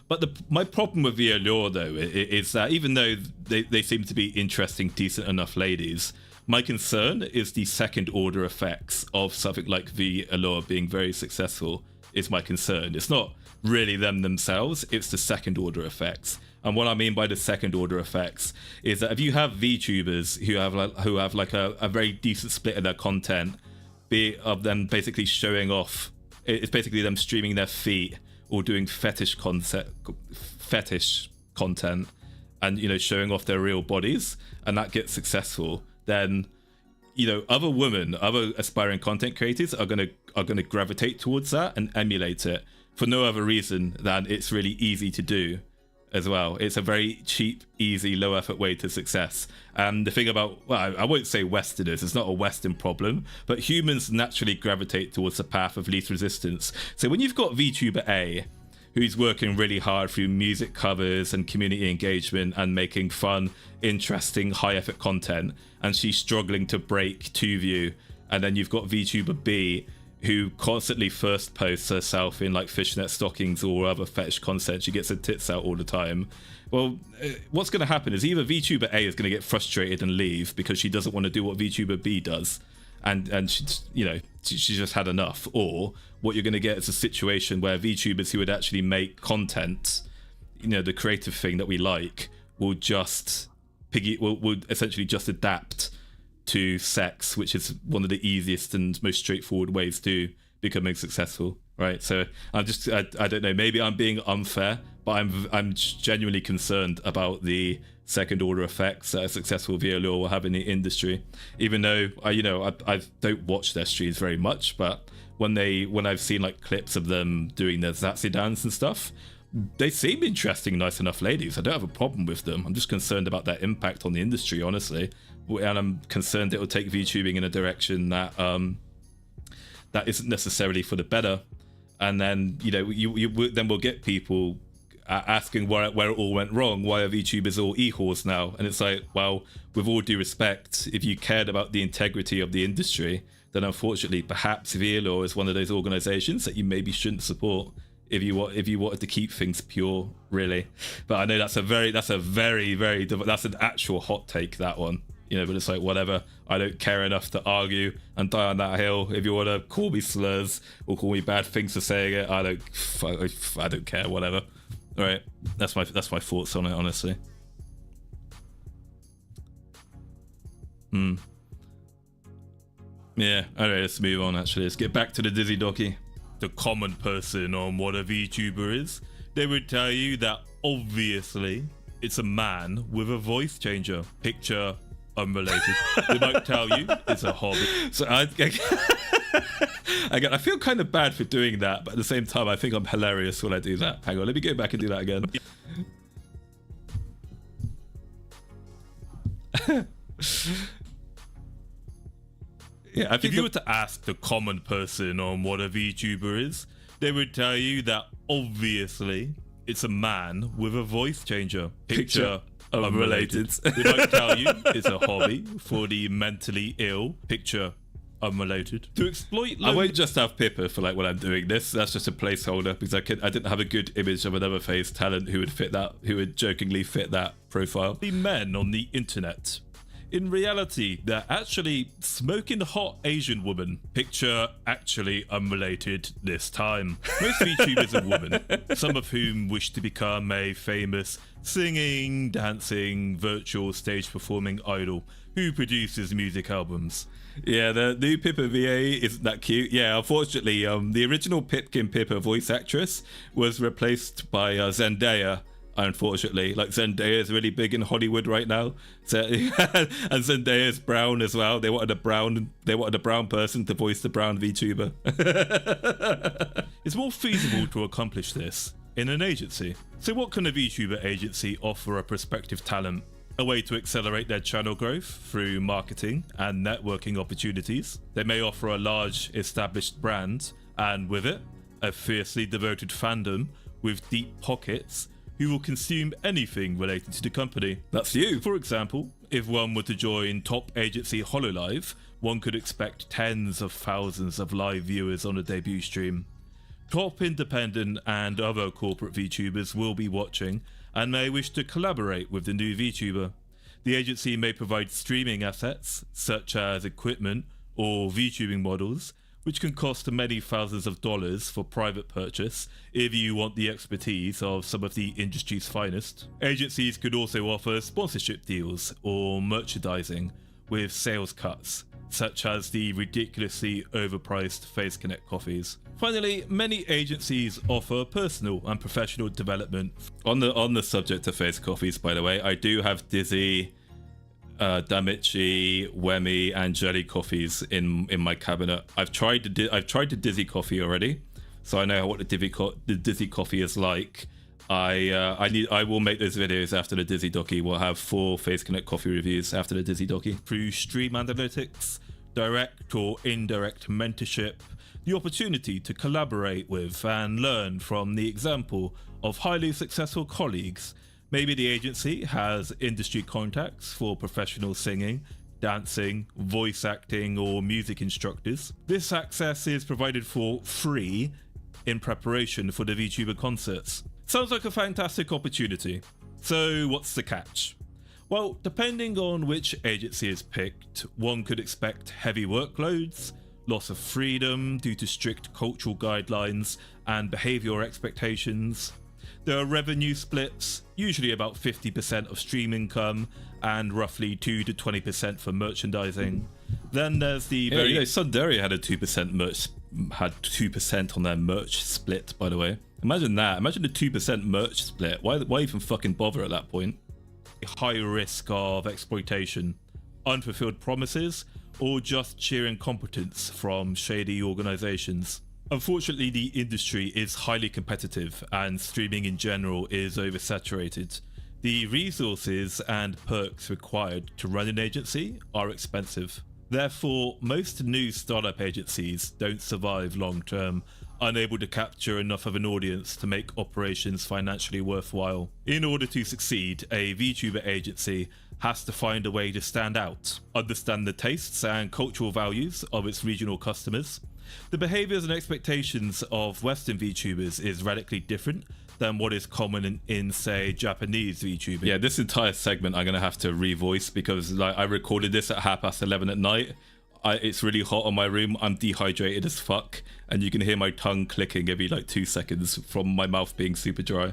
But my problem with the allure, though, is that even though they seem to be interesting, decent enough ladies, my concern is the second order effects of something like the allure being very successful is my concern. It's not really them themselves, it's the second order effects. And what I mean by the second order effects is that if you have VTubers who have like a very decent split of their content, be it of them basically showing off, it's basically them streaming their feet or doing fetish content and, you know, showing off their real bodies, and that gets successful, then, you know, other aspiring content creators are gonna gravitate towards that and emulate it for no other reason than it's really easy to do as well. It's a very cheap, easy, low effort way to success. And the thing about, well, I won't say Westerners, it's not a Western problem, but humans naturally gravitate towards the path of least resistance. So when you've got VTuber A, who's working really hard through music covers and community engagement and making fun, interesting, high effort content, and she's struggling to break 2View, and then you've got VTuber B, who constantly first posts herself in like fishnet stockings or other fetish content. She gets her tits out all the time. Well, what's going to happen is either VTuber A is going to get frustrated and leave because she doesn't want to do what VTuber B does, and she's just had enough, or what you're going to get is a situation where VTubers who would actually make content, you know, the creative thing that we like, will essentially just adapt to sex, which is one of the easiest and most straightforward ways to becoming successful, right? So I don't know, maybe I'm being unfair, but I'm genuinely concerned about the second order effects that a successful VLO will have in the industry. Even though I don't watch their streams very much, but when I've seen like clips of them doing their Zatsy dance and stuff, they seem interesting, nice enough ladies. I don't have a problem with them. I'm just concerned about their impact on the industry, honestly. And I'm concerned it will take VTubing in a direction that that isn't necessarily for the better. And then, you know, then we'll get people asking where it all went wrong. Why are VTubers all e-whores now? And it's like, well, with all due respect, if you cared about the integrity of the industry, then unfortunately, perhaps VLO is one of those organizations that you maybe shouldn't support if you wanted to keep things pure, really. But I know that's an actual hot take, that one. You know, but it's like, whatever. I don't care enough to argue and die on that hill. If you want to call me slurs or call me bad things for saying it, I don't care. Whatever. All right, that's my thoughts on it, honestly. Yeah. All right, let's move on. Actually, let's get back to the DIzzy Doccy. The common person on what a VTuber is, they would tell you that obviously it's a man with a voice changer. Picture unrelated. They might tell you it's a hobby. So again, I feel kind of bad for doing that, but at the same time, I think I'm hilarious when I do that. Hang on, let me go back and do that again. Yeah, if you were to ask the common person on what a VTuber is, they would tell you that obviously it's a man with a voice changer. Picture unrelated. They might tell you it's a hobby for the mentally ill. Picture unrelated. To exploit I won't just have Pippa for like when I'm doing this. That's just a placeholder because I didn't have a good image of another Faze talent who would jokingly fit that profile. The men on the internet. In reality, they're actually smoking hot Asian women. Picture actually unrelated this time. Most VTubers are women, some of whom wish to become a famous singing, dancing, virtual stage performing idol who produces music albums. Yeah, the new Pippa VA isn't that cute. Yeah, unfortunately, the original Pipkin Pippa voice actress was replaced by Zendaya. Unfortunately, like Zendaya is really big in Hollywood right now, so, and Zendaya is brown as well. They wanted a brown person to voice the brown VTuber. It's more feasible to accomplish this in an agency. So what can a VTuber agency offer a prospective talent? A way to accelerate their channel growth through marketing and networking opportunities. They may offer a large established brand, and with it, a fiercely devoted fandom with deep pockets who will consume anything related to the company. That's you. For example, if one were to join top agency HoloLive, one could expect tens of thousands of live viewers on a debut stream. Top independent and other corporate VTubers will be watching and may wish to collaborate with the new VTuber. The agency may provide streaming assets, such as equipment or VTubing models, which can cost many thousands of dollars for private purchase if you want the expertise of some of the industry's finest. Agencies could also offer sponsorship deals or merchandising with sales cuts, such as the ridiculously overpriced Faze Connect coffees. Finally, many agencies offer personal and professional development. On the subject of Faze coffees, by the way, I do have DIzzy, Damichi, Wemi, and Jelly coffees in my cabinet. I've tried the DIzzy coffee already, so I know what the DIzzy coffee is like. I will make those videos after the DIzzy Doccy. We'll have 4 Faze Connect coffee reviews after the DIzzy Doccy. Through stream analytics, direct or indirect mentorship, the opportunity to collaborate with and learn from the example of highly successful colleagues. Maybe the agency has industry contacts for professional singing, dancing, voice acting, or music instructors. This access is provided for free in preparation for the VTuber concerts. Sounds like a fantastic opportunity. So what's the catch? Well, depending on which agency is picked, one could expect heavy workloads, loss of freedom due to strict cultural guidelines and behavioral expectations. There are revenue splits, usually about 50% of stream income and roughly 2 to 20% for merchandising. Then there's the Tsunderia had 2% on their merch split, by the way. Imagine that. Imagine the 2% merch split. Why even fucking bother at that point? High risk of exploitation, unfulfilled promises, or just sheer incompetence from shady organizations. Unfortunately, the industry is highly competitive and streaming in general is oversaturated. The resources and perks required to run an agency are expensive. Therefore, most new startup agencies don't survive long term, unable to capture enough of an audience to make operations financially worthwhile. In order to succeed, a VTuber agency has to find a way to stand out, understand the tastes and cultural values of its regional customers. The behaviors and expectations of Western VTubers is radically different than what is common in say, Japanese VTubing. Yeah, this entire segment I'm gonna have to revoice because like I recorded this at 11:30 at night. It's really hot in my room, I'm dehydrated as fuck, and you can hear my tongue clicking every like 2 seconds from my mouth being super dry.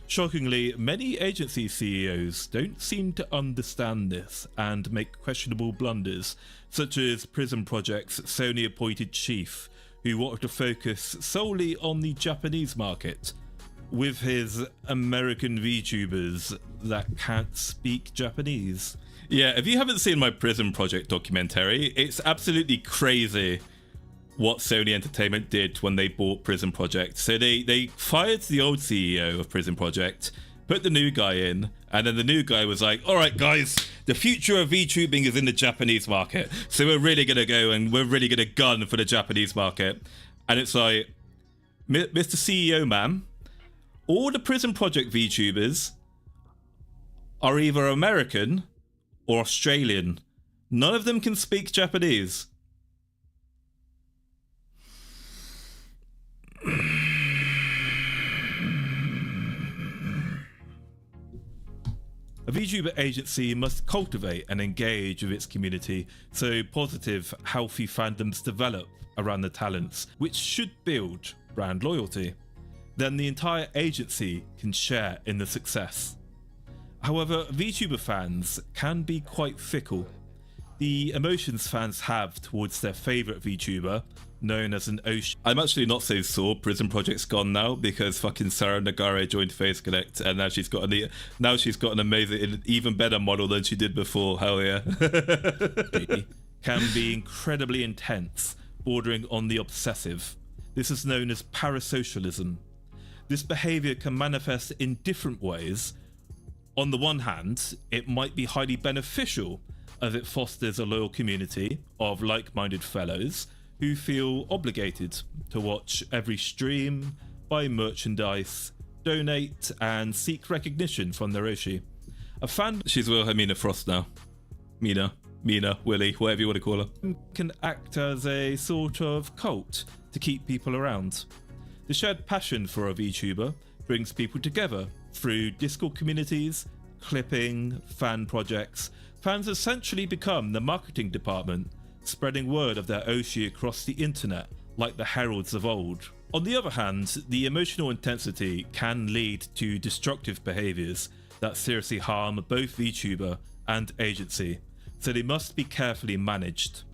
Shockingly, many agency CEOs don't seem to understand this and make questionable blunders, such as Prism Project's Sony-appointed chief, who wanted to focus solely on the Japanese market, with his American VTubers that can't speak Japanese. Yeah, if you haven't seen my Prism Project documentary, it's absolutely crazy what Sony Entertainment did when they bought Prism Project. So they fired the old CEO of Prism Project, put the new guy in, and then the new guy was like, all right guys, the future of VTubing is in the Japanese market, so we're really gonna go and we're really gonna gun for the Japanese market. And it's like, Mr. CEO man, all the Prism Project VTubers are either American or Australian. None of them can speak Japanese. A VTuber agency must cultivate and engage with its community so positive, healthy fandoms develop around the talents, which should build brand loyalty. Then the entire agency can share in the success. However, VTuber fans can be quite fickle. The emotions fans have towards their favourite VTuber, known as an Oshi. I'm actually not so sore Prison Project's gone now, because fucking Sarah Nagare joined Faze Connect, and now she's got an amazing, even better model than she did before. Hell yeah. Can be incredibly intense, bordering on the obsessive. This is known as parasocialism. This behaviour can manifest in different ways. On the one hand, it might be highly beneficial as it fosters a loyal community of like-minded fellows who feel obligated to watch every stream, buy merchandise, donate, and seek recognition from their Oshi. A fan, she's Wilhelmina Frost now. Mina, Willy, whatever you want to call her, can act as a sort of cult to keep people around. The shared passion for a VTuber brings people together through Discord communities, clipping, fan projects. Fans essentially become the marketing department, spreading word of their Oshi across the internet like the heralds of old. On the other hand, the emotional intensity can lead to destructive behaviours that seriously harm both VTuber and agency, so they must be carefully managed.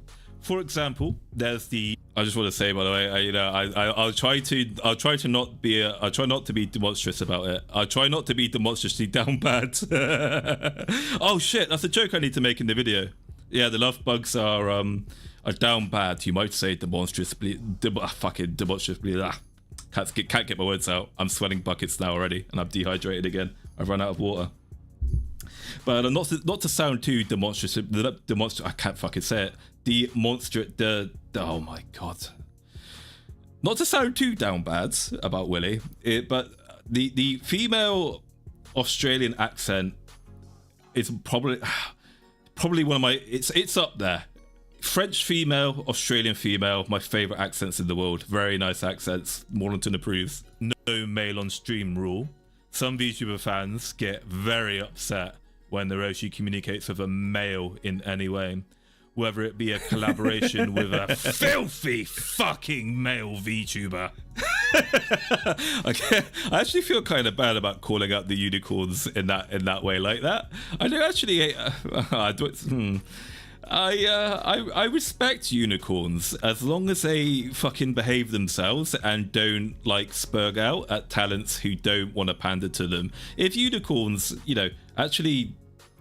For example, there's the. I just want to say, by the way, I'll try not to be demonstrous about it. I'll try not to be demonstriously down bad. Oh shit, that's a joke I need to make in the video. Yeah, the love bugs are down bad. You might say demonstrably. Fucking demonstrably. Can't get my words out. I'm sweating buckets now already, and I'm dehydrated again. I've run out of water. But not to sound too demonstrous. I can't fucking say it. Oh my god. Not to sound too down bad about Willy, but the female Australian accent is probably one of my. It's up there. French female, Australian female, my favourite accents in the world. Very nice accents. Maulington approves. No male on stream rule. Some VTuber fans get very upset when the Oshi communicates with a male in any way, whether it be a collaboration with a filthy fucking male VTuber. I actually feel kind of bad about calling out the unicorns in that way like that. I do actually. I respect unicorns as long as they fucking behave themselves and don't like spurg out at talents who don't want to pander to them. If unicorns, actually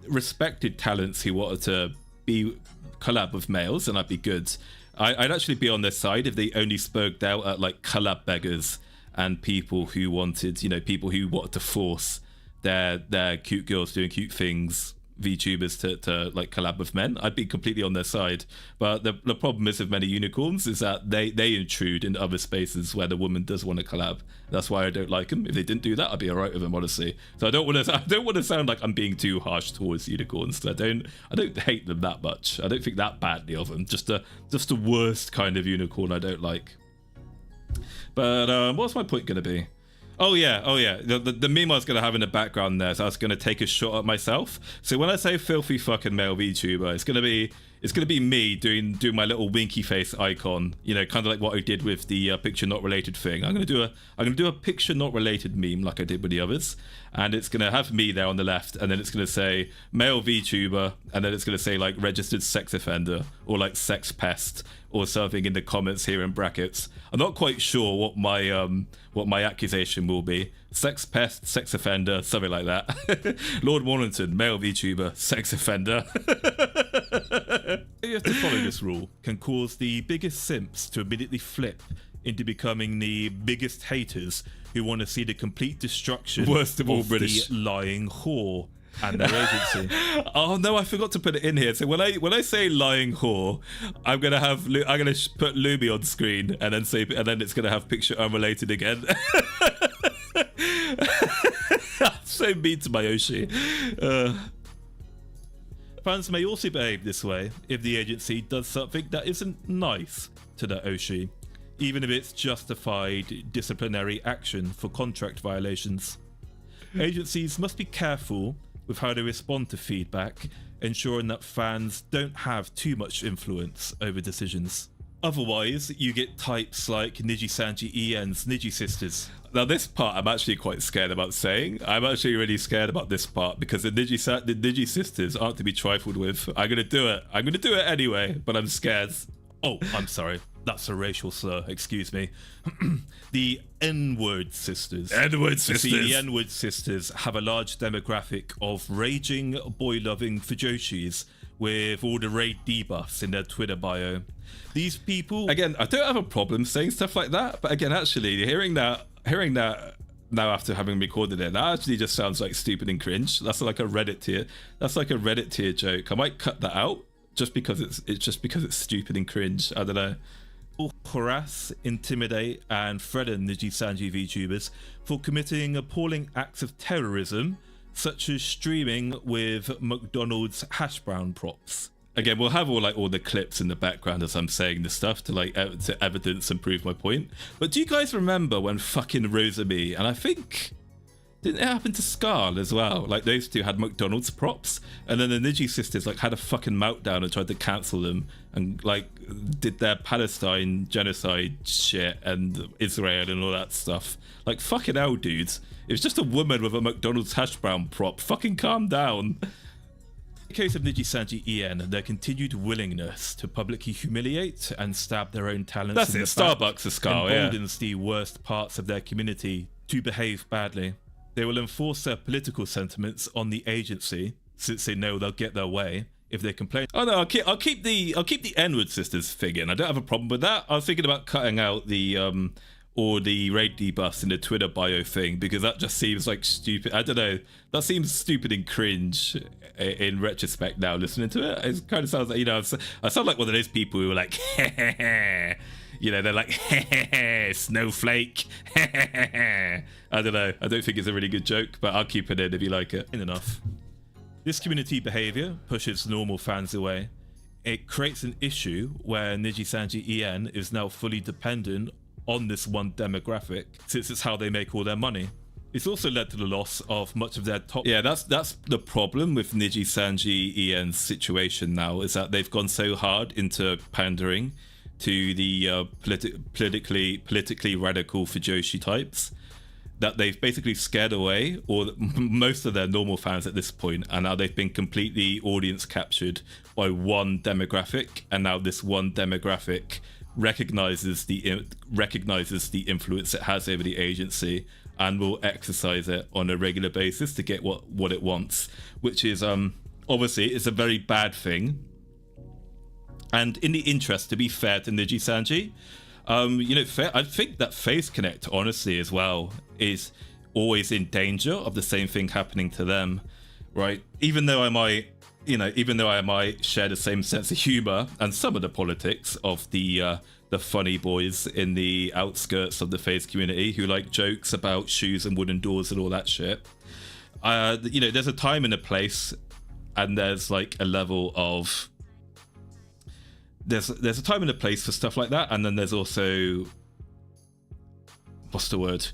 respected talents who wanted to be collab with males, then I'd be good. I'd actually be on their side if they only spurged out at like collab beggars and people who wanted, people who wanted to force their cute girls doing cute things, VTubers to like collab with men. I'd be completely on their side. But the problem is with many unicorns is that they intrude into other spaces where the woman does want to collab. That's why I don't like them. If they didn't do that, I'd be alright with them, honestly. So I don't want to sound like I'm being too harsh towards unicorns. I don't hate them that much. I don't think that badly of them. Just the worst kind of unicorn I don't like. But what's my point going to be? Oh yeah. The meme I was going to have in the background there, so I was going to take a shot at myself. So when I say filthy fucking male VTuber, it's going to be me doing my little winky face icon, kind of like what I did with the picture not related thing. I'm going to do a picture not related meme like I did with the others, and it's going to have me there on the left, and then it's going to say male VTuber, and then it's going to say like registered sex offender or like sex pest or something in the comments here in brackets. I'm not quite sure what my accusation will be. Sex pest, sex offender, something like that. Lord Maulington, male VTuber, sex offender. You have to follow this rule can cause the biggest simps to immediately flip into becoming the biggest haters who want to see the complete destruction worst of all British the lying whore and their agency. Oh no, I forgot to put it in here. So when I say lying whore, I'm gonna put Lumi on screen and then it's gonna have picture unrelated again. I'm so mean to my Oshi. Fans may also behave this way if the agency does something that isn't nice to the Oshi, even if it's justified disciplinary action for contract violations. Agencies must be careful with how they respond to feedback, ensuring that fans don't have too much influence over decisions. Otherwise, you get types like Niji Sanji EN's Niji Sisters. Now this part I'm actually quite scared about saying. I'm actually really scared about this part because the Niji Sisters aren't to be trifled with. I'm gonna do it. I'm gonna do it anyway, but I'm scared. Oh, I'm sorry. That's a racial slur, excuse me. The N-word sisters. N-word sisters. See, the N-word sisters have a large demographic of raging, boy-loving fujoshis with all the raid debuffs in their Twitter bio. These people, again, I don't have a problem saying stuff like that, but again, actually, hearing that now after having recorded it, that actually just sounds like stupid and cringe. That's like a Reddit tier. That's like a Reddit tier joke. I might cut that out just because it's stupid and cringe. I don't know. Harass, intimidate, and threaten Niji Sanji VTubers for committing appalling acts of terrorism, such as streaming with McDonald's hash brown props. Again, we'll have all the clips in the background as I'm saying this stuff to evidence and prove my point. But do you guys remember when fucking Rosami, and I think didn't it happen to Scarl as well? Like those two had McDonald's props, and then the Niji sisters like had a fucking meltdown and tried to cancel them, and like did their Palestine genocide shit and Israel and all that stuff. Like fucking hell, dudes. It was just a woman with a McDonald's hash brown prop. Fucking calm down. In the case of Niji Sanji EN and their continued willingness to publicly humiliate and stab their own talents That's in it, the back Starbucks is Scar, yeah. emboldens the worst parts of their community to behave badly. They will enforce their political sentiments on the agency since they know they'll get their way if they complain. Oh no, I'll keep the N-word sisters thing in. I don't have a problem with that. I was thinking about cutting out the or the raid debuffs in the Twitter bio thing because that just seems like stupid. I don't know. That seems stupid and cringe in retrospect now listening to it. It kind of sounds like, you know, I sound like one of those people who are like, you know, they're like, snowflake. I don't know. I don't think it's a really good joke, but I'll keep it in if you like it. Enough. This community behavior pushes normal fans away. It creates an issue where Niji Sanji EN is now fully dependent on this one demographic, since it's how they make all their money. It's also led to the loss of much of their top... Yeah, that's the problem with Niji Sanji EN's situation now, is that they've gone so hard into pandering to the politically radical Fujoshi types that they've basically scared away most of their normal fans at this point, and now they've been completely audience captured by one demographic, and now this one demographic recognizes the influence it has over the agency and will exercise it on a regular basis to get what it wants, which is obviously it's a very bad thing. And in the interest, to be fair to Niji Sanji, you know, I think that Faze Connect, honestly, as well, is always in danger of the same thing happening to them, right? Even though I might share the same sense of humor and some of the politics of the funny boys in the outskirts of the Faze community who like jokes about shoes and wooden doors and all that shit. You know, there's a time and a place, and there's like a level of there's a time and a place for stuff like that, and then there's also, what's the word?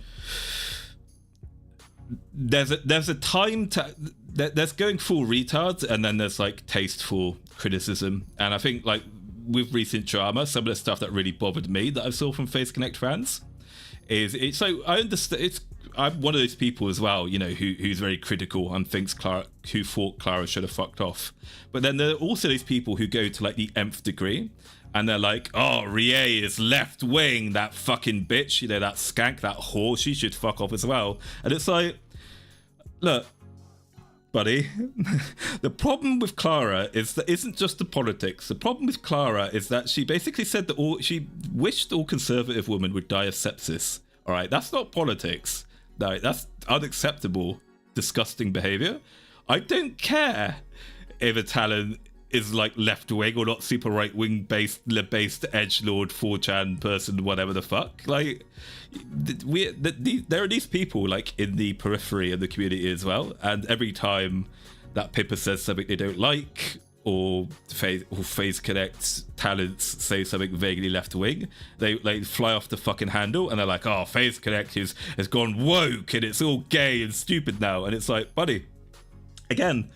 There's a time to there's going full retards, and then there's like tasteful criticism. And I think like with recent drama, some of the stuff that really bothered me that I saw from Faze Connect fans is it's like, I understand, I'm one of those people as well, you know, who's very critical and thinks who thought Clara should have fucked off. But then there are also those people who go to like the nth degree, and they're like, oh, Rie is left wing, that fucking bitch, you know, that skank, that whore, she should fuck off as well. And it's like, look, buddy, the problem with Clara is that isn't just the politics. The problem with Clara is that she basically said that she wished all conservative women would die of sepsis. All right, that's not politics. No, that's unacceptable, disgusting behavior. I don't care if a talent is like left wing or not, super right wing based edgelord 4chan person, whatever the fuck. Like, there are these people like in the periphery of the community as well, and every time that Pippa says something they don't like, or Faze Connect talents say something vaguely left wing, they like fly off the fucking handle, and they're like, oh, Faze Connect has gone woke and it's all gay and stupid now. And it's like, buddy, again,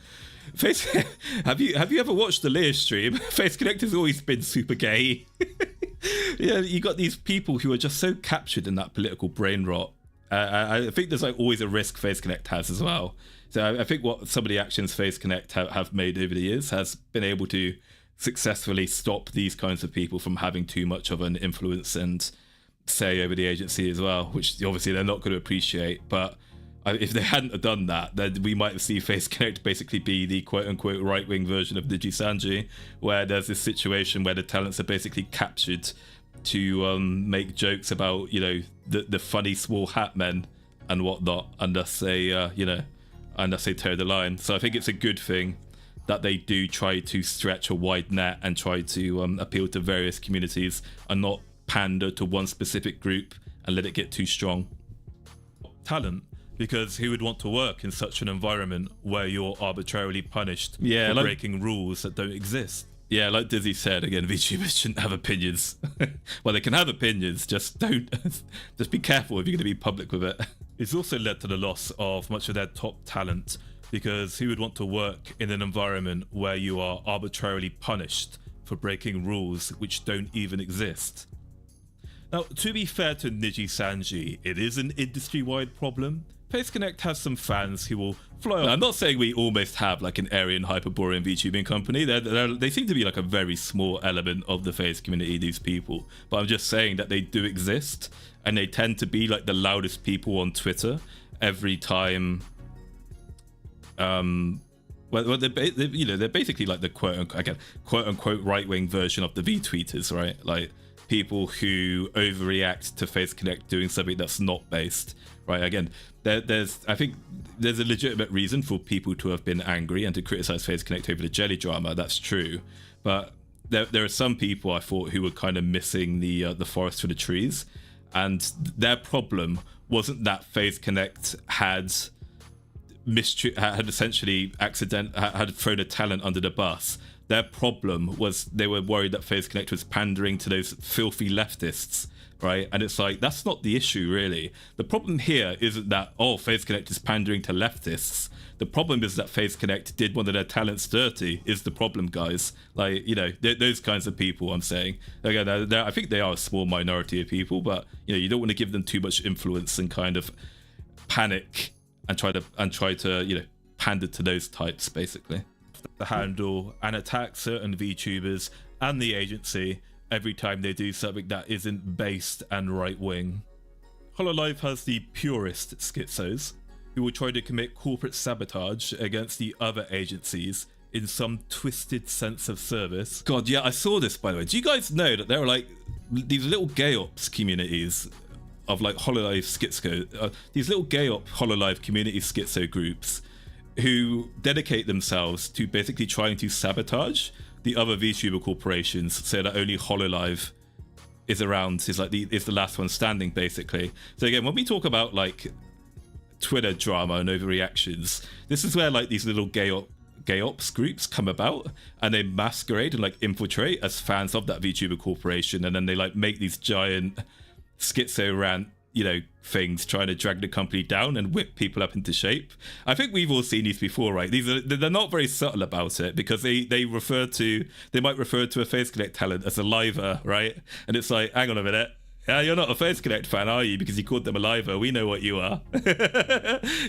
have you ever watched the Lear stream? Faze Connect has always been super gay. Yeah, you got these people who are just so captured in that political brain rot. I think there's like always a risk Faze Connect has as well. So I think what some of the actions Faze Connect have made over the years has been able to successfully stop these kinds of people from having too much of an influence and say over the agency as well, which obviously they're not going to appreciate. But if they hadn't have done that, then we might see Faze Connect basically be the quote-unquote right-wing version of DIzzy Doccy, where there's this situation where the talents are basically captured to make jokes about, you know, the funny small hat men and whatnot, unless they toe the line. So I think it's a good thing that they do try to stretch a wide net and try to appeal to various communities and not pander to one specific group and let it get too strong. Talent, because who would want to work in such an environment where you're arbitrarily punished for breaking rules that don't exist? Yeah, like Dizzzy said, again, VTubers shouldn't have opinions. Well, they can have opinions, just be careful if you're going to be public with it. It's also led to the loss of much of their top talent, because who would want to work in an environment where you are arbitrarily punished for breaking rules which don't even exist? Now, to be fair to DIzzy Doccy, it is an industry-wide problem. Faze Connect has some fans who will fly on. I'm not saying we almost have like an Aryan Hyperborean VTubing company. They seem to be like a very small element of the Faze community, these people. But I'm just saying that they do exist, and they tend to be like the loudest people on Twitter every time. Well, they're basically like the quote unquote right wing version of the VTweeters, right? Like people who overreact to Faze Connect doing something that's not based, right? Again, I think there's a legitimate reason for people to have been angry and to criticize Faze Connect over the jelly drama. That's true, but there are some people I thought who were kind of missing the forest for the trees, and their problem wasn't that Faze Connect had essentially had thrown a talent under the bus. Their problem was they were worried that Faze Connect was pandering to those filthy leftists, right? And it's like, that's not the issue, really. The problem here isn't that, Faze Connect is pandering to leftists. The problem is that Faze Connect did one of their talents dirty, is the problem, guys. Like, you know, those kinds of people, I'm saying. Again, I think they are a small minority of people, but, you know, you don't want to give them too much influence and kind of panic and try to, you know, pander to those types, basically. To handle and attack certain VTubers and the agency every time they do something that isn't based and right-wing. Hololive has the purist schizos, who will try to commit corporate sabotage against the other agencies in some twisted sense of service. God, yeah, I saw this, by the way. Do you guys know that there are like these little gay ops communities of like Hololive schizo, these little gay op Hololive community schizo groups who dedicate themselves to basically trying to sabotage the other VTuber corporations so that only Hololive is around, is the last one standing, basically. So again, when we talk about like Twitter drama and overreactions, this is where like these little gay ops groups come about, and they masquerade and like infiltrate as fans of that VTuber corporation, and then they like make these giant schizo rant, you know, things trying to drag the company down and whip people up into shape. I think we've all seen these before, right? They're not very subtle about it, because they might refer to a Faze Connect talent as a liver, right? And it's like, hang on a minute, you're not a Faze Connect fan, are you? Because you called them a liver. We know what you are.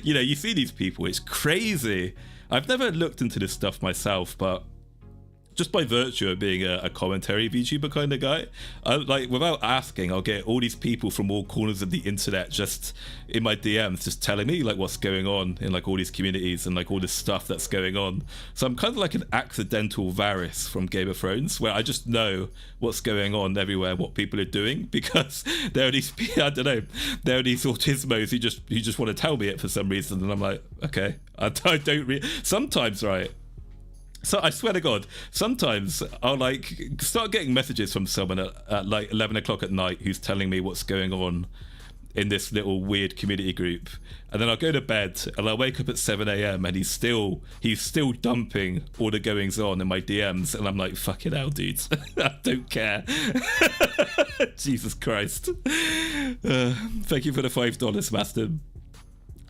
You know, you see these people, it's crazy. I've never looked into this stuff myself, but just by virtue of being a commentary VTuber kind of guy, like without asking, I'll get all these people from all corners of the internet just in my DMs just telling me like what's going on in like all these communities and like all this stuff that's going on. So I'm kind of like an accidental Varys from Game of Thrones, where I just know what's going on everywhere, what people are doing, because there are these, I don't know, there are these autismos who just want to tell me it for some reason, and I'm like, okay, I don't sometimes, right? So I swear to God, sometimes I'll like start getting messages from someone at like 11 o'clock at night who's telling me what's going on in this little weird community group, and then I'll go to bed and I'll wake up at 7 a.m. and he's still dumping all the goings on in my DMs, and I'm like, fucking hell, dudes, I don't care. Jesus Christ. Thank you for the $5, Master.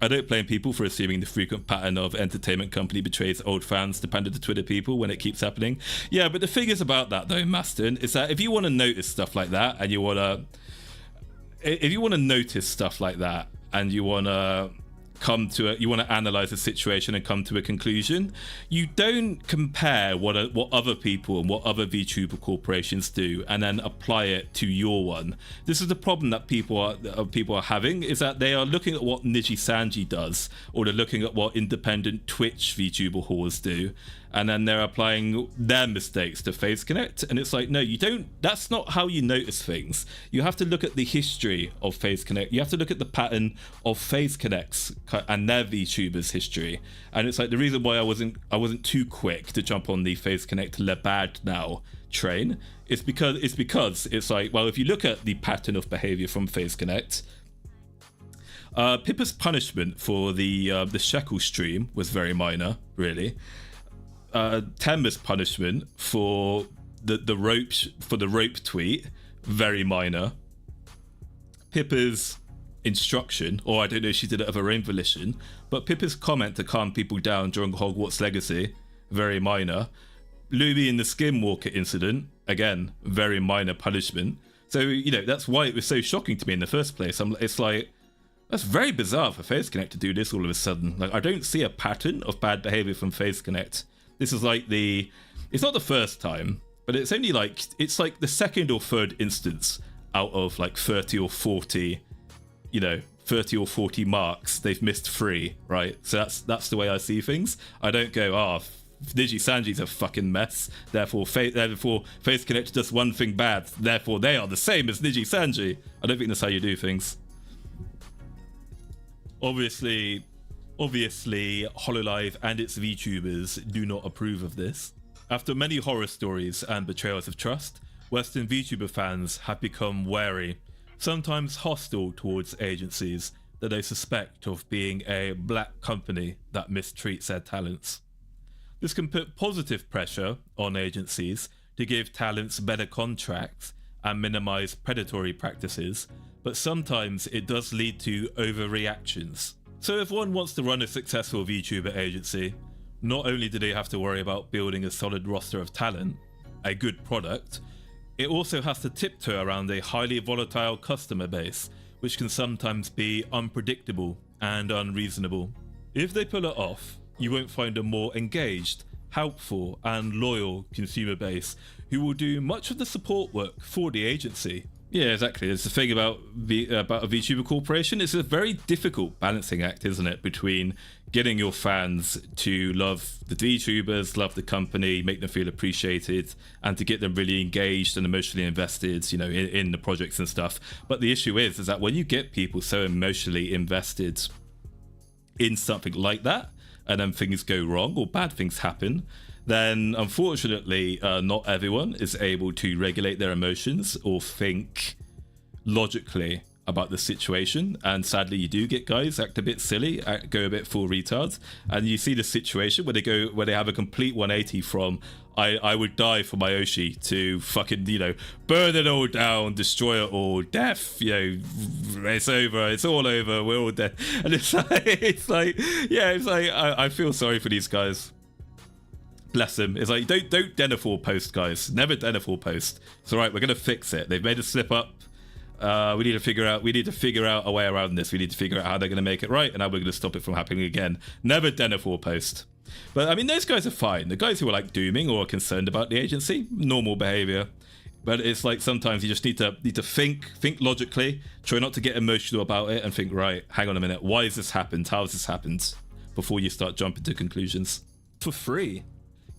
I don't blame people for assuming the frequent pattern of entertainment company betrays old fans to pander to Twitter people when it keeps happening. Yeah, but the thing is about that though, Maston, is that if you want to notice stuff like that and you want to you want to analyze a situation and come to a conclusion, you don't compare what other people and what other VTuber corporations do and then apply it to your one. This is the problem that people are having, is that they are looking at what Niji Sanji does, or they're looking at what independent Twitch VTuber whores do, and then they're applying their mistakes to Faze Connect. And it's like, no, you don't. That's not how you notice things. You have to look at the history of Faze Connect. You have to look at the pattern of Faze Connect's and their VTubers' history. And it's like the reason why I wasn't too quick to jump on the Faze Connect Le Bad Now train is because it's like, well, if you look at the pattern of behavior from Faze Connect, Pippa's punishment for the Shekel stream was very minor, really. Tenma's punishment for the rope tweet, very minor. Pippa's instruction, or I don't know if she did it of her own volition, but Pippa's comment to calm people down during Hogwarts Legacy, very minor. Louis in the Skinwalker incident, again, very minor punishment. So, you know, that's why it was so shocking to me in the first place. It's like, that's very bizarre for Faze Connect to do this all of a sudden. Like, I don't see a pattern of bad behavior from Faze Connect. This is like it's not the first time, but it's only like, it's like the second or third instance out of like 30 or 40, you know, 30 or 40 marks, they've missed 3, right? So that's the way I see things. I don't go, Niji Sanji's a fucking mess, therefore Faze Connect does one thing bad, therefore they are the same as Niji Sanji. I don't think that's how you do things. Obviously, Hololive and its VTubers do not approve of this. After many horror stories and betrayals of trust, Western VTuber fans have become wary, sometimes hostile towards agencies that they suspect of being a black company that mistreats their talents. This can put positive pressure on agencies to give talents better contracts and minimize predatory practices, but sometimes it does lead to overreactions. So if one wants to run a successful VTuber agency, not only do they have to worry about building a solid roster of talent, a good product, it also has to tiptoe around a highly volatile customer base, which can sometimes be unpredictable and unreasonable. If they pull it off, you won't find a more engaged, helpful and loyal consumer base who will do much of the support work for the agency. Yeah, exactly. It's the thing about a VTuber corporation. It's a very difficult balancing act, isn't it, between getting your fans to love the VTubers, love the company, make them feel appreciated, and to get them really engaged and emotionally invested, you know, in the projects and stuff. But the issue is that when you get people so emotionally invested in something like that, and then things go wrong or bad things happen, then unfortunately not everyone is able to regulate their emotions or think logically about the situation, and sadly you do get guys act a bit silly, go a bit full retards, and you see the situation where they have a complete 180 from I would die for my Oshi to fucking, you know, burn it all down, destroy it all, death, you know, it's over, it's all over, we're all dead. And it's like I feel sorry for these guys. Bless them. It's like, don't Denethor post, guys. Never Denethor post. It's all right. We're gonna fix it. They've made a slip up. We need to figure out a way around this. We need to figure out how they're gonna make it right and how we're gonna stop it from happening again. Never Denethor post. But I mean, those guys are fine. The guys who are like dooming or are concerned about the agency, normal behavior. But it's like sometimes you just need to think logically, try not to get emotional about it, and think, right, hang on a minute, why has this happened? How has this happened? Before you start jumping to conclusions. For free.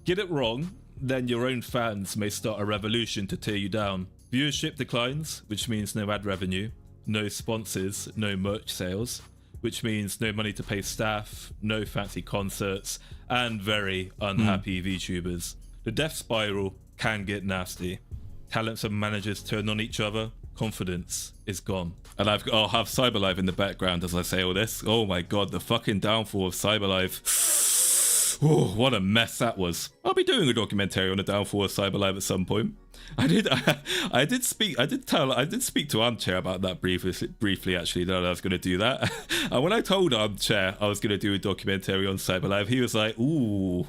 Get it wrong, then your own fans may start a revolution to tear you down. Viewership declines, which means no ad revenue, no sponsors, no merch sales, which means no money to pay staff, no fancy concerts, and very unhappy VTubers. The death spiral can get nasty. Talents and managers turn on each other, confidence is gone. And I'll have CyberLive in the background as I say all this. Oh my god, the fucking downfall of CyberLive. Oh, what a mess that was. I'll be doing a documentary on the downfall of Cyberlife at some point. I did speak to Armchair about that briefly actually, that I was going to do that. And when I told Armchair I was going to do a documentary on Cyberlife, he was like, ooh,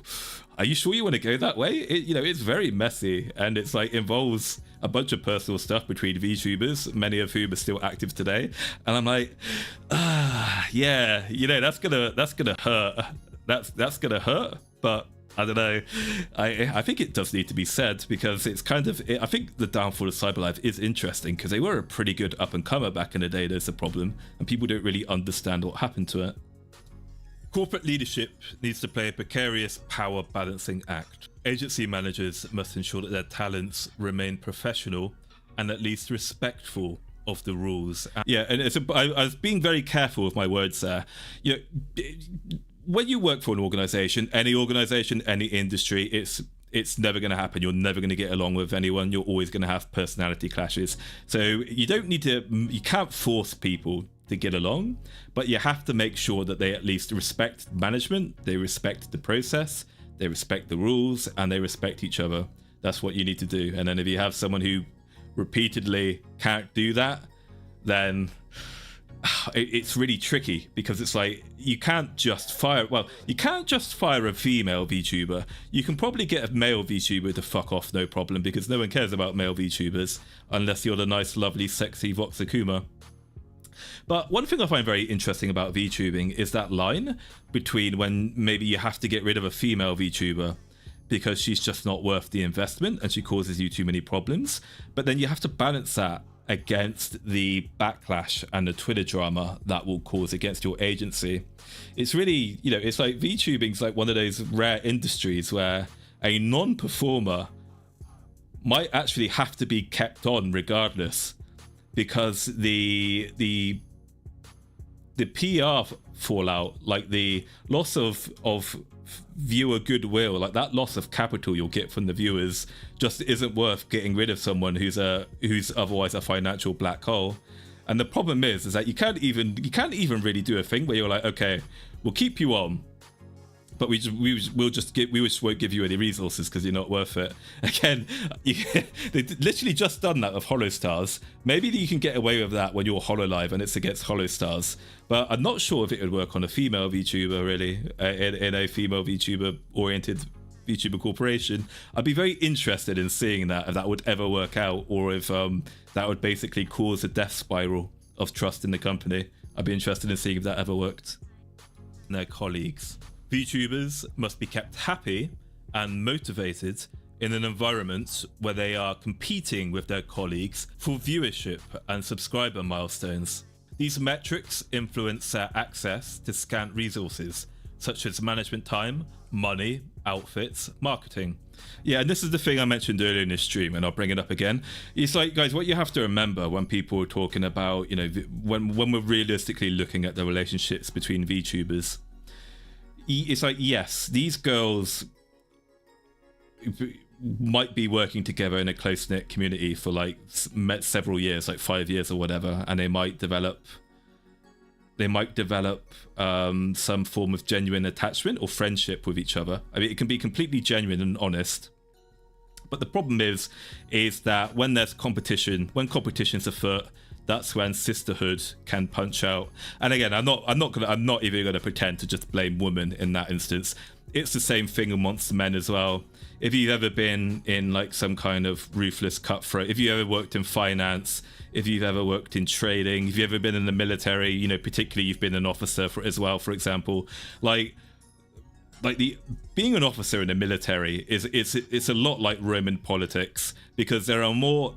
are you sure you want to go that way? It's very messy, and it's like involves a bunch of personal stuff between VTubers, many of whom are still active today. And I'm like, yeah, that's gonna hurt. That's gonna hurt. But I don't know. I think it does need to be said, because it's kind of, I think the downfall of Cyberlife is interesting because they were a pretty good up and comer back in the day. There's a problem, and people don't really understand what happened to it. Corporate leadership needs to play a precarious power balancing act. Agency managers must ensure that their talents remain professional and at least respectful of the rules. Yeah, and I was being very careful with my words there. When you work for an organization, any industry, it's never going to happen. You're never going to get along with anyone. You're always going to have personality clashes. So you can't force people to get along, but you have to make sure that they at least respect management, they respect the process, they respect the rules, and they respect each other. That's what you need to do. And then if you have someone who repeatedly can't do that, then it's really tricky, because it's like you can't just fire a female VTuber. You can probably get a male VTuber to fuck off, no problem, because no one cares about male VTubers unless you're the nice, lovely, sexy Voxakuma. But one thing I find very interesting about VTubing is that line between when maybe you have to get rid of a female VTuber because she's just not worth the investment and she causes you too many problems, but then you have to balance that against the backlash and the Twitter drama that will cause against your agency. It's really, it's like VTubing's like one of those rare industries where a non-performer might actually have to be kept on regardless, because the PR fallout, like the loss of viewer goodwill, like that loss of capital you'll get from the viewers, just isn't worth getting rid of someone who's otherwise a financial black hole. And the problem is that you can't even really do a thing where you're like, okay, we'll keep you on, but we just won't give you any resources because you're not worth it. Again, they literally just done that with HoloStars. Maybe you can get away with that when you're HoloLive and it's against HoloStars, but I'm not sure if it would work on a female VTuber, really, in a female VTuber oriented VTuber corporation. I'd be very interested in seeing that, if that would ever work out, or if that would basically cause a death spiral of trust in the company. I'd be interested in seeing if that ever worked. And their colleagues. VTubers must be kept happy and motivated in an environment where they are competing with their colleagues for viewership and subscriber milestones. These metrics influence their access to scant resources, such as management time, money, outfits, marketing. Yeah, and this is the thing I mentioned earlier in this stream, and I'll bring it up again. It's like, guys, what you have to remember when people are talking about, when we're realistically looking at the relationships between VTubers, it's like, yes, these girls might be working together in a close-knit community for like several years, like 5 years or whatever, and they might develop some form of genuine attachment or friendship with each other. I mean, it can be completely genuine and honest, but the problem is that when there's competition, when competition's afoot, that's when sisterhood can punch out. And again, I'm not even gonna pretend to just blame women in that instance. It's the same thing amongst men as well. If you've ever been in like some kind of ruthless cutthroat, if you ever worked in finance, if you've ever worked in trading, if you've ever been in the military, particularly you've been an officer for example, being an officer in the military it's a lot like Roman politics, because there are more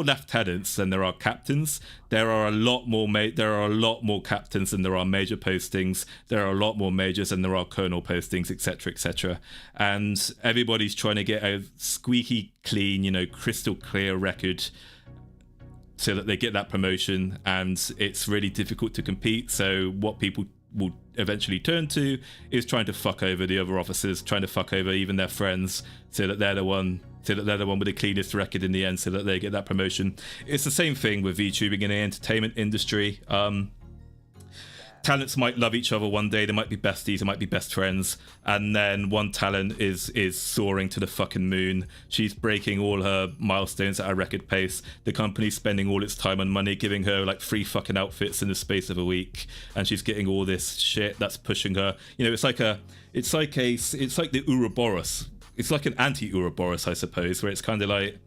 lieutenants than there are captains. There are a lot more captains than there are major postings. There are a lot more majors than there are colonel postings, etc., etc. And everybody's trying to get a squeaky clean, crystal clear record so that they get that promotion, and it's really difficult to compete. So what people will eventually turn to is trying to fuck over the other officers, trying to fuck over even their friends, so that they're the one with the cleanest record in the end, so that they get that promotion. It's the same thing with VTubing in the entertainment industry. talents might love each other one day, they might be besties, they might be best friends, and then one talent is soaring to the fucking moon. She's breaking all her milestones at a record pace. The company's spending all its time and money giving her like 3 fucking outfits in the space of a week, and she's getting all this shit that's pushing her. You know, it's like the Ouroboros. It's like an anti-Ouroboros, I suppose, where it's kind of like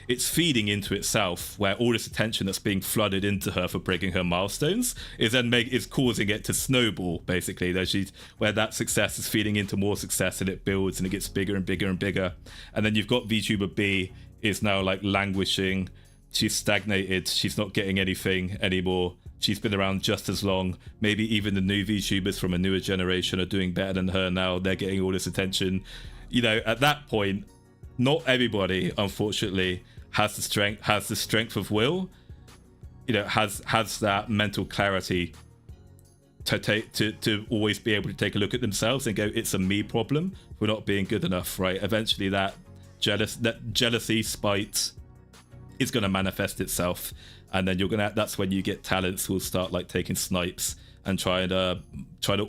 it's feeding into itself, where all this attention that's being flooded into her for breaking her milestones is causing it to snowball, basically. Where that success is feeding into more success, and it builds and it gets bigger and bigger and bigger. And then you've got VTuber B is now like languishing. She's stagnated. She's not getting anything anymore. She's been around just as long. Maybe even the new VTubers from a newer generation are doing better than her now. They're getting all this attention. You know, at that point, not everybody, unfortunately, has the strength of will, you know, has that mental clarity to always be able to take a look at themselves and go, it's a me problem for not being good enough, right? Eventually that jealousy, spite is going to manifest itself, and then that's when you get talents who will start like taking snipes and try to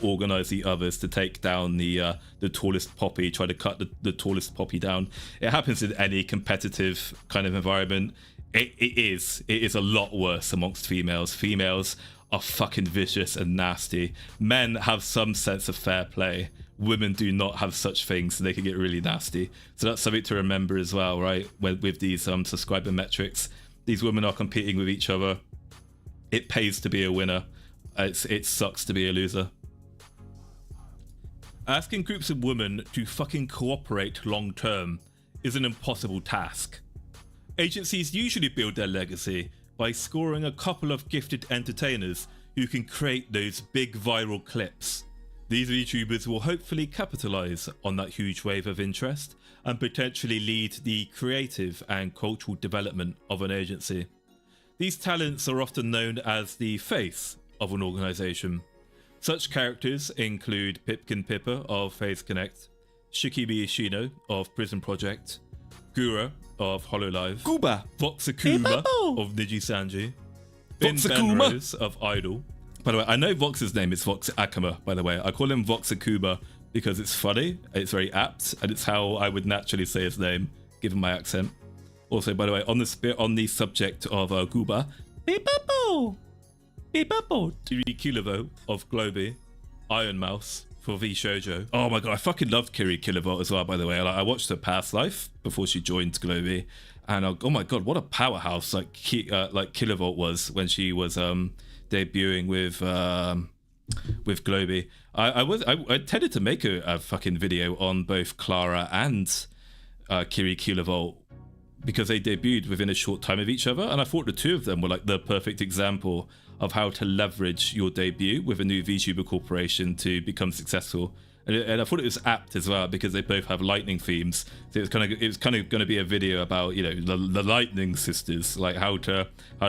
organize the others to take down the tallest poppy, try to cut the tallest poppy down. It happens in any competitive kind of environment. It is a lot worse amongst females. Females are fucking vicious and nasty. Men have some sense of fair play. Women do not have such things, so they can get really nasty. So that's something to remember as well, right? With these subscriber metrics, these women are competing with each other. It pays to be a winner. It sucks to be a loser. Asking groups of women to fucking cooperate long term is an impossible task. Agencies usually build their legacy by scoring a couple of gifted entertainers who can create those big viral clips. These VTubers will hopefully capitalize on that huge wave of interest and potentially lead the creative and cultural development of an agency. These talents are often known as the face of an organization. Such characters include Pippa of Faze Connect, Shikimi Ishino of Prison Project, Gura of Hololive, Voxakuma of Niji Sanji, Ben Benrose of Idol. By the way, I know Vox's name is Vox Akuma, by the way. I call him Voxakuma because it's funny, it's very apt, and it's how I would naturally say his name, given my accent. Also, by the way, on the subject of Guba, Kirikilovo of Globy, Iron Mouse for V Shoujo. Oh my god, I fucking loved Kirikilovo as well, by the way. I watched her past life before she joined Globy, and oh my god, what a powerhouse like Kilovolt was when she was debuting with Globy. I tended to make a fucking video on both Clara and Kirikilovolt because they debuted within a short time of each other, and I thought the two of them were like the perfect example of how to leverage your debut with a new VTuber corporation to become successful. And I thought it was apt as well because they both have lightning themes. So it was kind of going to be a video about, you know, the lightning sisters, like how to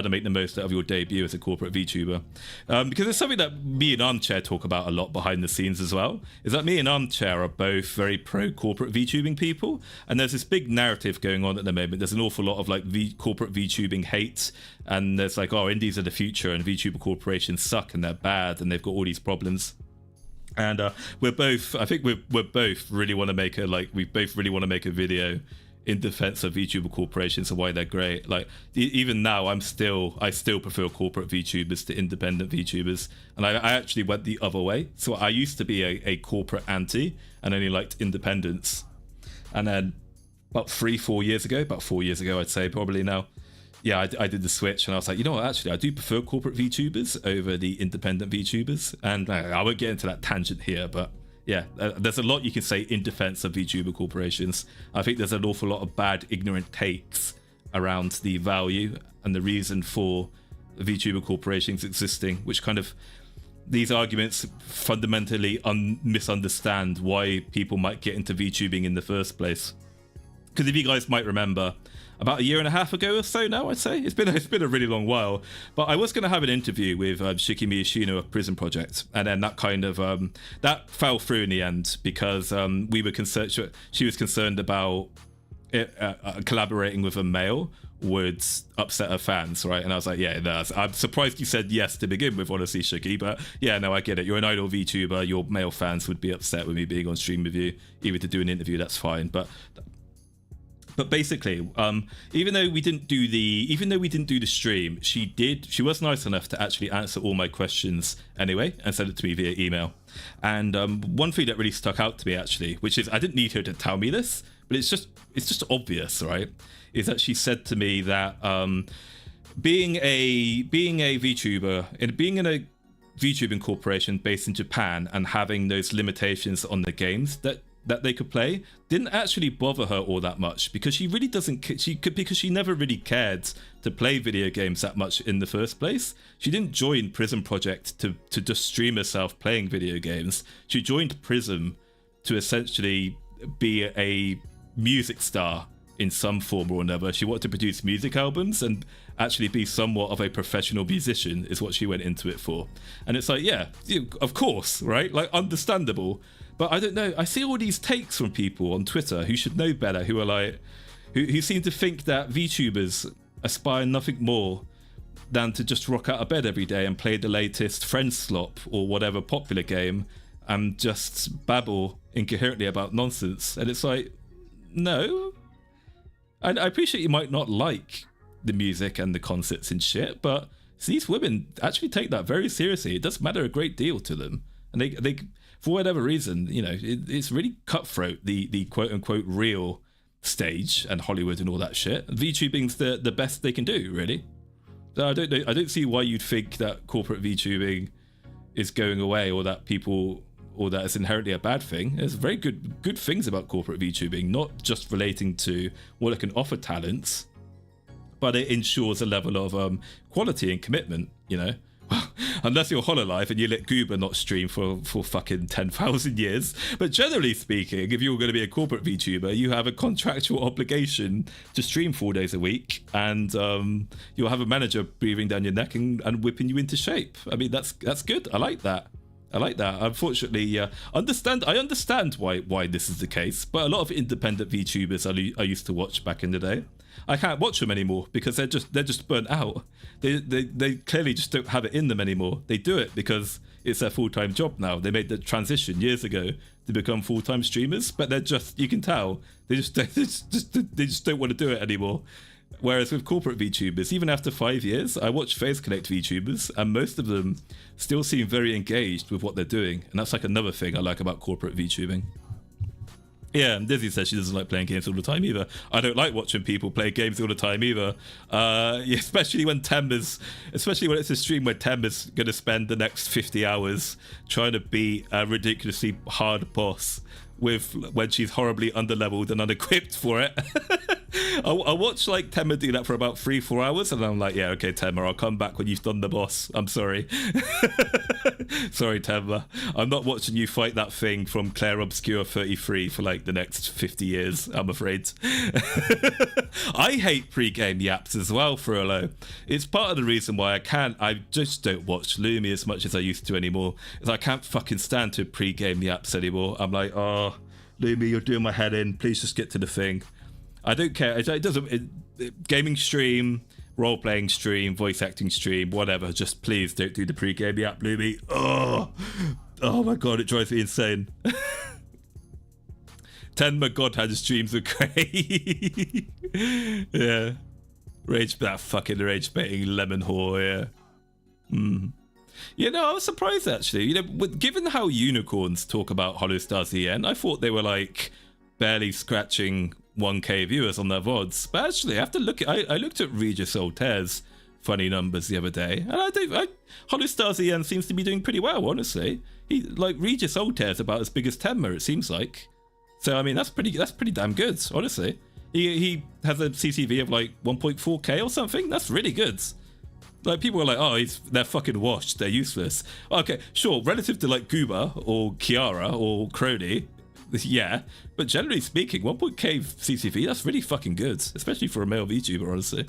make the most out of your debut as a corporate VTuber. Because it's something that me and Armchair talk about a lot behind the scenes as well. Is that me and Armchair are both very pro corporate VTubing people, and there's this big narrative going on at the moment. There's an awful lot of like corporate VTubing hate, and there's like, oh, indies are the future, and VTuber corporations suck and they're bad and they've got all these problems. And we both really want to make a video in defense of VTuber corporations and why they're great. Like even now, I still prefer corporate VTubers to independent VTubers, and I actually went the other way. So I used to be a corporate anti and only liked independents, and then about 4 years ago, I'd say probably now. Yeah, I did the switch, and I was like, you know what, actually, I do prefer corporate VTubers over the independent VTubers, and I won't get into that tangent here, but yeah, there's a lot you can say in defense of VTuber corporations. I think there's an awful lot of bad, ignorant takes around the value and the reason for VTuber corporations existing, which kind of, these arguments fundamentally misunderstand why people might get into VTubing in the first place. Because if you guys might remember, about a year and a half ago or so now, I'd say. It's been a really long while. But I was going to have an interview with Shikimi Ishino of Prison Project. And then that kind of, that fell through in the end because we were concerned, she was concerned about collaborating with a male would upset her fans, right? And I was like, yeah, no, I'm surprised you said yes to begin with, honestly, Shuggy, but yeah, no, I get it. You're an idol VTuber, your male fans would be upset with me being on stream with you. Even to do an interview, that's fine. But basically, even though we didn't do the stream, she was nice enough to actually answer all my questions anyway and send it to me via email. And one thing that really stuck out to me, actually, which is I didn't need her to tell me this, but it's just obvious, right? Is that she said to me that being a VTuber and being in a VTubing corporation based in Japan and having those limitations on the games that they could play didn't actually bother her all that much, because she really doesn't, because she never really cared to play video games that much in the first place. She didn't join Prism Project to just stream herself playing video games. She joined Prism to essentially be a music star in some form or another. She wanted to produce music albums and actually be somewhat of a professional musician is what she went into it for. And it's like, yeah, of course, right? Like, understandable. But I don't know, I see all these takes from people on Twitter who should know better, who are like, who seem to think that VTubers aspire nothing more than to just rock out of bed every day and play the latest Friend Slop or whatever popular game and just babble incoherently about nonsense. And it's like, no. And I appreciate you might not like the music and the concerts and shit, but these women actually take that very seriously. It does matter a great deal to them. And they for whatever reason, you know, it's really cutthroat, the quote-unquote real stage and Hollywood and all that shit. VTubing's the best they can do, really. So I don't see why you'd think that corporate VTubing is going away, or that it's inherently a bad thing. There's very good things about corporate VTubing, not just relating to what it can offer talents, but it ensures a level of quality and commitment, you know. Unless you're Hololive and you let Goober not stream for fucking 10,000 years. But generally speaking, if you're going to be a corporate VTuber, you have a contractual obligation to stream 4 days a week, and you'll have a manager breathing down your neck and whipping you into shape. I mean, that's good. I like that. Unfortunately, I understand why this is the case, but a lot of independent VTubers I used to watch back in the day, I can't watch them anymore because they're just burnt out. They clearly just don't have it in them anymore. They do it because it's their full-time job now. They made the transition years ago to become full-time streamers, but they're just, you can tell, they just don't want to do it anymore. Whereas with corporate VTubers, even after 5 years, I watch Faze Connect VTubers, and most of them still seem very engaged with what they're doing. And that's like another thing I like about corporate VTubing. Yeah, and Dizzzy says she doesn't like playing games all the time either. I don't like watching people play games all the time either. Especially when it's a stream where Tenma's going to spend the next 50 hours trying to beat a ridiculously hard boss when she's horribly underleveled and unequipped for it. I watch like Tenma do that for about 3-4 hours, and I'm like, yeah, okay, Tenma, I'll come back when you've done the boss. I'm sorry. Sorry, Tenma. I'm not watching you fight that thing from Claire Obscure 33 for like the next 50 years, I'm afraid. I hate pre-game yaps as well, Frollo. It's part of the reason why I just don't watch Lumi as much as I used to anymore, is I can't fucking stand to pre-game yaps anymore. I'm like, oh, Lumi, you're doing my head in. Please just get to the thing. I don't care. Gaming stream, role-playing stream, voice acting stream, whatever. Just please don't do the pre-game yap, Lumi. Oh my god, it drives me insane. Tenma Godhand streams are great. Yeah. That fucking rage-baiting lemon whore, yeah. You know, I was surprised actually. You know, given how unicorns talk about Hollow Stars EN, I thought they were like barely scratching 1k viewers on their VODs. But actually, I have to look at. I looked at Regis Altair's funny numbers the other day, and I think Hollow Stars EN seems to be doing pretty well. Honestly, Regis Altair's about as big as Tenma, it seems like. So I mean, that's pretty damn good. Honestly, he has a CCV of like 1.4k or something. That's really good. Like, people are like, oh, they're fucking washed, they're useless. Okay, sure, relative to like Goober or Kiara or Crony, yeah, but generally speaking, 1.k CCV, that's really fucking good, especially for a male VTuber, honestly.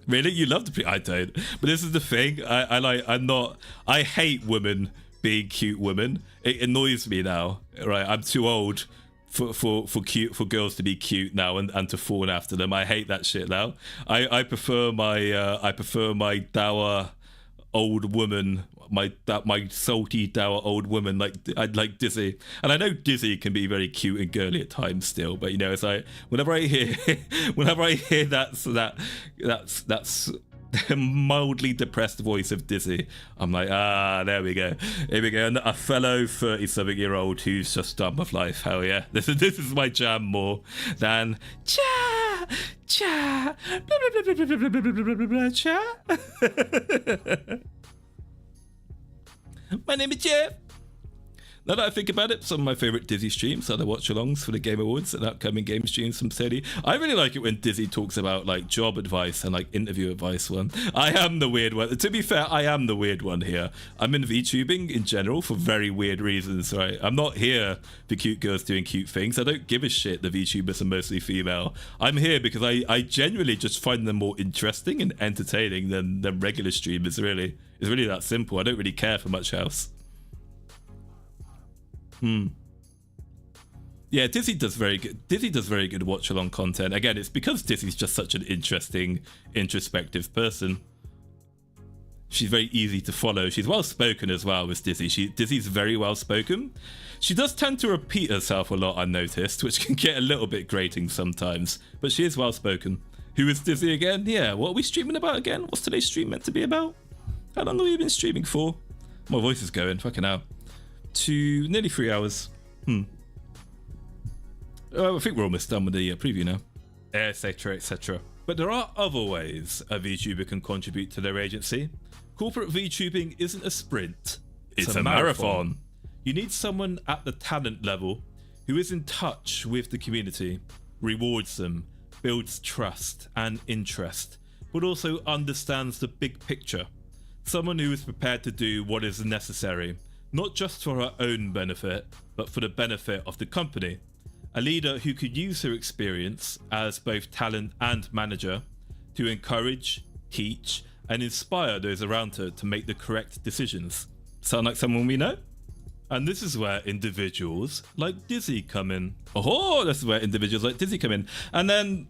Really? You love the I don't. But this is the thing, I hate women being cute women. It annoys me now, right? I'm too old for girls to be cute now and to fawn after them. I hate that shit now. I prefer my dour old woman, my salty dour old woman like Dizzzy. And I know Dizzzy can be very cute and girly at times still, but you know, it's like whenever I hear that's mildly depressed voice of Dizzzy, I'm like, there we go. Here we go. And a fellow 30-something-year-old who's just done with life. Hell yeah. This is my jam more than cha cha blah blah blah blah blah blah blah blah blah blah cha. My name is Jeff. Now that I think about it, some of my favourite Dizzzy streams are the watch-alongs for the Game Awards and upcoming game streams from Sadie. I really like it when Dizzzy talks about like job advice and like interview advice one. I am the weird one. To be fair, I am the weird one here. I'm in VTubing in general for very weird reasons, right? I'm not here for cute girls doing cute things. I don't give a shit the VTubers are mostly female. I'm here because I genuinely just find them more interesting and entertaining than regular streamers, really. It's really that simple. I don't really care for much else. Yeah, Dizzzy does very good. Dizzzy does very good watch-along content. Again, it's because Dizzy's just such an interesting, introspective person. She's very easy to follow. She's well-spoken as well with Dizzzy. Dizzy's very well-spoken. She does tend to repeat herself a lot, I noticed, which can get a little bit grating sometimes. But she is well-spoken. Who is Dizzzy again? Yeah, what are we streaming about again? What's today's stream meant to be about? How long have we been streaming for? My voice is going, fucking hell. To nearly 3 hours. I think we're almost done with the preview now, etc, etc. But there are other ways a VTuber can contribute to their agency. Corporate VTubing isn't a sprint, it's a marathon. You need someone at the talent level who is in touch with the community, rewards them, builds trust and interest, but also understands the big picture. Someone who is prepared to do what is necessary, not just for her own benefit, but for the benefit of the company. A leader who could use her experience as both talent and manager to encourage, teach, and inspire those around her to make the correct decisions. Sound like someone we know? And this is where individuals like Dizzzy come in. Oh, this is where individuals like Dizzzy come in. And then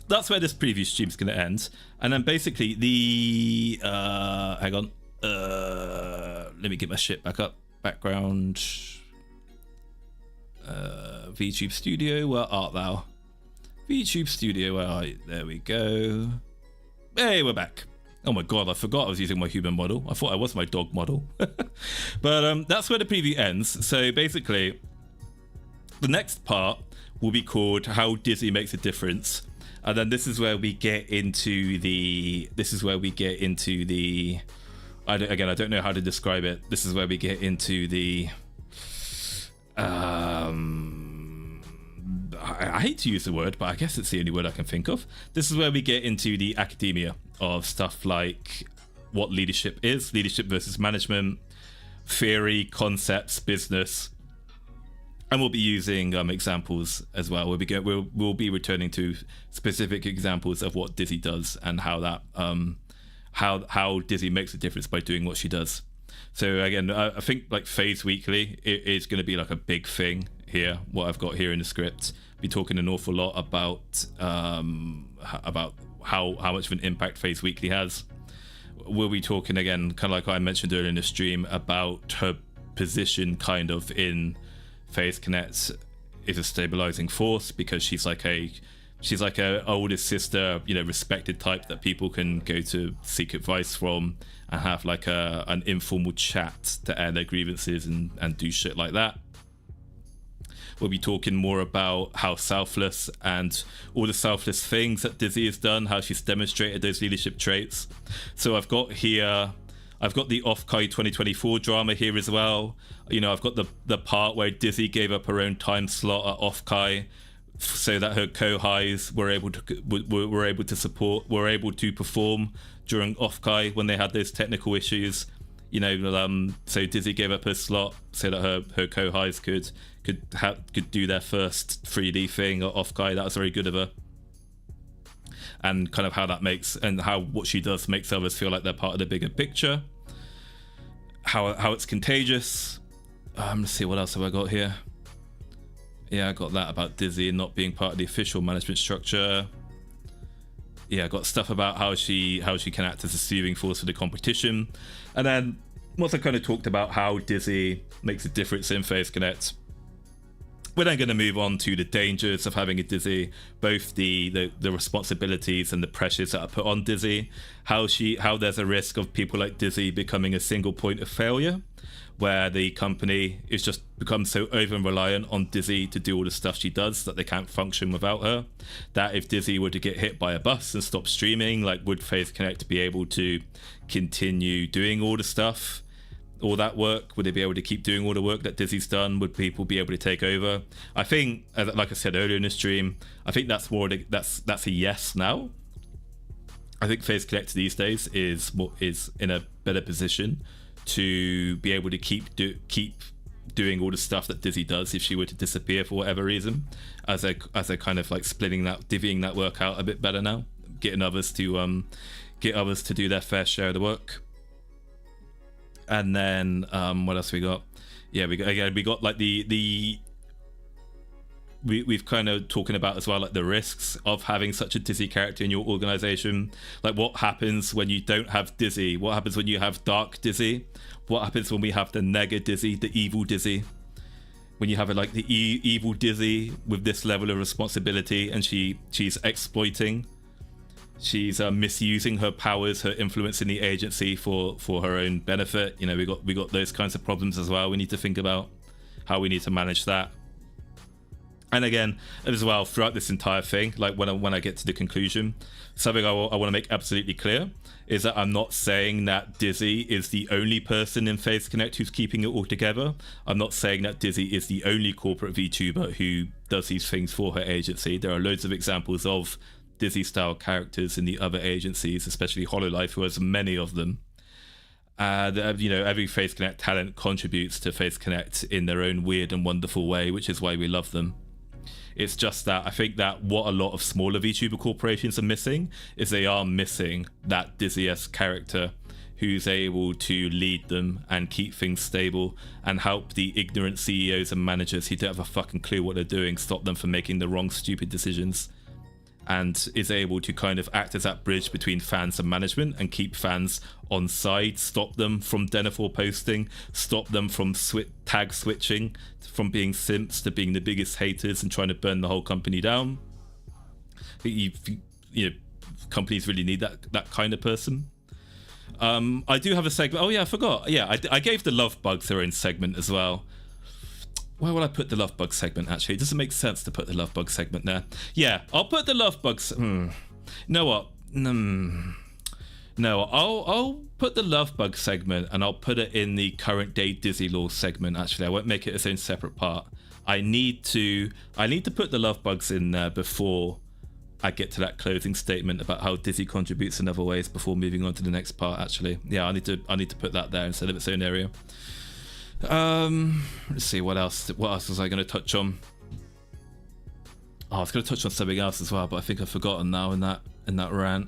that's where this preview stream's going to end. And then basically the hang on. Let me get my shit back up. Background. VTube Studio, where art thou? VTube Studio, where are you? There we go. Hey, we're back. Oh my god, I forgot I was using my human model. I thought I was my dog model. But that's where the preview ends. So basically, the next part will be called How Dizzzy Makes a Difference. And then this is where we get into the... I don't know how to describe it. This is where we get into the... I hate to use the word, but I guess it's the only word I can think of. This is where we get into the academia of stuff like what leadership is, leadership versus management, theory, concepts, business. And we'll be using examples as well. We'll be returning to specific examples of what Dizzzy does and how that how Dizzzy makes a difference by doing what she does. So again, I think like Faze Weekly is going to be like a big thing here. What I've got here in the script, be talking an awful lot about how much of an impact Faze Weekly has. We'll be talking again, kind of like I mentioned earlier in the stream, about her position kind of in Faze Connect is a stabilizing force because she's like a older sister, you know, respected type that people can go to seek advice from and have like an informal chat to air their grievances and do shit like that. We'll be talking more about how selfless and all the selfless things that Dizzzy has done, how she's demonstrated those leadership traits. So I've got the Off-Kai 2024 drama here as well. You know, I've got the part where Dizzzy gave up her own time slot at Off-Kai so that her co-highs were able to perform during Off-Kai when they had those technical issues. You know, so Dizzzy gave up her slot so that her co-highs could do their first 3D thing at Off-Kai. That was very good of her. And kind of how that makes, and how what she does makes others feel like they're part of the bigger picture. How it's contagious. Let's see, what else have I got here? Yeah, I got that about Dizzzy not being part of the official management structure. Yeah, I got stuff about how she can act as a soothing force for the competition. And then also kind of talked about how Dizzzy makes a difference in Faze Connect. We're then going to move on to the dangers of having a Dizzzy, both the responsibilities and the pressures that are put on Dizzzy, how there's a risk of people like Dizzzy becoming a single point of failure, where the company is just become so over reliant on Dizzzy to do all the stuff she does that they can't function without her. That if Dizzzy were to get hit by a bus and stop streaming, like, would Faze Connect be able to continue doing all the stuff? All that work? Would they be able to keep doing all the work that Dizzy's done? Would people be able to take over? I think, like I said earlier in the stream, I think that's a yes now. I think Faze Connect these days is in a better position to be able to keep doing all the stuff that Dizzzy does if she were to disappear for whatever reason, as a kind of like divvying that work out a bit better now, getting others to do their fair share of the work. And then what else we got? Yeah, we got like we've kind of talking about as well, like the risks of having such a Dizzzy character in your organization. Like, what happens when you don't have Dizzzy? What happens when you have Dark Dizzzy? What happens when we have the Nega Dizzzy, the evil Dizzzy? When you have like the evil Dizzzy with this level of responsibility, and she's exploiting. She's misusing her powers, her influence in the agency for her own benefit. You know, we got those kinds of problems as well. We need to think about how we need to manage that. And again, as well, throughout this entire thing, like when I get to the conclusion, something I want to make absolutely clear is that I'm not saying that Dizzzy is the only person in Faze Connect who's keeping it all together. I'm not saying that Dizzzy is the only corporate VTuber who does these things for her agency. There are loads of examples of Dizzzy style characters in the other agencies, especially Hololive, who has many of them. You know, every Faze Connect talent contributes to Faze Connect in their own weird and wonderful way, which is why we love them. It's just that I think that what a lot of smaller VTuber corporations are missing is they are missing that Dizzzy-esque character who's able to lead them and keep things stable and help the ignorant CEOs and managers who don't have a fucking clue what they're doing, stop them from making the wrong stupid decisions, and is able to kind of act as that bridge between fans and management and keep fans on side, stop them from Denethor posting, stop them from tag switching from being simps to being the biggest haters and trying to burn the whole company down. You know, companies really need that kind of person. I do have a segment. Oh yeah, I forgot. Yeah, I gave the Love Bugs their own segment as well. Where will I put the Love Bug segment, actually? It doesn't make sense to put the Love Bug segment there. Yeah, I'll put the Love Bugs... You know what? No, I'll put the Love Bug segment and I'll put it in the current day Dizzzy Law segment, actually. I won't make it its own separate part. I need to put the Love Bugs in there before I get to that closing statement about how Dizzzy contributes in other ways before moving on to the next part, actually. Yeah, I need to put that there instead of its own area. Let's see, what else was I going to touch on? I was going to touch on something else as well, but I think I've forgotten now in that rant.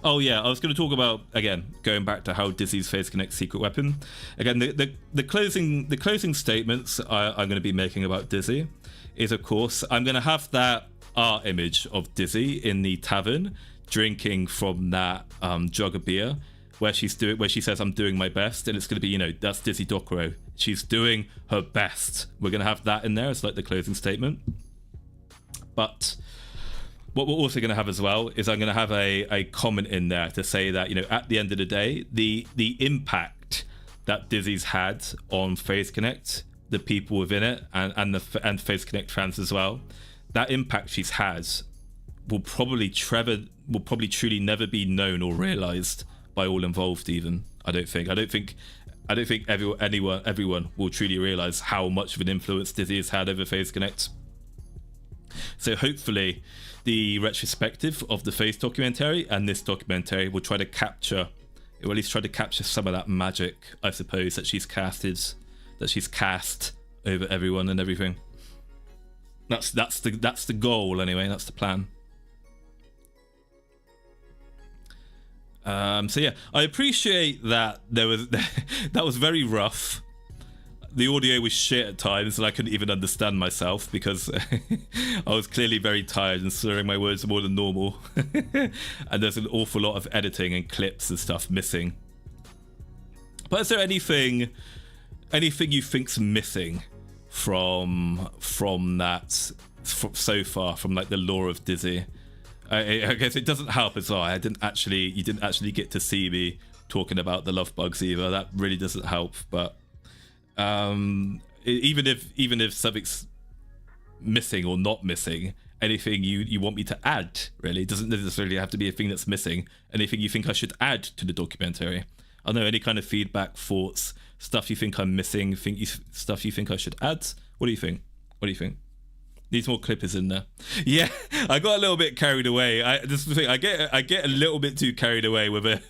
Oh yeah, I was going to talk about, again, going back to how Dizzy's Faze Connect secret weapon. Again, the closing statements I'm going to be making about Dizzzy is, of course, I'm going to have that art image of Dizzzy in the tavern drinking from that jug of beer, where she says, "I'm doing my best," and it's going to be, you know, that's DIzzy Doccy. She's doing her best. We're going to have that in there as like the closing statement. But what we're also going to have as well is I'm going to have a comment in there to say that, you know, at the end of the day, the impact that Dizzy's had on Faze Connect, the people within it, and Faze Connect fans as well, that impact she's had will probably truly never be known or realized by all involved. Even I don't think everyone will truly realize how much of an influence Dizzzy has had over Faze Connect. So hopefully the retrospective of the Faze documentary and this documentary will try to capture, or at least try to capture some of that magic, I suppose, that she's cast over everyone and everything. That's the goal anyway. That's the plan. So yeah, I appreciate that that was very rough. The audio was shit at times, and I couldn't even understand myself because I was clearly very tired and slurring my words more than normal. And there's an awful lot of editing and clips and stuff missing. But is there anything you think's missing from that so far, from like the lore of DIzzy? I guess it doesn't help as well. You didn't actually get to see me talking about the love bugs either. That really doesn't help. But even if something's missing or not missing, anything you want me to add, really, it doesn't necessarily have to be a thing that's missing. Anything you think I should add to the documentary? I don't know, any kind of feedback, thoughts, stuff you think I'm missing, stuff you think I should add? What do you think? Needs more clippers in there. Yeah, I got a little bit carried away. This is the thing. I get a little bit too carried away with a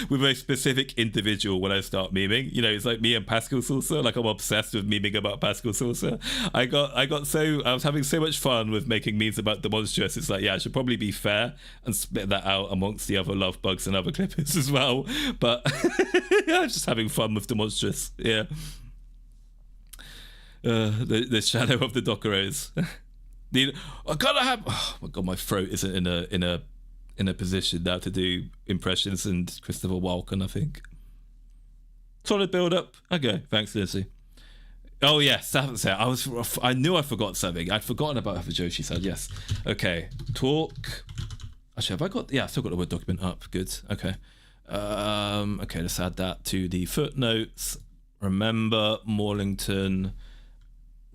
with a specific individual when I start memeing. You know, it's like me and Pascal Saucer. Like, I'm obsessed with memeing about Pascal Saucer. I was having so much fun with making memes about the monstrous. It's like, yeah, I should probably be fair and split that out amongst the other love bugs and other clippers as well. But I'm just having fun with the monstrous. Yeah. The shadow of the Dockeros. I gotta have. Oh my god, my throat isn't in a position now to do impressions and Christopher Walken. I think. Solid build up. Okay, thanks, Lindsay. Oh yes, that's it. I knew I forgot something. I'd forgotten about her Joe. She said yes. Okay, talk. Actually, have I got? Yeah, I still got the Word document up. Good. Okay. Okay, let's add that to the footnotes. Remember Maulington.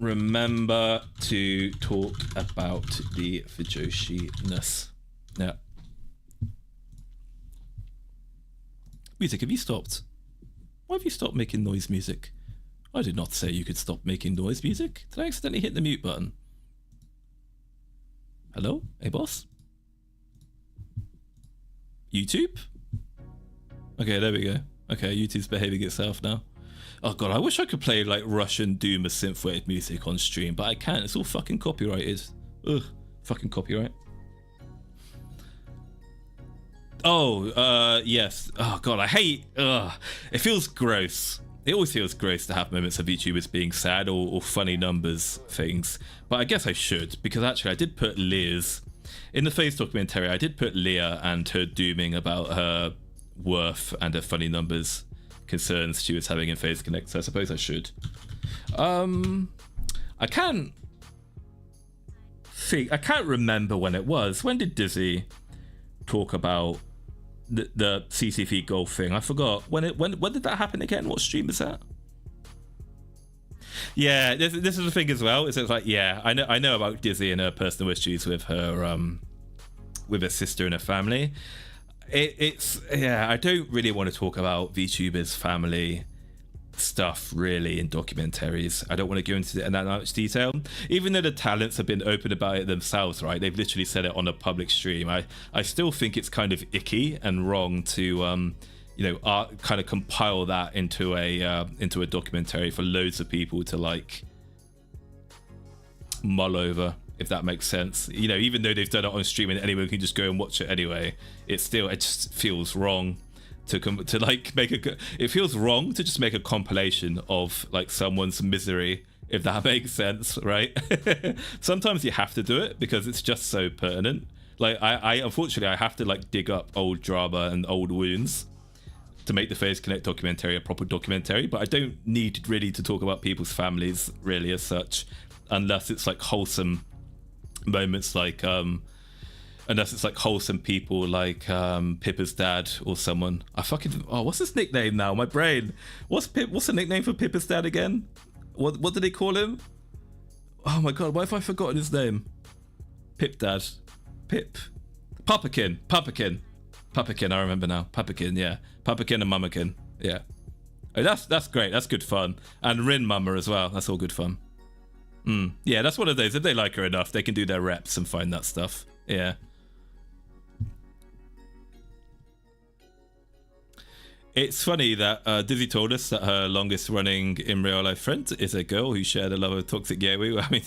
Remember to talk about the Fujoshi-ness. Yeah. Music, have you stopped? Why have you stopped making noise music? I did not say you could stop making noise music. Did I accidentally hit the mute button? Hello? Hey, boss? YouTube? Okay, there we go. Okay, YouTube's behaving itself now. Oh god, I wish I could play like Russian Doom or synthwave music on stream, but I can't. It's all fucking copyrighted. Ugh, fucking copyright. Oh, yes. Oh god, I hate. It feels gross. It always feels gross to have moments of VTubers being sad or funny numbers things. But I guess I should, because actually I did put Leah's in the Faze documentary. I did put Leah and her dooming about her worth and her funny numbers concerns she was having in Faze Connect, so I suppose I should. I can't remember when it was. When did DIzzy talk about the CCV golf thing? I forgot. When did that happen again? What stream is that? Yeah, this is the thing as well. It's like, yeah, I know about DIzzy and her personal issues with her sister and her family. It's I don't really want to talk about VTubers' family stuff really in documentaries. I don't want to go into it in that much detail, even though the talents have been open about it themselves, right? They've literally said it on a public stream. I still think it's kind of icky and wrong to kind of compile that into a documentary for loads of people to like mull over, if that makes sense. You know, even though they've done it on stream and anyone can just go and watch it anyway, it just feels wrong to like make it feels wrong to just make a compilation of like someone's misery, if that makes sense, right? Sometimes you have to do it because it's just so pertinent. Like I unfortunately I have to like dig up old drama and old wounds to make the Faze Connect documentary a proper documentary, but I don't need really to talk about people's families really as such, unless it's like wholesome moments, like unless it's like wholesome people like Pippa's dad or someone. What's his nickname now? My brain. What's the nickname for Pippa's dad again? What did they call him? Oh my god, why have I forgotten his name? Pip dad. Pip. Papakin, I remember now. Papakin, yeah. Papakin and Mamakin. Yeah. Oh, that's great. That's good fun. And Rin Mama as well. That's all good fun. Yeah, that's one of those. If they like her enough, they can do their reps and find that stuff. Yeah. It's funny that DIzzy told us that her longest running in real life friend is a girl who shared a love of toxic yaoi. I mean,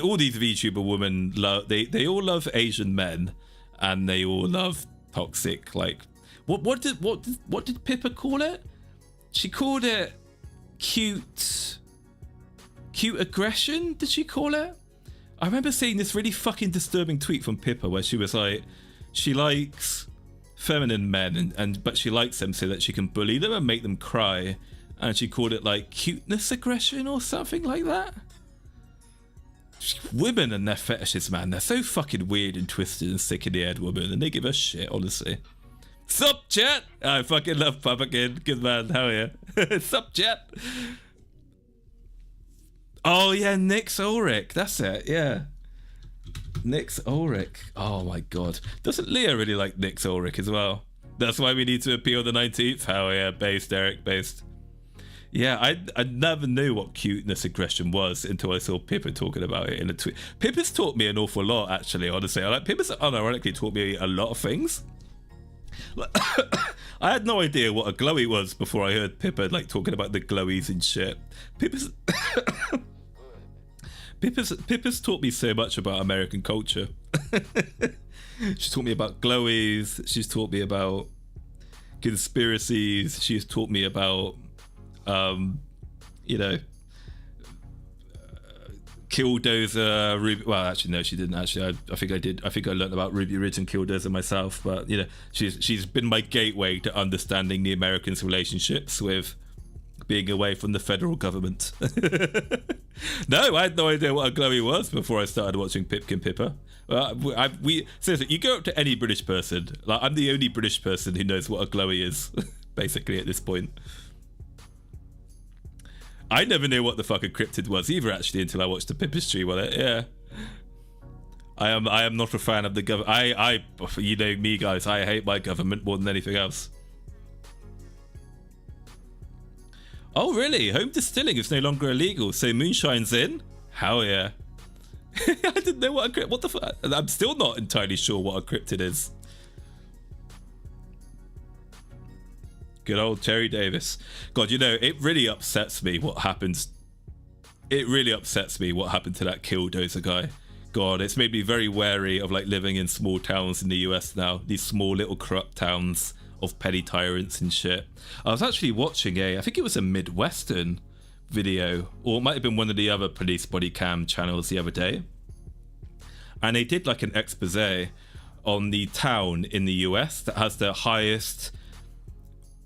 all these VTuber women love. They all love Asian men, and they all love toxic. Like, what did Pippa call it? She called it cute. cute aggression, did she call it? I remember seeing this really fucking disturbing tweet from Pippa where she was like, she likes feminine men, but she likes them so that she can bully them and make them cry. And she called it like cuteness aggression or something like that. Women and their fetishes, man. They're so fucking weird and twisted and sick in the head, women. And they give a shit, honestly. Sup, chat? I fucking love Pumpkin. Good man. How are you? Sup, chat? Oh, yeah. Nix Ulrich. That's it. Yeah. Nix Ulrich. Oh, my God. Doesn't Leah really like Nix Ulrich as well? That's why we need to appeal the 19th. How are you? Based, Eric. Based. Yeah, I never knew what cuteness aggression was until I saw Pippa talking about it in a tweet. Pippa's taught me an awful lot, actually, honestly. Pippa's unironically taught me a lot of things. I had no idea what a glowy was before I heard Pippa like talking about the glowies and shit. Pippa's taught me so much about American culture. She's taught me about glowies. She's taught me about conspiracies. She's taught me about you know, Killdozer, Ruby. Well, actually, no, she didn't. Actually, I think I did. I think I learned about Ruby Ridge and Killdozer myself. But you know, she's been my gateway to understanding the Americans' relationships with being away from the federal government. No, I had no idea what a glowy was before I started watching Pipkin Pippa. Seriously, you go up to any British person. Like, I'm the only British person who knows what a glowy is, basically at this point. I never knew what the fuck a cryptid was either, actually, until I watched the Pippa stream on it. Yeah, I am not a fan of the government. You know me, guys. I hate my government more than anything else. Oh, really? Home distilling is no longer illegal, so moonshine's in? Hell yeah! I didn't know what the fuck. I'm still not entirely sure what a cryptid is. Good old Terry Davis. God, you know, it really upsets me what happens. It really upsets me what happened to that Killdozer guy. God, it's made me very wary of like living in small towns in the US now. These small little corrupt towns of petty tyrants and shit. I was actually watching I think it was a Midwestern video, or it might have been one of the other police body cam channels the other day. And they did like an expose on the town in the US that has the highest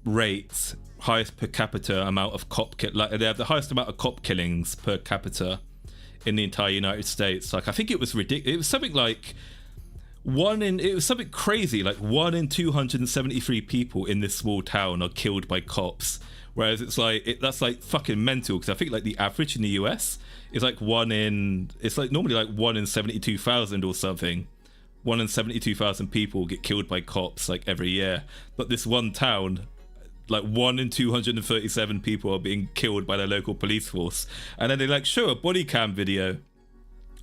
per capita amount of they have the highest amount of cop killings per capita in the entire United States. Like, I think it was ridiculous. It was something like it was something crazy, like 1 in 273 people in this small town are killed by cops, whereas it's like that's like fucking mental, because I think like the average in the US is like it's like normally like 1 in 72,000 or something. 1 in 72,000 people get killed by cops like every year, but this one town, like 1 in 237 people are being killed by their local police force. And then they like show a body cam video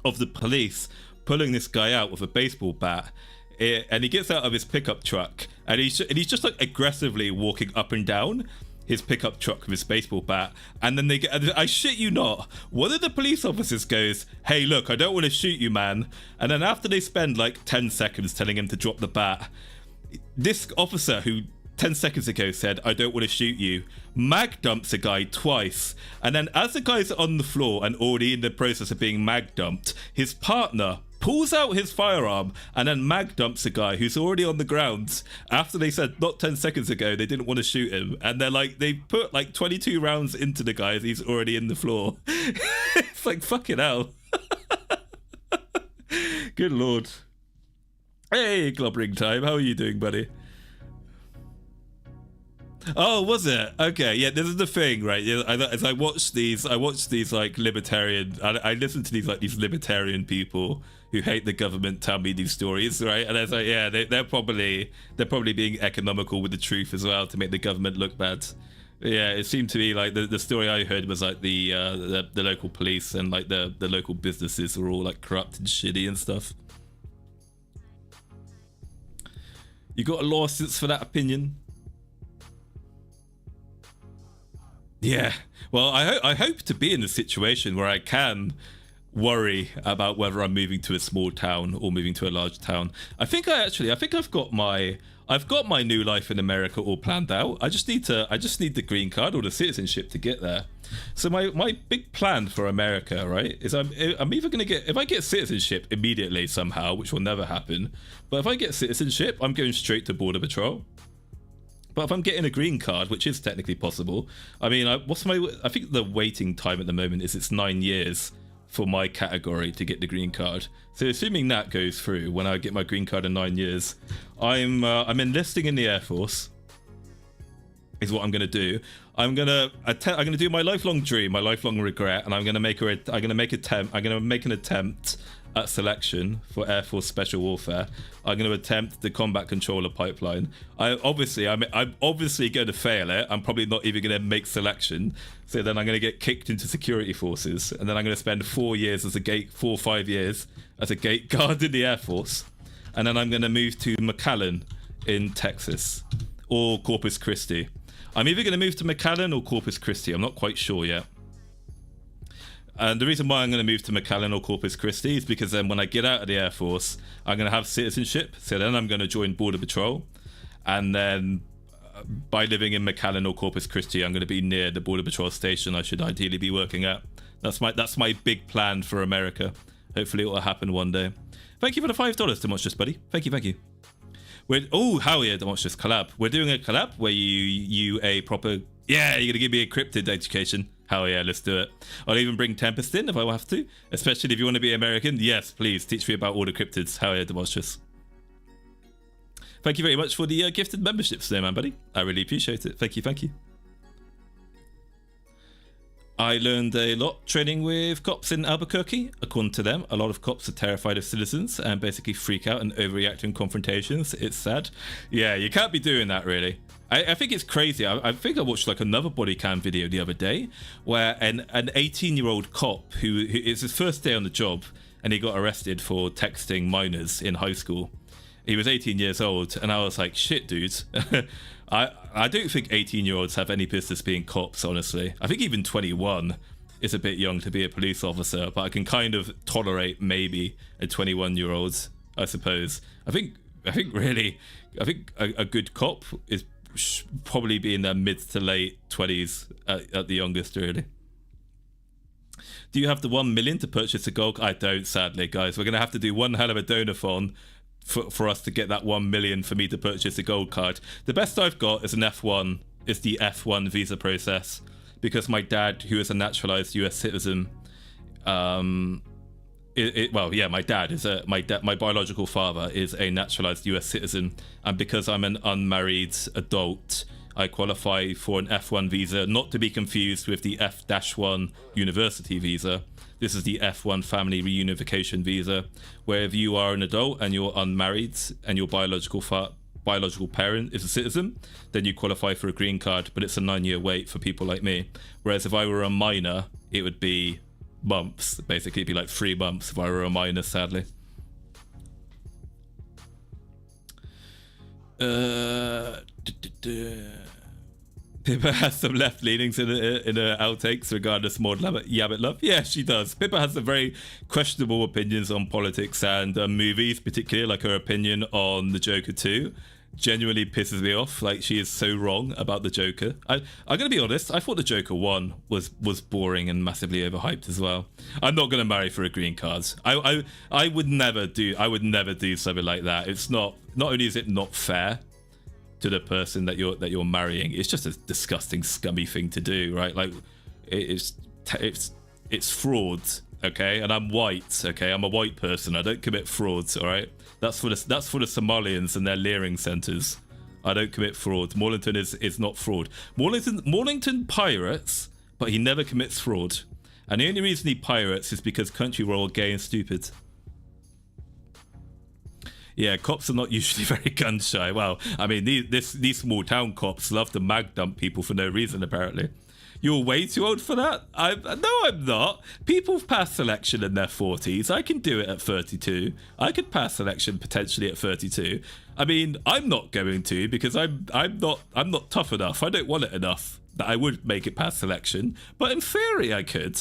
of the police pulling this guy out with a baseball bat, and he gets out of his pickup truck, and he's just like aggressively walking up and down his pickup truck with his baseball bat. And then I shit you not, one of the police officers goes, "Hey, look, I don't want to shoot you, man." And then after they spend like 10 seconds telling him to drop the bat, this officer who 10 seconds ago said, "I don't want to shoot you," mag dumps a guy twice. And then as the guy's on the floor and already in the process of being mag dumped, his partner pulls out his firearm and then mag dumps a guy who's already on the ground after they said not 10 seconds ago they didn't want to shoot him. And they're like, they put like 22 rounds into the guy as he's already in the floor. It's like, fucking hell. Good lord. Hey, Globbering Time, how are you doing, buddy? Oh, was it? Okay, yeah, this is the thing, right? Yeah, as I watch these like libertarian, I listen to these libertarian people who hate the government tell me these stories, right? And I was like, yeah, they're probably being economical with the truth as well to make the government look bad. Yeah, it seemed to be like the story I heard was like the local police and like the local businesses were all like corrupt and shitty and stuff. You got a license for that opinion? Yeah, well, I hope to be in a situation where I can worry about whether I'm moving to a small town or moving to a large town. I think I've got my new life in America all planned out. I just need the green card or the citizenship to get there. So my big plan for America, right, is I'm either going to get, if I get citizenship immediately somehow, which will never happen, but if I get citizenship, I'm going straight to Border Patrol. But if I'm getting a green card, which is technically possible, I mean, I think the waiting time at the moment is it's 9 years for my category to get the green card. So assuming that goes through, when I get my green card in 9 years, I'm enlisting in the Air Force. Is what I'm gonna do. I'm gonna do my lifelong dream, my lifelong regret, and I'm gonna make an attempt at selection for Air Force Special Warfare. I'm going to attempt the combat controller pipeline. I'm obviously going to fail it. I'm probably not even going to make selection. So then I'm going to get kicked into security forces, and then I'm going to spend 4 or 5 years as a gate guard in the Air Force, and then I'm going to move to McAllen in Texas or Corpus Christi. I'm either going to move to McAllen or Corpus Christi. I'm not quite sure yet. And the reason why I'm going to move to McAllen or Corpus Christi is because then when I get out of the Air Force, I'm going to have citizenship. So then I'm going to join Border Patrol. And then by living in McAllen or Corpus Christi, I'm going to be near the Border Patrol station I should ideally be working at. That's my big plan for America. Hopefully it will happen one day. Thank you for the $5, Demonstrous buddy. Thank you. How yeah, Demonstrous collab. We're doing a collab where you a proper... Yeah, you're going to give me a cryptid education. Hell yeah, let's do it. I'll even bring Tempest in if I have to, especially if you want to be American. Yes, please, teach me about all the cryptids. Hell yeah, Demonstrous. Thank you very much for the gifted membership, Snowman buddy. I really appreciate it. Thank you. I learned a lot training with cops in Albuquerque. According to them, a lot of cops are terrified of citizens and basically freak out and overreact in confrontations. It's sad. Yeah, you can't be doing that, really. I think it's crazy. I think I watched like another body cam video the other day where an 18-year-old cop who it's his first day on the job, and he got arrested for texting minors in high school. He was 18 years old, and I was like, shit, dude. I don't think 18-year-olds have any business being cops, honestly. I think even 21 is a bit young to be a police officer, but I can kind of tolerate maybe a 21-year-old, I suppose. I think a good cop is probably be in their mid to late 20s at the youngest, really. Do you have the 1 million to purchase a gold? I don't, sadly, guys. We're going to have to do one hell of a donathon for us to get that 1 million for me to purchase a gold card. The best I've got is an F1, is the F1 visa process, because my dad, who is a naturalized US citizen, my dad is my biological father is a naturalized US citizen, and because I'm an unmarried adult, I qualify for an F1 visa, not to be confused with the F-1 university visa. This is the F1 family reunification visa, where if you are an adult and you're unmarried and your biological parent is a citizen, then you qualify for a green card, but it's a 9-year wait for people like me. Whereas if I were a minor, it would be months. Basically, it'd be like 3 months if I were a minor, sadly. Pippa has some left leanings in her outtakes regardless more Yabbit love. Yeah, she does. Pippa has some very questionable opinions on politics and movies, particularly like her opinion on the Joker 2. Genuinely pisses me off. Like, she is so wrong about the Joker. I'm gonna be honest, I thought the Joker 1 was boring and massively overhyped as well. I'm not gonna marry for a green card. I would never do something like that. It's not only is it not fair to the person that you're marrying, it's just a disgusting, scummy thing to do, right? Like, it's fraud, okay? And I'm white, okay? I'm a white person. I don't commit frauds, all right? That's for the Somalians and their leering centers. I don't commit fraud. Maulington is not fraud. Maulington pirates, but he never commits fraud. And the only reason he pirates is because country roll gay and stupid. Yeah, cops are not usually very gun shy. Well, I mean, these small town cops love to mag dump people for no reason, apparently. You're way too old for that? No, I'm not. People pass selection in their 40s. I can do it at 32. I could pass selection potentially at 32. I mean, I'm not going to, because I'm not tough enough. I don't want it enough that I would make it past selection. But in theory, I could.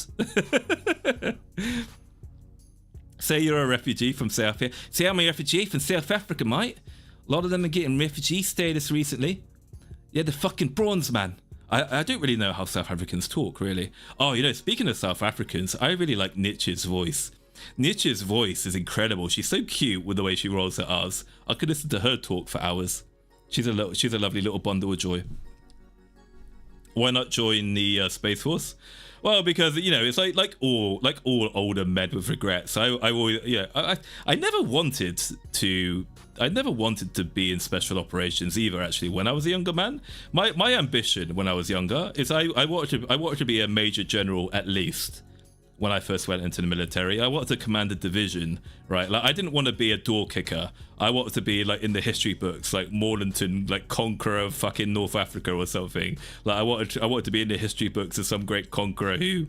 Say you're a refugee from South Africa. Say I'm a refugee from South Africa, mate. A lot of them are getting refugee status recently. Yeah, the fucking prawns, man. I don't really know how South Africans talk, really. Oh, you know, speaking of South Africans, I really like Nietzsche's voice. Nietzsche's voice is incredible. She's so cute with the way she rolls her R's. I could listen to her talk for hours. She's a lovely little bundle of joy. Why not join the Space Force? Well, because, you know, it's like all older men with regrets. I always, yeah, I never wanted to be in special operations either. Actually, when I was a younger man, my ambition when I was younger is I wanted to be a major general at least. When I first went into the military, I wanted to command a division, right? Like, I didn't want to be a door kicker. I wanted to be like in the history books, like Maulington, like conqueror of fucking North Africa or something. Like, I wanted to be in the history books as some great conqueror who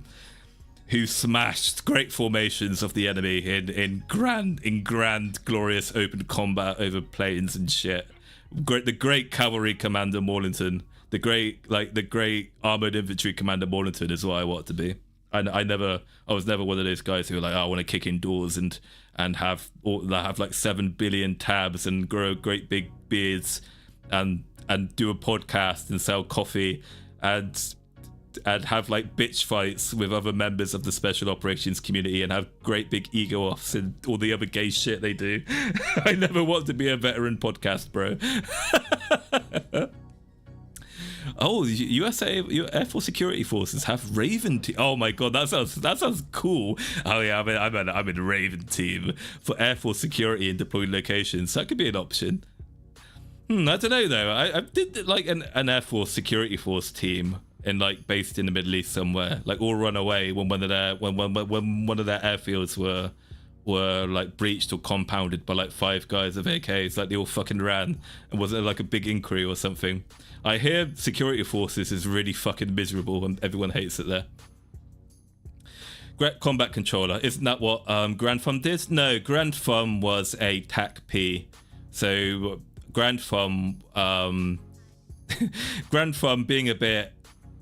smashed great formations of the enemy in grand glorious open combat over plains and shit. The great cavalry commander Maulington, the great armored infantry commander Maulington is what I want to be. And I was never one of those guys who were like, oh, I want to kick indoors and have like 7 billion tabs and grow great big beards and do a podcast and sell coffee and have like bitch fights with other members of the special operations community and have great big ego offs and all the other gay shit they do. I never want to be a veteran podcast, bro. Oh, USA Air Force Security Forces have Raven team. Oh my god, that sounds cool. Oh yeah, I'm in Raven team for Air Force security in deployed locations. That could be an option. I don't know though. I did like an Air Force Security Force team in like based in the Middle East somewhere, like all run away when one of their airfields were like breached or compounded by like 5 guys of AKs. Like they all fucking ran, and was it like a big inquiry or something? I hear security forces is really fucking miserable and everyone hates it there. Combat controller, isn't that what Grand Fum did? No, Grand Fum was a TAC-P. So Grand Fum being a bit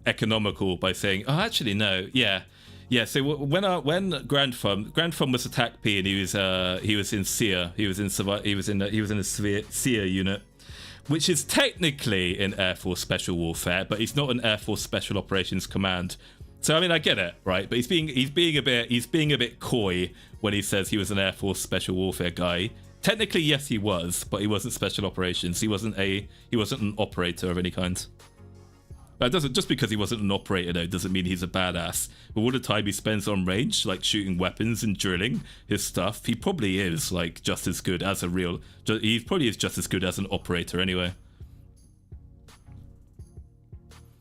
economical by saying, oh, actually no, yeah. So when Grand Fum was a TAC-P and he was in SEER, he was in a SEER unit, which is technically in Air Force Special Warfare, but he's not an Air Force Special Operations Command. So I mean, I get it, right? But he's being a bit coy when he says he was an Air Force Special Warfare guy. Technically, yes, he was, but he wasn't Special Operations. He wasn't an operator of any kind. That doesn't, just because he wasn't an operator though doesn't mean he's a badass. But all the time he spends on range, like shooting weapons and drilling his stuff, he probably is like just as good as he probably is just as good as an operator anyway.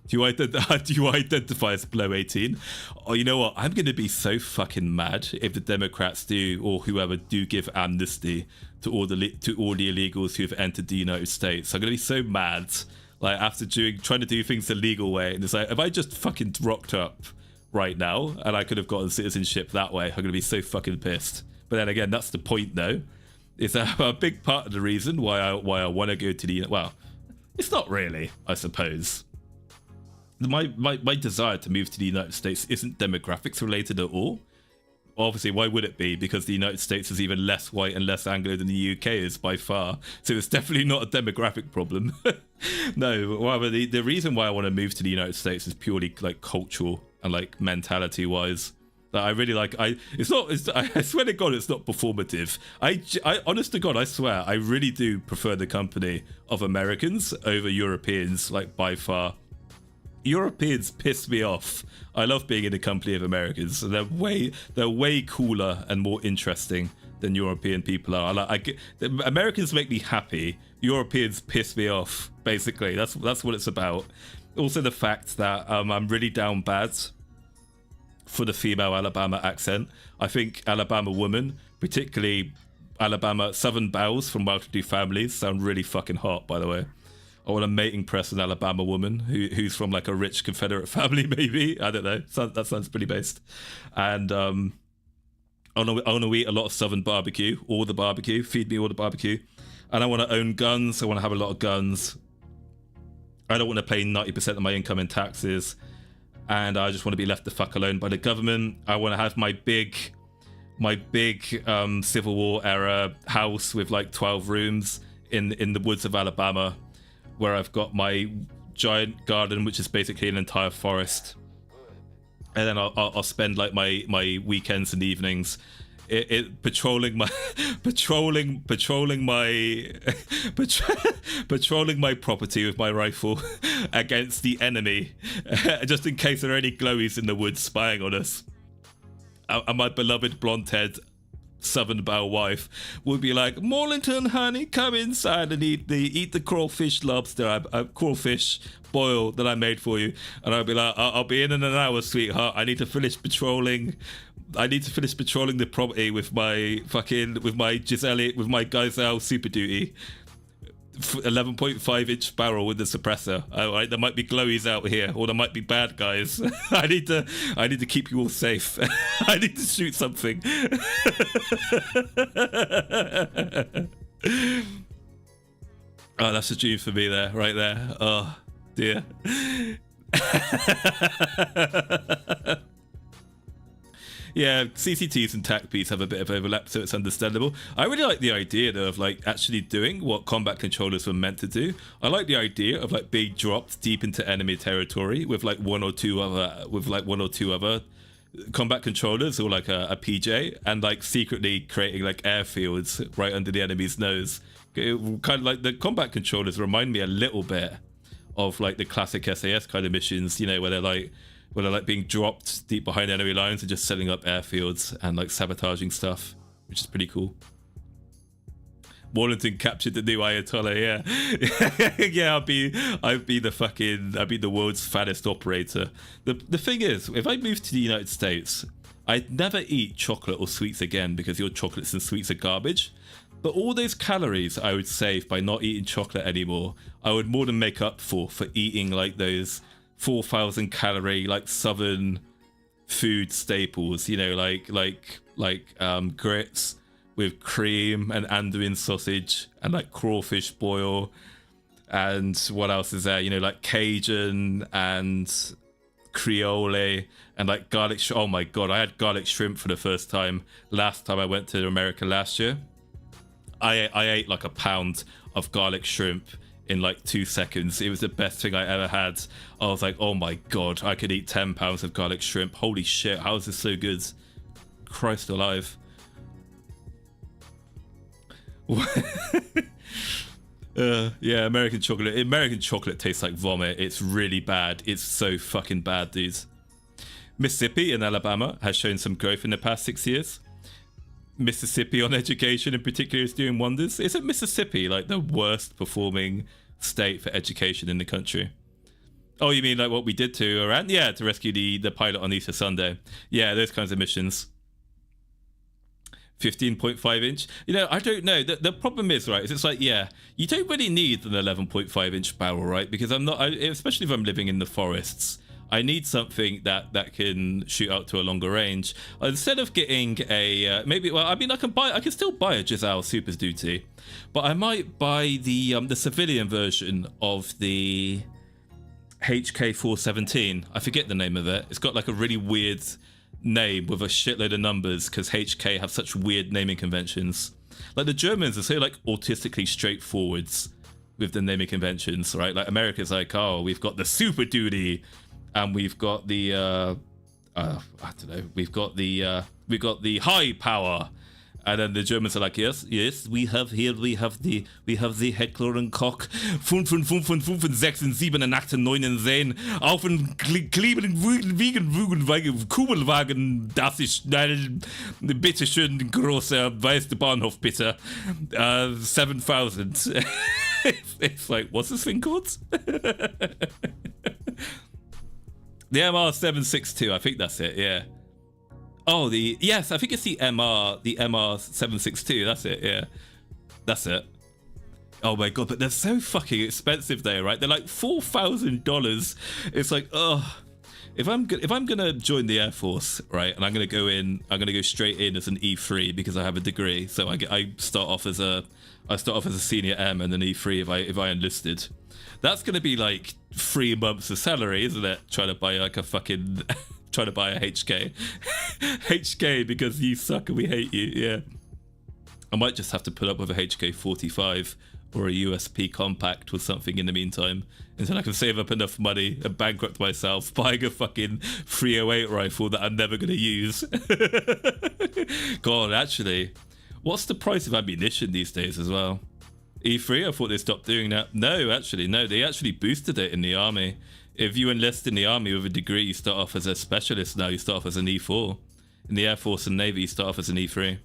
Do you identify as below 18? Oh, you know what? I'm going to be so fucking mad if the Democrats do, or whoever do, give amnesty to all the illegals who have entered the United States. I'm going to be so mad. Like, after trying to do things the legal way, and it's like, if I just fucking rocked up right now and I could have gotten citizenship that way, I'm gonna be so fucking pissed. But then again, that's the point though. It's a big part of the reason why I want to go to the, well, it's not really, I suppose. My desire to move to the United States isn't demographics related at all. Obviously, why would it be? Because the United States is even less white and less Anglo than the UK is by far. So it's definitely not a demographic problem. No, rather the reason why I want to move to the United States is purely like cultural and like mentality wise. That I really like. I swear to God, it's not performative. I honest to God, I swear, I really do prefer the company of Americans over Europeans, like by far. Europeans piss me off. I love being in the company of Americans. They're way cooler and more interesting than European people are. Americans make me happy. Europeans piss me off. Basically, that's what it's about. Also, the fact that I'm really down bad for the female Alabama accent. I think Alabama women, particularly Alabama Southern belles from well-to-do families, sound really fucking hot. By the way. I want a mating press an Alabama woman who's from like a rich Confederate family, maybe. I don't know. That sounds pretty based. And I want to eat a lot of Southern barbecue, all the barbecue. Feed me all the barbecue. And I want to own guns. I want to have a lot of guns. I don't want to pay 90% of my income in taxes. And I just want to be left the fuck alone by the government. I want to have my big my big Civil War era house with like 12 rooms in the woods of Alabama, where I've got my giant garden, which is basically an entire forest. And then I'll spend like my weekends and evenings patrolling my property with my rifle against the enemy, just in case there are any glowies in the woods spying on us. And my beloved blonde-haired Southern Belle wife would be like, Maulington, honey, come inside and eat the crawfish lobster, crawfish boil that I made for you. And I'd be like, I'll be in an hour, sweetheart. I need to finish patrolling the property with my Gazelle Super Duty 11.5-inch barrel with the suppressor. Right, there might be glowies out here, or there might be bad guys. I need to keep you all safe. I need to shoot something. Oh, that's a dream for me there, right there. Oh dear. Yeah, CCTs and TACPs have a bit of overlap, so it's understandable. I really like the idea though, of like actually doing what combat controllers were meant to do. I like the idea of like being dropped deep into enemy territory with like one or two other combat controllers, or like a PJ, and like secretly creating like airfields right under the enemy's nose. Kind of like the combat controllers remind me a little bit of like the classic SAS kind of missions, you know, where they're like being dropped deep behind enemy lines and just setting up airfields and like sabotaging stuff, which is pretty cool. Maulington captured the new Ayatollah, yeah. Yeah, I'd be the world's fattest operator. The thing is, if I move to the United States, I'd never eat chocolate or sweets again, because your chocolates and sweets are garbage. But all those calories I would save by not eating chocolate anymore, I would more than make up for eating like those 4,000 calorie like southern food staples, you know, like grits with cream and Anduin sausage and like crawfish boil, and what else is there, you know, like Cajun and Creole and like garlic oh my god, I had garlic shrimp for the first time last time I went to America last year. I ate like a pound of garlic shrimp in like 2 seconds. It was the best thing I ever had. I was like, oh my god, I could eat 10 pounds of garlic shrimp. Holy shit, how is this so good? Christ alive. Yeah, American chocolate tastes like vomit. It's really bad. It's so fucking bad, dudes. Mississippi in Alabama has shown some growth in the past 6 years. Mississippi on education in particular is doing wonders. Isn't Mississippi like the worst performing state for education in the country? Oh, you mean like what we did to Iran? Yeah, to rescue the pilot on Easter Sunday. Yeah, those kinds of missions. 15.5-inch. You know, I don't know. The problem is, right, is it's like, yeah, you don't really need an 11.5-inch barrel, right? Because especially if I'm living in the forests, I need something that can shoot out to a longer range. Instead of getting a I can still buy a Giselle Super Duty, but I might buy the civilian version of the HK417. I forget the name of it. It's got like a really weird name with a shitload of numbers, because HK have such weird naming conventions. Like the Germans are so like autistically straightforward with the naming conventions, right? Like America's like, oh, we've got the Super Duty. And we've got the I don't know, we've got the high power, and then the Germans are like, yes, we have the Heckler and Koch 5, 5, 5, 5, 6, 7, 8, 9, 10 auf den klebenden Wiegenwagen, Kugelwagen, das ist schnell, bitteschön, großer weißer Bahnhof, bitte, 7,000. It's like, what's this thing called? The MR762, I think that's it, yeah. Oh, yes, I think it's the MR762, that's it, yeah. That's it. Oh my god, but they're so fucking expensive though, right? They're like $4,000. It's like, oh, if I'm gonna join the Air Force, right, and I'm gonna go straight in as an E3 because I have a degree. So I start off as a senior M and an E3 if I enlisted. That's gonna be like 3 months of salary, isn't it? Trying to buy like a fucking trying to buy a HK. HK because you suck and we hate you. Yeah. I might just have to put up with a HK 45 or a USP compact or something in the meantime until I can save up enough money and bankrupt myself buying a fucking 308 rifle that I'm never going to use. God, actually, what's the price of ammunition these days as well? E3, I thought they stopped doing that. No, actually, no, they actually boosted it in the army. If you enlist in the army with a degree, you start off as a specialist now. You start off as an E4. In the Air Force and Navy, you start off as an E3.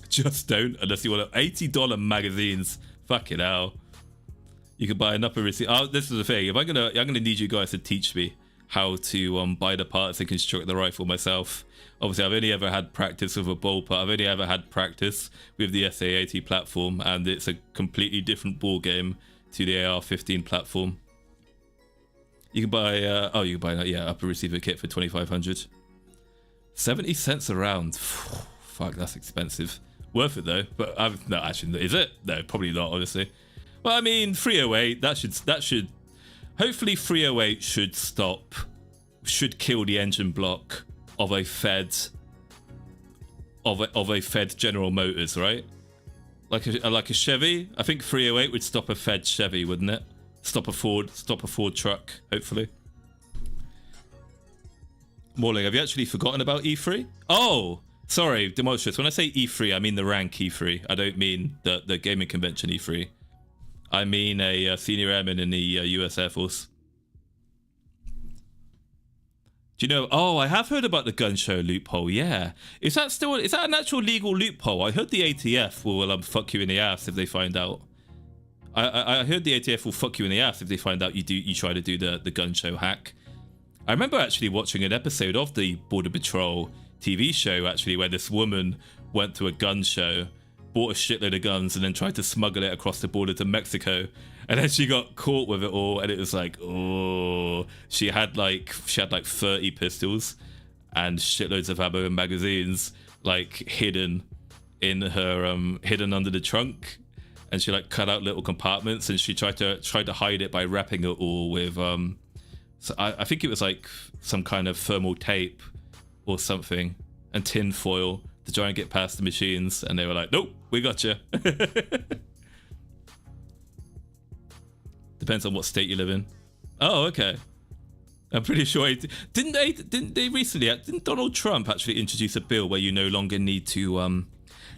Just don't, unless you want $80 magazines. Fucking hell. You can buy an upper receipt. Oh, this is the thing. If I'm gonna need you guys to teach me how to buy the parts and construct the rifle myself. Obviously, I've only ever had practice with a bullpup. I've only ever had practice with the SA-80 platform, and it's a completely different ball game to the AR-15 platform. You can buy, you can buy that, yeah, upper receiver kit for 2,500. 70 cents a round. Fuck, that's expensive. Worth it though, but no, actually, is it? No, probably not, honestly. Well, I mean, 308, that should, hopefully 308 should kill the engine block of a Fed General Motors, right? Like a Chevy. I think 308 would stop a Fed Chevy, wouldn't it? Stop a Ford truck, hopefully. Morling, have you actually forgotten about E3? Oh, sorry, Demotius. When I say E3, I mean the rank E3. I don't mean the gaming convention E3. I mean a senior airman in the US Air Force. Do you know? Oh, I have heard about the gun show loophole. Yeah, is that an actual legal loophole? I heard the ATF will fuck you in the ass if they find out. I heard the ATF will fuck you in the ass if they find out you try to do the gun show hack. I remember actually watching an episode of the Border Patrol TV show actually where this woman went to a gun show, bought a shitload of guns, and then tried to smuggle it across the border to Mexico. And then she got caught with it all, and it was like, oh, she had like 30 pistols and shitloads of ammo and magazines like hidden in her hidden under the trunk, and she like cut out little compartments, and she tried to hide it by wrapping it all with so I think it was like some kind of thermal tape or something and tin foil to try and get past the machines, and they were like, nope, we got you. Depends on what state you live in. Oh, okay. I'm pretty sure didn't Donald Trump actually introduce a bill where you no longer need to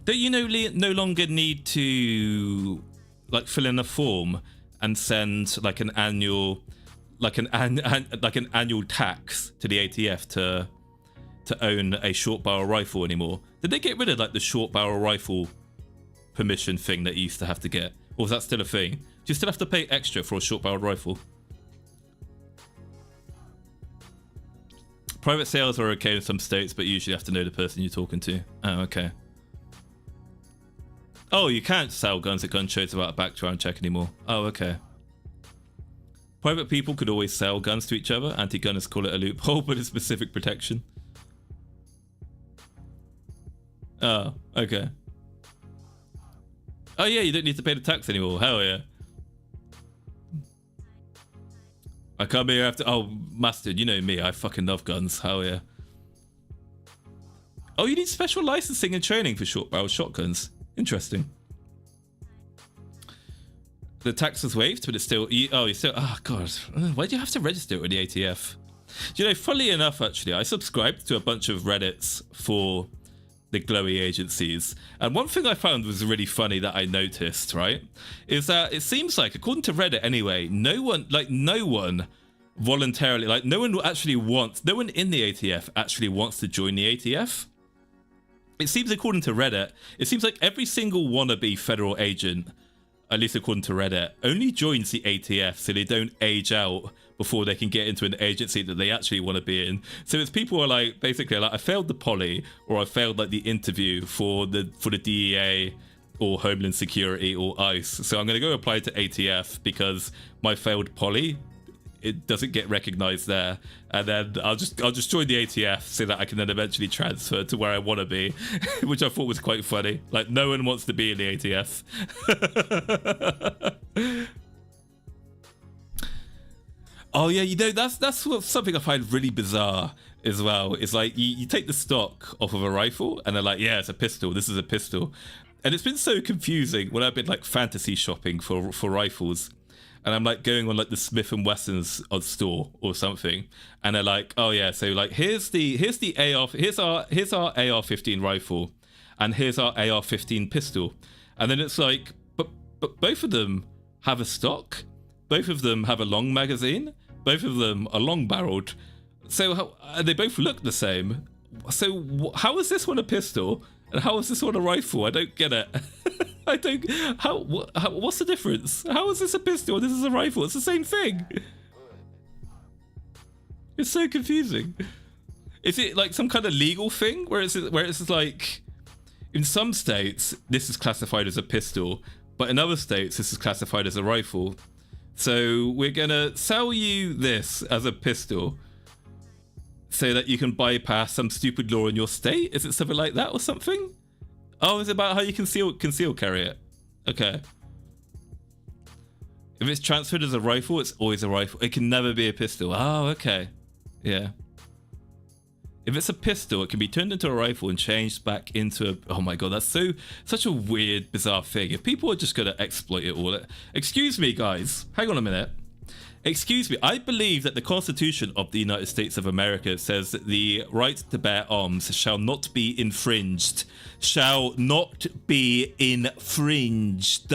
no longer need to like fill in a form and send like an annual annual tax to the ATF to own a short barrel rifle anymore? Did they get rid of like the short barrel rifle permission thing that you used to have to get, or is that still a thing? Do you still have to pay extra for a short barrel rifle? Private sales are okay in some states, but you usually have to know the person you're talking to. Oh, okay. Oh, you can't sell guns at gun shows without a background check anymore. Oh, okay. Private people could always sell guns to each other. Anti-gunners call it a loophole, but it's specific protection. Oh, okay. Oh yeah, you don't need to pay the tax anymore. Hell yeah. I come here after... Oh, Mustard, you know me. I fucking love guns. Hell yeah. Oh, you need special licensing and training for short barrel shotguns. Interesting. The tax was waived, but it's still... Oh, God. Why do you have to register it with the ATF? Do you know, funnily enough, actually, I subscribed to a bunch of Reddits for the glowy agencies, and one thing I found was really funny that I noticed, right, is that it seems like, according to Reddit anyway, no one voluntarily, like no one in the ATF actually wants to join the ATF. It seems, according to Reddit, it seems like every single wannabe federal agent, at least according to Reddit, only joins the ATF so they don't age out before they can get into an agency that they actually want to be in. So it's people who are like, basically like, I failed the poly, or I failed like the interview for the DEA or Homeland Security or ICE. So I'm going to go apply to ATF because my failed poly, it doesn't get recognized there, and then I'll just join the ATF so that I can then eventually transfer to where I want to be, which I thought was quite funny. Like, no one wants to be in the ATF. Oh yeah, you know that's something I find really bizarre as well. It's like you take the stock off of a rifle and they're like, yeah, it's a pistol. This is a pistol, and it's been so confusing when I've been like fantasy shopping for rifles, and I'm like going on like the Smith and Wesson's store or something, and they're like, oh yeah, so like here's our AR-15 rifle, and here's our AR-15 pistol, and then it's like, but both of them have a stock. Both of them have a long magazine. Both of them are long-barreled. So they both look the same. So how is this one a pistol and how is this one a rifle? I don't get it. I don't. What's the difference? How is this a pistol and this is a rifle? It's the same thing. It's so confusing. Is it like some kind of legal thing where it's like, in some states this is classified as a pistol, but in other states this is classified as a rifle? So we're gonna sell you this as a pistol so that you can bypass some stupid law in your state? Is it something like that or something? Oh, it's about how you conceal carry it. Okay. If it's transferred as a rifle, it's always a rifle. It can never be a pistol. Oh, okay. Yeah. If it's a pistol, it can be turned into a rifle and changed back into a... Oh my god, that's such a weird, bizarre thing. If people are just going to exploit it all... Excuse me, guys. Hang on a minute. Excuse me. I believe that the Constitution of the United States of America says that the right to bear arms shall not be infringed. Shall not be infringed.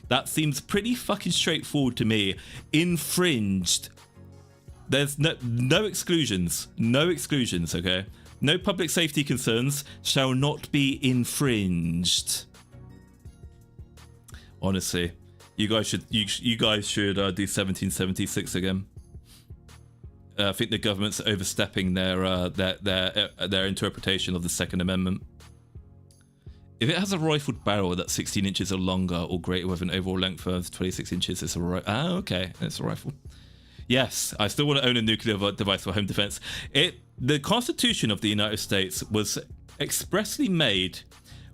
That seems pretty fucking straightforward to me. Infringed. There's no exclusions. No exclusions, okay? No public safety concerns shall not be infringed. Honestly, you guys should do 1776 again. I think the government's overstepping their interpretation of the Second Amendment. If it has a rifled barrel that's 16 inches or longer or greater with an overall length of 26 inches, it's a rifle. Ah, okay, it's a rifle. Yes, I still want to own a nuclear device for home defense. The Constitution of the United States was expressly made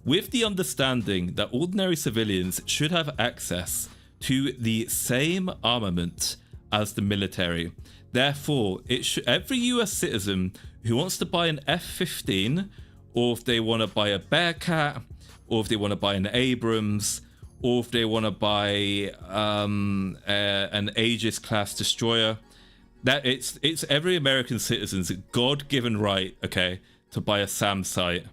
with the understanding that ordinary civilians should have access to the same armament as the military. Therefore, every US citizen who wants to buy an F-15, or if they want to buy a Bearcat, or if they want to buy an Abrams, or if they want to buy an Aegis class destroyer, that it's every American citizen's God-given right, okay, to buy a SAM site.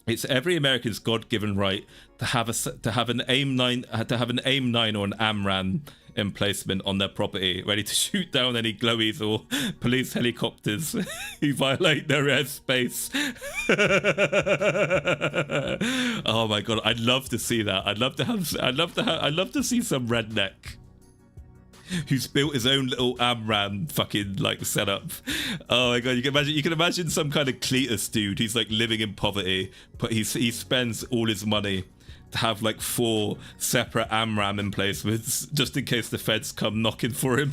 It's every American's God-given right to have an AIM-9 or an AMRAAM emplacement on their property, ready to shoot down any glowies or police helicopters who violate their airspace. Oh my god, I'd love to see that. I'd love to see some redneck who's built his own little AMRAAM fucking like setup. Oh my god, you can imagine some kind of Cletus dude. He's like living in poverty, but he spends all his money to have like 4 separate AMRAAM emplacements just in case the feds come knocking for him.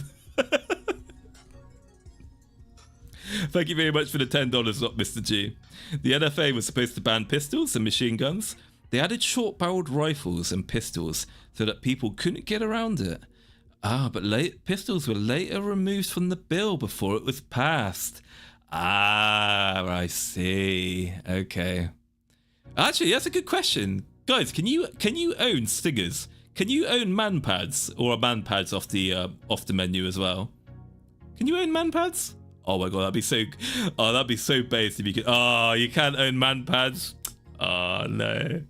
Thank you very much for the $10, not Mr. G. The NFA was supposed to ban pistols and machine guns. They added short-barreled rifles and pistols so that people couldn't get around it. Ah, but pistols were later removed from the bill before it was passed. Ah, I see. Okay. Actually, that's a good question. Guys, can you own stingers? Can you own man pads, or are man pads off the menu as well? Can you own man pads? Oh my god, that'd be so base if you could. Oh, you can't own man pads. Oh no.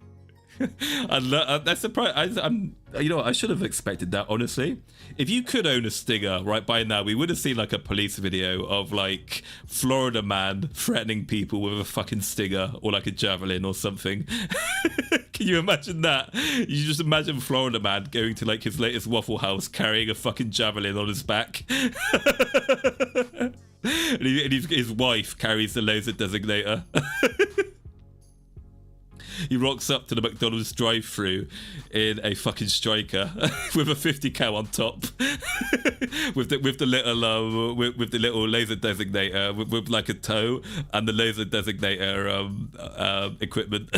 That's surprised. You know what, I should have expected that, honestly. If you could own a stinger right by now, we would have seen like a police video of like Florida man threatening people with a fucking stinger or like a javelin or something. Can you imagine that? You just imagine Florida man going to like his latest Waffle House carrying a fucking javelin on his back. and his wife carries the laser designator. He rocks up to the McDonald's drive-thru in a fucking striker with a 50 cal on top, with the little laser designator with like a toe and the laser designator equipment.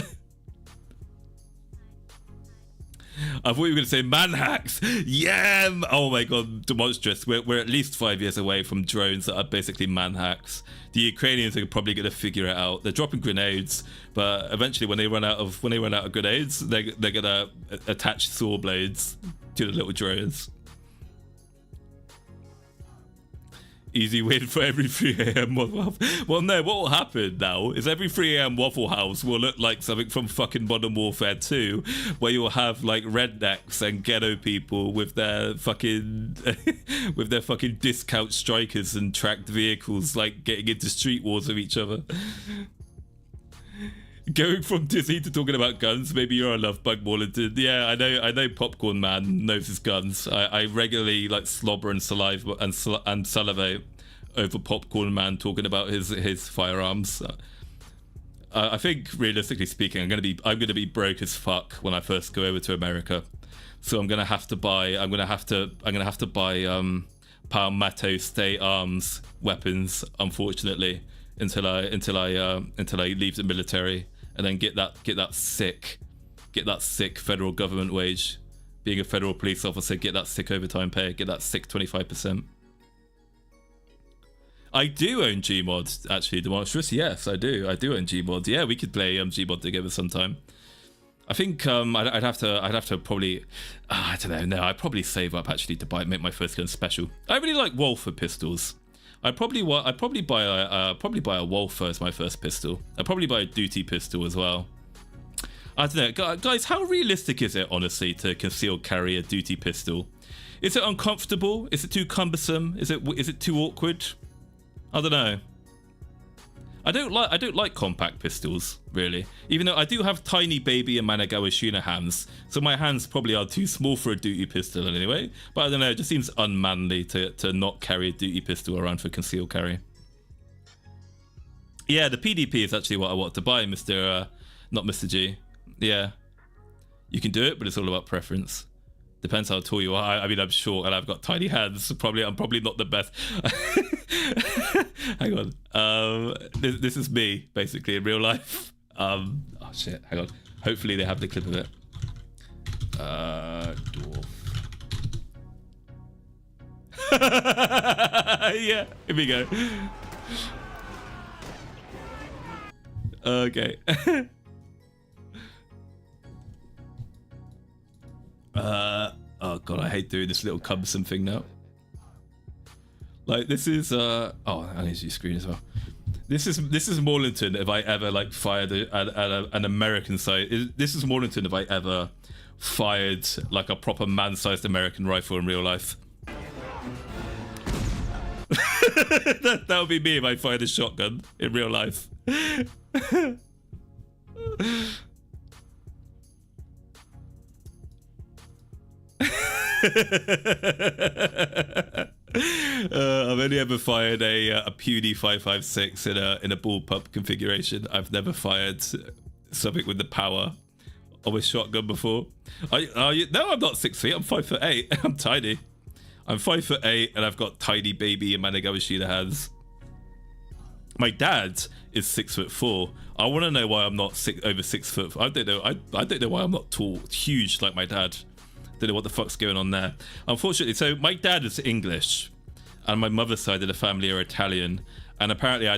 I thought you were going to say man hacks. Yeah. Oh my god, demonstrous. We're at least 5 years away from drones that are basically man hacks. The Ukrainians are probably going to figure it out. They're dropping grenades, but eventually, when they run out of grenades, they're going to attach saw blades to the little drones. Easy win for every 3 a.m. Waffle House. Well, no, what will happen now is every 3 a.m. Waffle House will look like something from fucking Modern Warfare 2, where you'll have like rednecks and ghetto people with their fucking discount strikers and tracked vehicles, like getting into street wars with each other. Going from Dizzy to talking about guns, maybe you're a love bug, Maulington. Yeah, I know Popcorn Man knows his guns. I regularly like slobber and saliva and salivate over Popcorn Man talking about his firearms. I think realistically speaking, I'm gonna be broke as fuck when I first go over to America. So I'm gonna have to buy Palmetto State Arms weapons, unfortunately, until I leave the military, and then get that sick federal government wage. Being a federal police officer, get that sick overtime pay, get that sick 25%. I do own Gmod, actually, Demonstrous. Yes, I do own Gmod. Yeah, we could play Gmod together sometime. I think I'd have to probably, I don't know. No, I'd probably save up actually to make my first gun special. I really like Walther pistols. I'd probably buy a Walther as my first pistol. I'd probably buy a duty pistol as well. I don't know, guys. How realistic is it, honestly, to concealed carry a duty pistol? Is it uncomfortable? Is it too cumbersome? Is it too awkward? I don't know. I don't like compact pistols, really. Even though I do have tiny baby and Managawashina hands, so my hands probably are too small for a duty pistol anyway. But I don't know, it just seems unmanly to not carry a duty pistol around for concealed carry. Yeah, the PDP is actually what I want to buy, not Mr. G. Yeah, you can do it, but it's all about preference. Depends how tall you are. I mean, I'm short and I've got tiny hands. I'm probably not the best. Hang on. This is me, basically, in real life. Oh shit, hang on. Hopefully they have the clip of it. Dwarf. Yeah, here we go. Okay. Oh god, I hate doing this little cumbersome thing now. Like, this is oh, I need to use screen as well. This is Maulington if I ever like fired an American side. This is Maulington if I ever fired like a proper man-sized American rifle in real life. that would be me if I fired a shotgun in real life. I've only ever fired a puny 5.56 in a bullpup configuration. I've never fired something with the power of a shotgun before. No, I'm not 6 feet. I'm 5'8". I'm tiny. I'm 5'8", and I've got tiny baby and Managawashina hands. My dad is 6'4". I want to know why I'm not over 6 foot. I don't know. I don't know why I'm not tall, huge like my dad. Don't know what the fuck's going on there. Unfortunately, so my dad is English, and my mother's side of the family are Italian. And apparently, I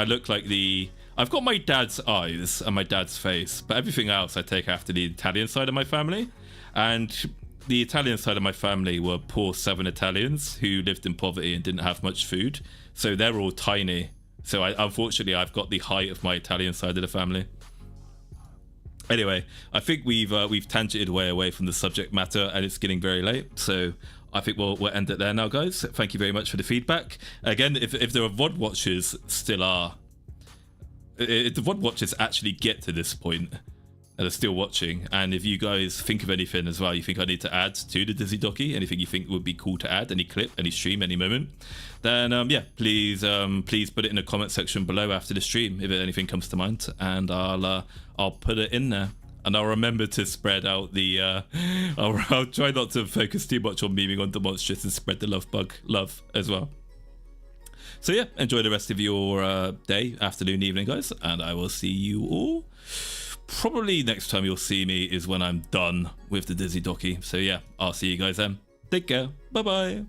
look like I've got my dad's eyes and my dad's face, but everything else I take after the Italian side of my family. And the Italian side of my family were poor Southern Italians who lived in poverty and didn't have much food, so they're all tiny. So unfortunately, I've got the height of my Italian side of the family. Anyway, I think we've tangented way away from the subject matter, and it's getting very late. So I think we'll end it there now, guys. Thank you very much for the feedback. Again, if there are VOD watchers still are, if the VOD watchers actually get to this point and are still watching, and if you guys think of anything as well you think I need to add to the DIzzy Doccy, anything you think would be cool to add, any clip, any stream, any moment, then yeah, please put it in the comment section below after the stream if anything comes to mind, and I'll put it in there. And I'll remember to spread out the I'll try not to focus too much on memeing on Demonstrous and spread the love as well. So yeah, enjoy the rest of your day, afternoon, evening, guys, and I will see you all probably next time you'll see me is when I'm done with the DIzzy Doccy. So yeah, I'll see you guys then. Take care. Bye bye.